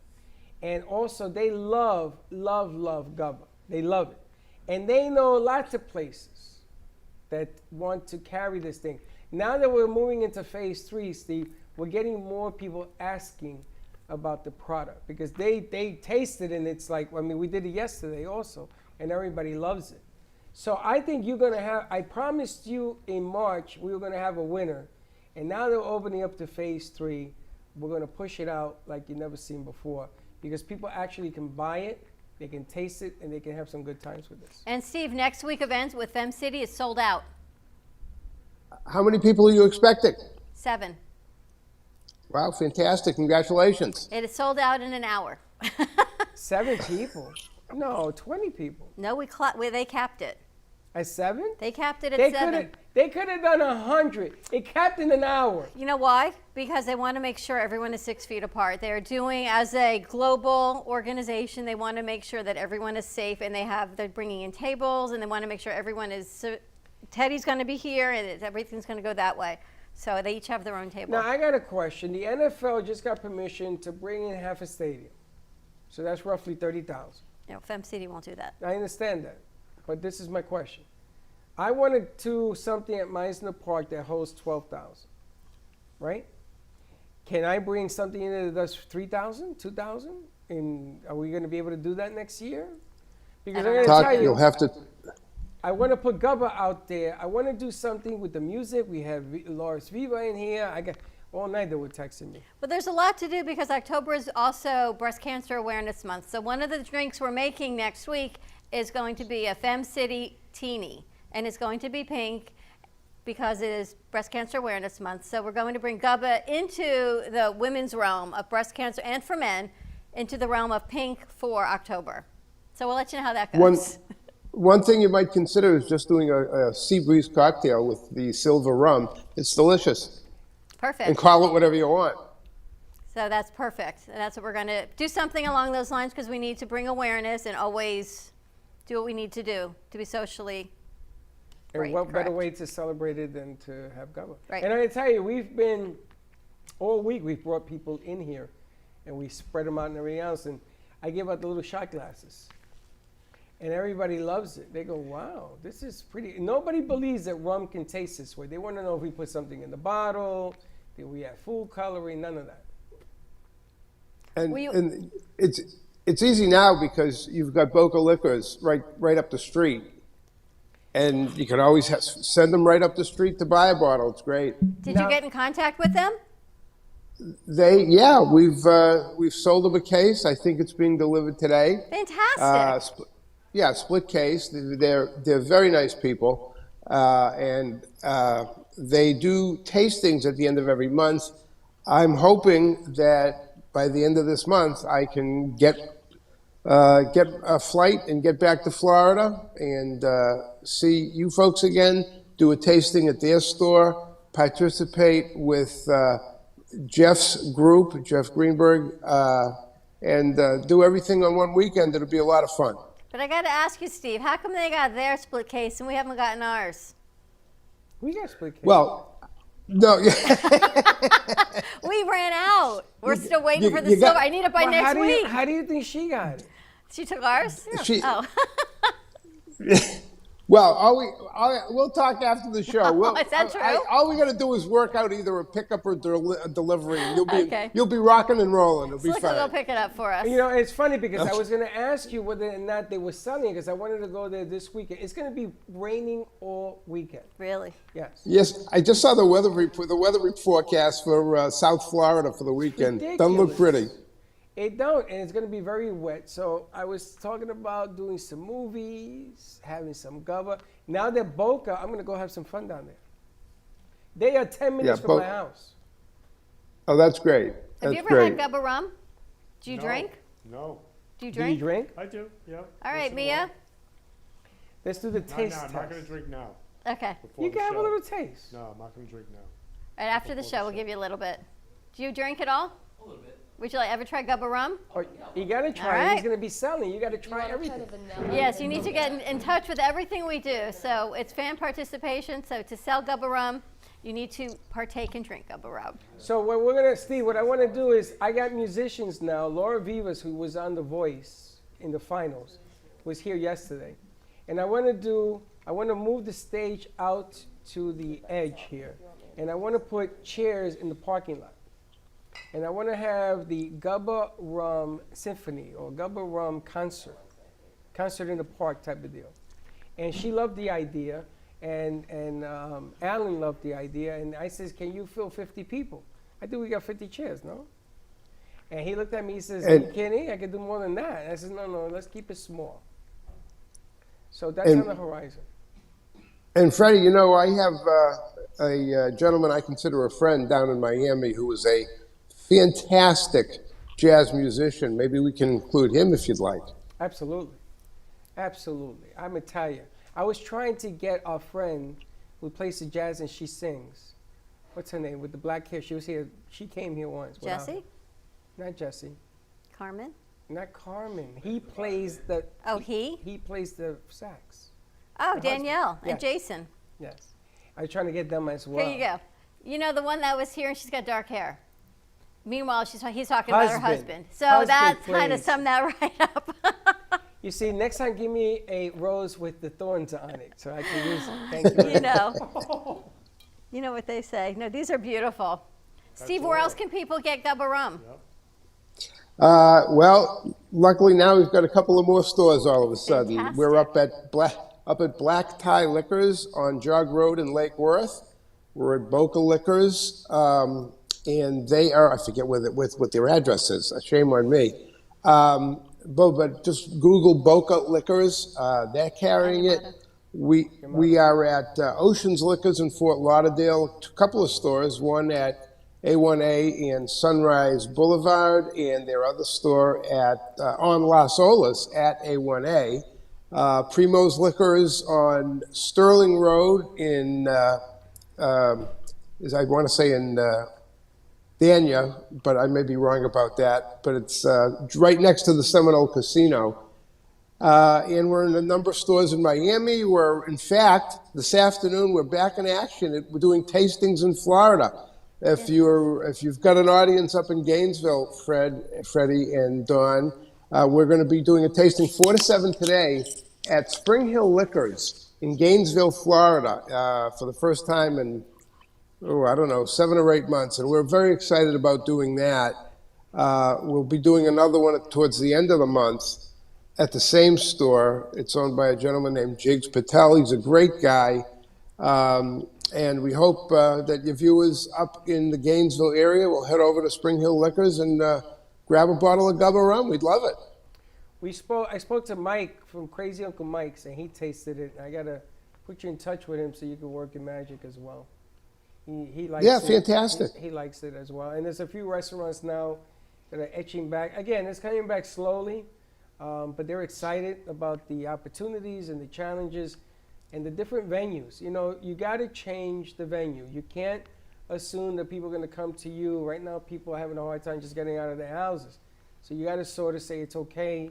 S2: And also, they love Gubba. They love it. And they know lots of places that want to carry this thing. Now that we're moving into phase 3, Steve, we're getting more people asking about the product because they taste it and it's like, I mean, we did it yesterday also, and everybody loves it. So I think you're going to have, I promised you in March we were going to have a winner. And now they're opening up to phase 3. We're going to push it out like you've never seen before because people actually can buy it, they can taste it, and they can have some good times with this.
S3: And Steve, next week events with Fem City is sold out.
S17: How many people are you expecting?
S3: 7.
S17: Wow, fantastic. Congratulations.
S3: It is sold out in an hour.
S2: 7 people? No, 20 people.
S3: No, they capped it.
S2: At 7?
S3: They capped it at 7.
S2: They could have done 100. It capped in an hour.
S3: You know why? Because they want to make sure everyone is 6 feet apart. They're doing, as a global organization, they want to make sure that everyone is safe, and they're bringing in tables, and they want to make sure everyone is. So Teddy's going to be here, and everything's going to go that way. So they each have their own table.
S2: Now I got a question. The NFL just got permission to bring in half a stadium, so that's roughly 30,000.
S3: No, Fem City won't do that.
S2: I understand that, but this is my question. I want to do something at Meisner Park that holds 12,000, right? Can I bring something in that does 3,000, 2,000? And are we going to be able to do that next year? Because I'm going to tell you,
S17: you'll have to.
S2: I want to put Gubba out there. I want to do something with the music. We have Loris Viva in here. I got all night they were texting me.
S3: But there's a lot to do because October is also Breast Cancer Awareness Month. So one of the drinks we're making next week is going to be a Fem City Teeny. And it's going to be pink because it is Breast Cancer Awareness Month. So we're going to bring Gubba into the women's realm of breast cancer and for men into the realm of pink for October. So we'll let you know how that goes.
S17: One thing you might consider is just doing a sea breeze cocktail with the silver rum. It's delicious.
S3: Perfect.
S17: And call it whatever you want.
S3: So that's perfect. And that's what we're going to do, something along those lines because we need to bring awareness and always do what we need to do to be socially.
S2: And what better way to celebrate it than to have Gubba?
S3: Right.
S2: And I tell you, we've been, all week, we've brought people in here and we spread them out and everything else. And I give out the little shot glasses. And everybody loves it. They go, wow, this is pretty. Nobody believes that rum can taste this way. They want to know if we put something in the bottle, did we add food coloring, none of that.
S17: And it's easy now because you've got Boca Liquors right up the street. And you can always send them right up the street to buy a bottle. It's great.
S3: Did you get in contact with them?
S17: We've sold them a case. I think it's being delivered today.
S3: Fantastic.
S17: Split case. They're very nice people, and they do tastings at the end of every month. I'm hoping that by the end of this month I can get a flight and get back to Florida and see you folks again, do a tasting at their store, participate with Jeff's group, Jeff Greenberg, and do everything on one weekend. It'll be a lot of fun.
S3: But I got to ask you, Steve, how come they got their split case and we haven't gotten ours?
S2: We got split case.
S17: Well, no.
S3: We ran out. We're still waiting for the silver. I need it by next week.
S2: How do you think she got it?
S3: She took ours?
S17: Yeah. Well, we'll talk after the show.
S3: Is that true?
S17: All we got to do is work out either a pickup or a delivery.
S3: Okay.
S17: You'll be rocking and rolling. It'll be fine.
S3: Go pick it up for us.
S2: You know, it's funny because I was going to ask you whether or not they were selling it because I wanted to go there this weekend. It's going to be raining all weekend.
S3: Really?
S2: Yes.
S17: Yes, I just saw the weather forecast for South Florida for the weekend.
S2: Ridiculous.
S17: Doesn't look pretty.
S2: It don't, and it's going to be very wet. So I was talking about doing some movies, having some Gubba. Now that Boca, I'm going to go have some fun down there. They are 10 minutes from my house.
S17: Oh, that's great.
S3: Have you ever had Gubba rum? Do you drink?
S16: No.
S3: Do you
S2: Do you
S3: drink?
S2: drink?
S16: I do, yeah.
S3: All right, Mia.
S2: Let's do the
S16: Not
S2: taste
S16: now,
S2: test.
S16: I'm not going to drink now.
S3: Okay.
S16: before
S2: You
S16: the
S2: can have a
S16: show.
S2: little taste.
S16: No, I'm not going to drink now.
S3: Right after the show, we'll give you a little bit. Do you drink at all? A little bit. Would you ever try Gubba rum?
S2: Or you got to try
S3: All
S2: it.
S3: right.
S2: He's going to be selling. You got to try everything.
S3: Yes, you need to get in touch with everything we do. So it's fan participation. So to sell Gubba rum, you need to partake and drink Gubba rum.
S2: So what we're gonna, Steve, what I want to do is, I got musicians now. Laura Vivas, who was on The Voice in the finals, was here yesterday, and I want to move the stage out to the edge here, and I want to put chairs in the parking lot, and I want to have the Gubba Rum Symphony or Gubba Rum concert in the park type of deal. And she loved the idea. And Alan loved the idea, and I says, can you fill 50 people? I think we got 50 chairs, no? And he looked at me, he says, are you kidding? I could do more than that. And I said, no, let's keep it small. So that's on the horizon.
S17: And Freddie, you know, I have a gentleman I consider a friend down in Miami who is a fantastic jazz musician. Maybe we can include him if you'd like.
S2: Absolutely. Absolutely. I'm Italian. I was trying to get our friend who plays the jazz and she sings. What's her name? With the black hair. She was here. She came here once.
S3: Jesse?
S2: Not Jesse.
S3: Carmen?
S2: Not Carmen. He plays the.
S3: Oh, he?
S2: He plays the sax.
S3: Oh,
S2: The
S3: Danielle
S2: husband.
S3: and Jason.
S2: Yes. I was trying to get them as well.
S3: Here you go. You know the one that was here and she's got dark hair. Meanwhile, he's talking about her husband. So that kind of summed that right up.
S2: You see, next time give me a rose with the thorns on it so I can use it. Thank you.
S3: You know. You know what they say. No, these are beautiful. Steve, where else can people get Gubba rum?
S17: Well, luckily now we've got a couple of more stores all of a sudden.
S3: Fantastic.
S17: We're up at Black Tie Liquors on Jog Road in Lake Worth. We're at Boca Liquors, and they are, I forget what their address is. Shame on me. But just Google Boca Liquors. They're carrying it. We are at Oceans Liquors in Fort Lauderdale. A couple of stores, one at A1A and Sunrise Boulevard, and their other store at on Las Olas at A1A. Primo's Liquors on Sterling Road in, as I want to say in Dania, but I may be wrong about that. But it's right next to the Seminole Casino. And we're in a number of stores in Miami. In fact, this afternoon, we're back in action. We're doing tastings in Florida. If you've got an audience up in Gainesville, Freddie and Dawn, we're going to be doing a tasting 4 to 7 today at Spring Hill Liquors in Gainesville, Florida, for the first time in, 7 or 8 months. And we're very excited about doing that. We'll be doing another one towards the end of the month at the same store. It's owned by a gentleman named Jigs Patel. He's a great guy. And we hope that your viewers up in the Gainesville area will head over to Spring Hill Liquors and grab a bottle of Gubba rum. We'd love it.
S2: I spoke to Mike from Crazy Uncle Mike's, and he tasted it. I got to put you in touch with him so you can work your magic as well. He likes it.
S17: Yeah, fantastic.
S2: He likes it as well. And there's a few restaurants now that are etching back. Again, it's coming back slowly, but they're excited about the opportunities and the challenges and the different venues. You know, you got to change the venue. You can't assume that people are going to come to you. Right now, people are having a hard time just getting out of their houses. So you got to sort of say it's okay,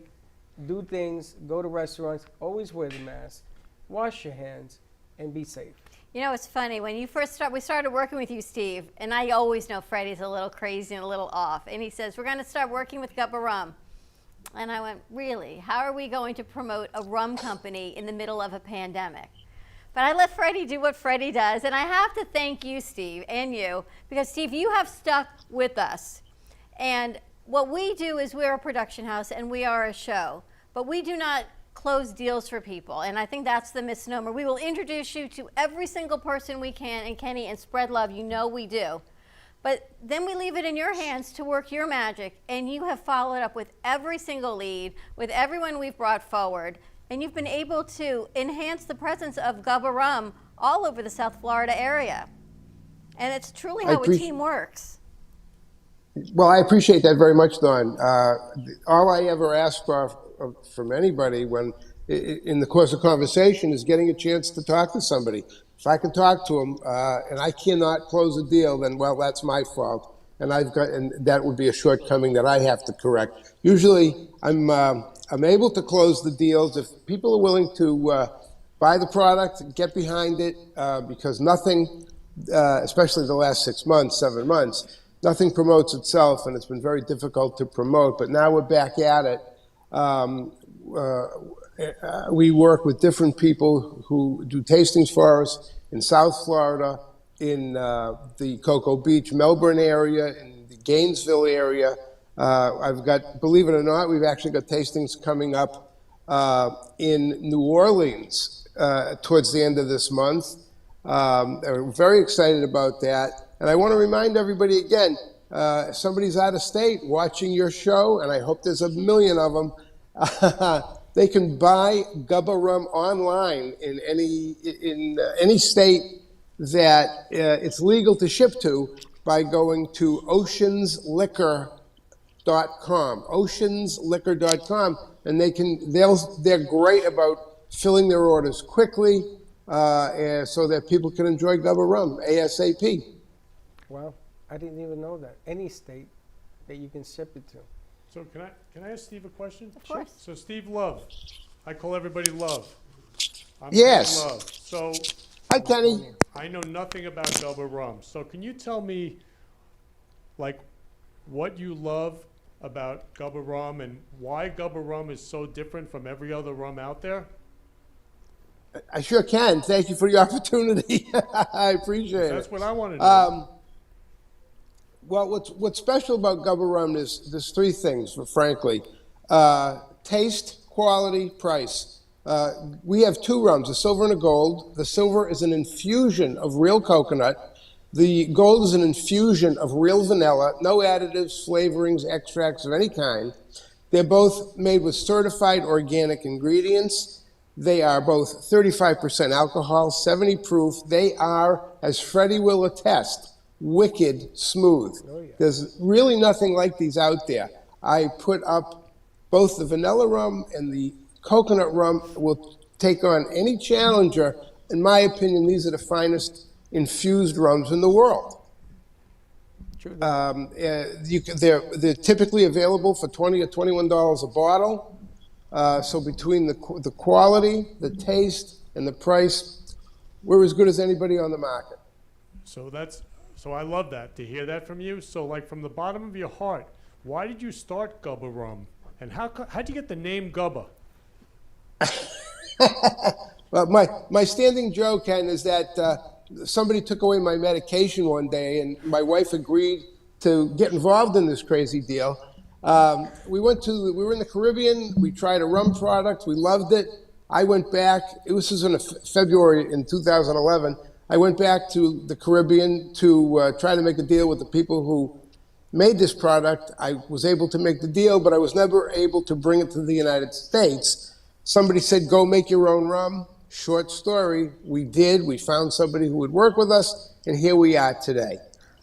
S2: do things, go to restaurants, always wear the mask, wash your hands, and be safe.
S3: You know, it's funny, when we started working with you, Steve, and I always know Freddie's a little crazy and a little off, and he says, we're going to start working with Gubba Rum. And I went, really? How are we going to promote a rum company in the middle of a pandemic? But I let Freddie do what Freddie does, and I have to thank you, Steve, and you, because, Steve, you have stuck with us. And what we do is we're a production house, and we are a show, but we do not close deals for people, and I think that's the misnomer. We will introduce you to every single person we can, and Kenny, and spread love. You know we do. But then we leave it in your hands to work your magic, and you have followed up with every single lead, with everyone we've brought forward, and you've been able to enhance the presence of Gubba Rum all over the South Florida area. And it's truly how a team works.
S17: Well, I appreciate that very much, Don. All I ever ask for from anybody when in the course of conversation is getting a chance to talk to somebody. If I can talk to them and I cannot close a deal, then well, that's my fault, and that would be a shortcoming that I have to correct. Usually, I'm able to close the deals if people are willing to buy the product, get behind it, because nothing, especially the last 6 months, 7 months. Nothing promotes itself, and it's been very difficult to promote, but now we're back at it. We work with different people who do tastings for us in South Florida, in the Cocoa Beach, Melbourne area, in the Gainesville area. I've got, believe it or not, we've actually got tastings coming up in New Orleans towards the end of this month. We're very excited about that. And I want to remind everybody again, if somebody's out of state watching your show, and I hope there's a million of them, they can buy Gubba Rum online in any state that it's legal to ship to by going to oceansliquor.com, oceansliquor.com, and they're great about filling their orders quickly so that people can enjoy Gubba Rum ASAP.
S2: Wow, I didn't even know that. Any state that you can ship it to.
S16: So can I ask Steve a question?
S3: Of course.
S16: So Steve Love, I call everybody Love. I'm
S17: Yes.
S16: Kenny Love. So
S17: Hi, Kenny.
S16: I know nothing about Gubba Rum. So can you tell me, like, what you love about Gubba Rum and why Gubba Rum is so different from every other rum out there?
S17: I sure can. Thank you for the opportunity. I appreciate it.
S16: That's what I want to know.
S17: Well, what's special about Gubba Rum is there's three things, frankly. Taste, quality, price. We have two rums, a silver and a gold. The silver is an infusion of real coconut. The gold is an infusion of real vanilla, no additives, flavorings, extracts of any kind. They're both made with certified organic ingredients. They are both 35% alcohol, 70 proof. They are, as Freddie will attest, wicked smooth.
S2: Oh, yeah.
S17: There's really nothing like these out there. I put up both the vanilla rum and the coconut rum will take on any challenger. In my opinion, these are the finest infused rums in the world. They're typically available for $20 or $21 a bottle. So between the quality, the taste, and the price, we're as good as anybody on the market.
S16: So I love that, to hear that from you. So like from the bottom of your heart, why did you start Gubba Rum? And how'd you get the name Gubba?
S17: Well, my standing joke, Ken, is that somebody took away my medication one day and my wife agreed to get involved in this crazy deal. We were in the Caribbean, we tried a rum product, we loved it. I went back, this was in February in 2011, I went back to the Caribbean to try to make a deal with the people who made this product. I was able to make the deal, but I was never able to bring it to the United States. Somebody said, go make your own rum. Short story, we did. We found somebody who would work with us, and here we are today.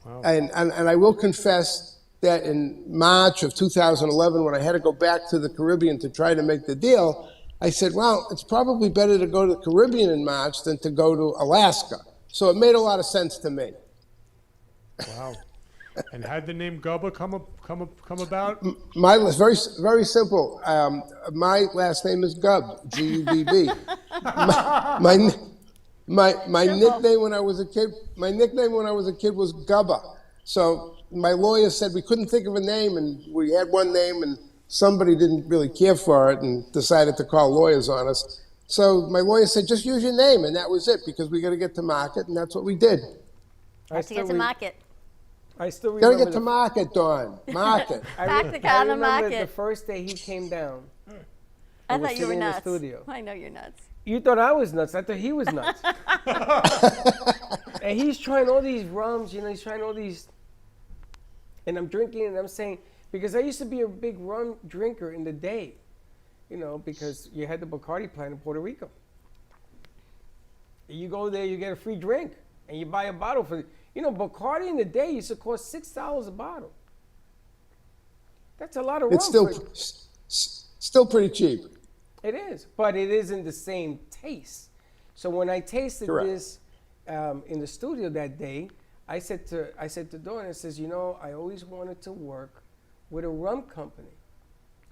S17: Wow. And I will confess that in March of 2011, when I had to go back to the Caribbean to try to make the deal, I said, well, it's probably better to go to the Caribbean in March than to go to Alaska. So it made a lot of sense to me.
S16: Wow. And how'd the name Gubba come about?
S17: My very simple. My last name is Gubb, G-U-B-B. my nickname when I was a kid. My nickname when I was a kid was Gubba. So my lawyer said we couldn't think of a name, and we had one name, and somebody didn't really care for it and decided to call lawyers on us. So my lawyer said, just use your name, and that was it, because we got to get to market, and that's what we did.
S3: Have to get to market.
S2: I still remember.
S17: Gotta get to market, Dawn. Market.
S3: Back to kind of market.
S2: The first day he came down.
S3: I thought you were nuts.
S2: In the studio.
S3: I know you're nuts.
S2: You thought I was nuts. I thought he was nuts. And he's trying all these rums, he's trying all these. And I'm drinking, and I'm saying, because I used to be a big rum drinker in the day, because you had the Bacardi plant in Puerto Rico. You go there, you get a free drink, and you buy a bottle for. Bacardi in the day used to cost $6 a bottle. That's a lot of rum.
S17: It's still pretty cheap.
S2: It is, but it isn't the same taste. So when I tasted
S17: Correct.
S2: this in the studio that day, I said to Dawn, I says, you know, I always wanted to work with a rum company.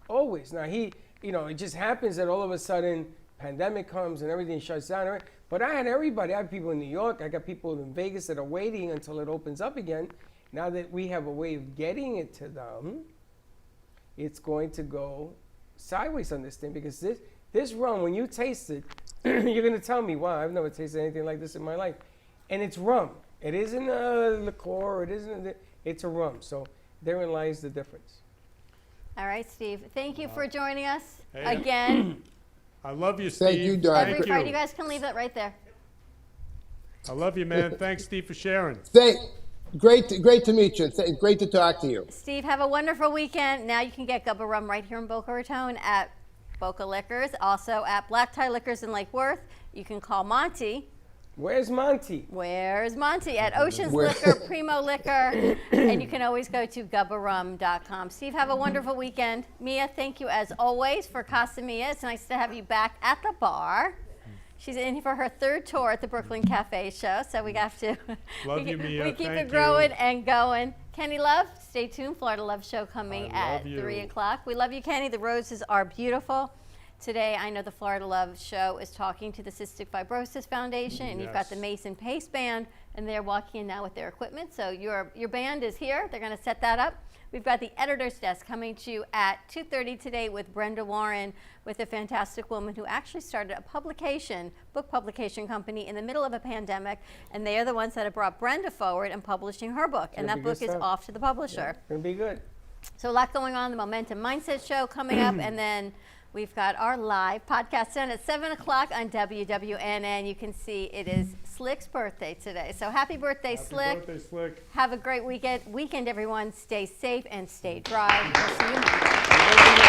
S2: Always. Now it just happens that all of a sudden pandemic comes and everything shuts down. Right? But I had everybody. I have people in New York. I got people in Vegas that are waiting until it opens up again. Now that we have a way of getting it to them, it's going to go sideways on this thing, because this rum, when you taste it, you're going to tell me, wow, I've never tasted anything like this in my life. And it's rum. It isn't a liqueur. It's a rum. So therein lies the difference.
S3: All right, Steve. Thank you for joining us
S16: Hey.
S3: again.
S16: I love you, Steve.
S17: Thank you, Don.
S3: Every Friday, you guys can leave that right there.
S16: I love you, man. Thanks, Steve, for sharing.
S17: Great to meet you. Great to talk to you.
S3: Steve, have a wonderful weekend. Now you can get Gubba Rum right here in Boca Raton at Boca Liquors, also at Black Tie Liquors in Lake Worth. You can call Monty.
S2: Where's Monty?
S3: Where's Monty? At Ocean's Liquor, Primo Liquor, and you can always go to gubbarum.com. Steve, have a wonderful weekend. Mia, thank you as always for Casa Mia. It's nice to have you back at the bar. She's in for her third tour at the Brooklyn Cafe show, so we have to
S16: Love you, Mia.
S3: we keep
S16: Thank
S3: it growing
S16: you.
S3: and going. Kenny Love, stay tuned. Florida Love Show coming
S16: I
S3: at
S16: love you.
S3: 3 o'clock. We love you, Kenny. The roses are beautiful. Today, I know the Florida Love Show is talking to the Cystic Fibrosis Foundation, and you've got the Mason Pace Band, and they're walking in now with their equipment. So your band is here. They're going to set that up. We've got the editor's desk coming to you at 2:30 today with Brenda Warren, with a fantastic woman who actually started a book publication company in the middle of a pandemic, and they are the ones that have brought Brenda forward and publishing her book, and that book is off to the publisher.
S2: It's going to be good.
S3: So a lot going on. The Momentum Mindset Show coming up, and then we've got our live podcast on at 7 o'clock on WWNN. You can see it is Slick's birthday today. So happy birthday, Slick.
S16: Happy birthday, Slick.
S3: Have a great weekend, everyone. Stay safe and stay dry. We'll see you Monday.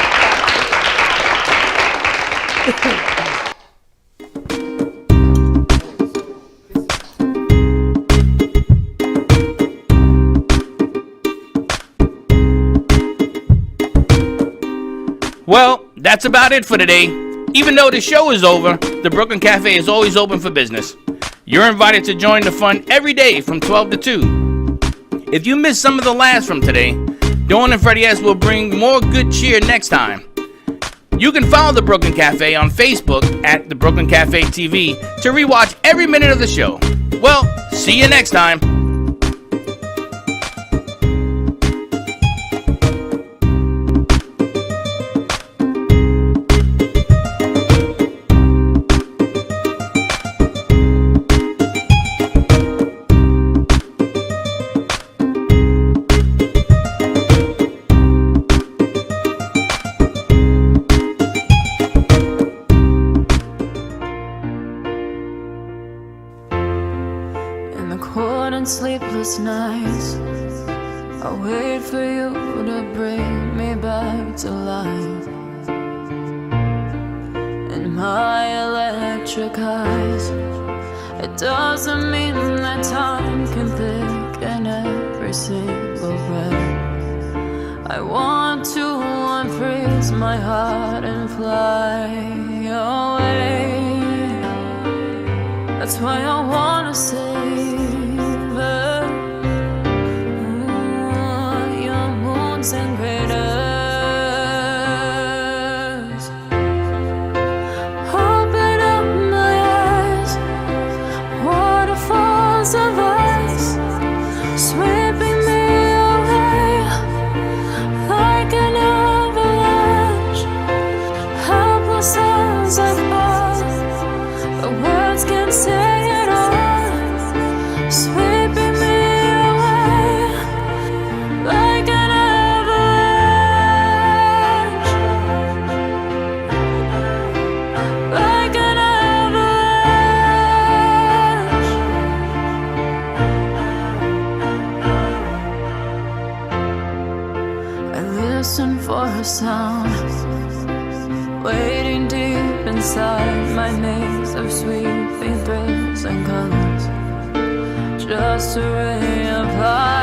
S1: Well, that's about it for today. Even though the show is over, the Brooklyn Cafe is always open for business. You're invited to join the fun every day from 12 to 2. If you missed some of the laughs from today, Dawn and Freddie S. will bring more good cheer next time. You can follow the Brooklyn Cafe on Facebook at the Brooklyn Cafe TV to rewatch every minute of the show. Well, see you next time.
S18: Sleepless nights, I wait for you to bring me back to life. In my electric eyes, it doesn't mean that time can thicken every single breath. I want to unfreeze my heart and fly away. That's why I wanna save your moons and craters. Open up my eyes, waterfalls of ice, sweeping me away like an avalanche. Helpless as I fall, the words can't say it all. Sweeping me away like an avalanche, like an avalanche. I listen for a sound, waiting deep inside my maze of sweeping thrills and colors. Just a ray of light.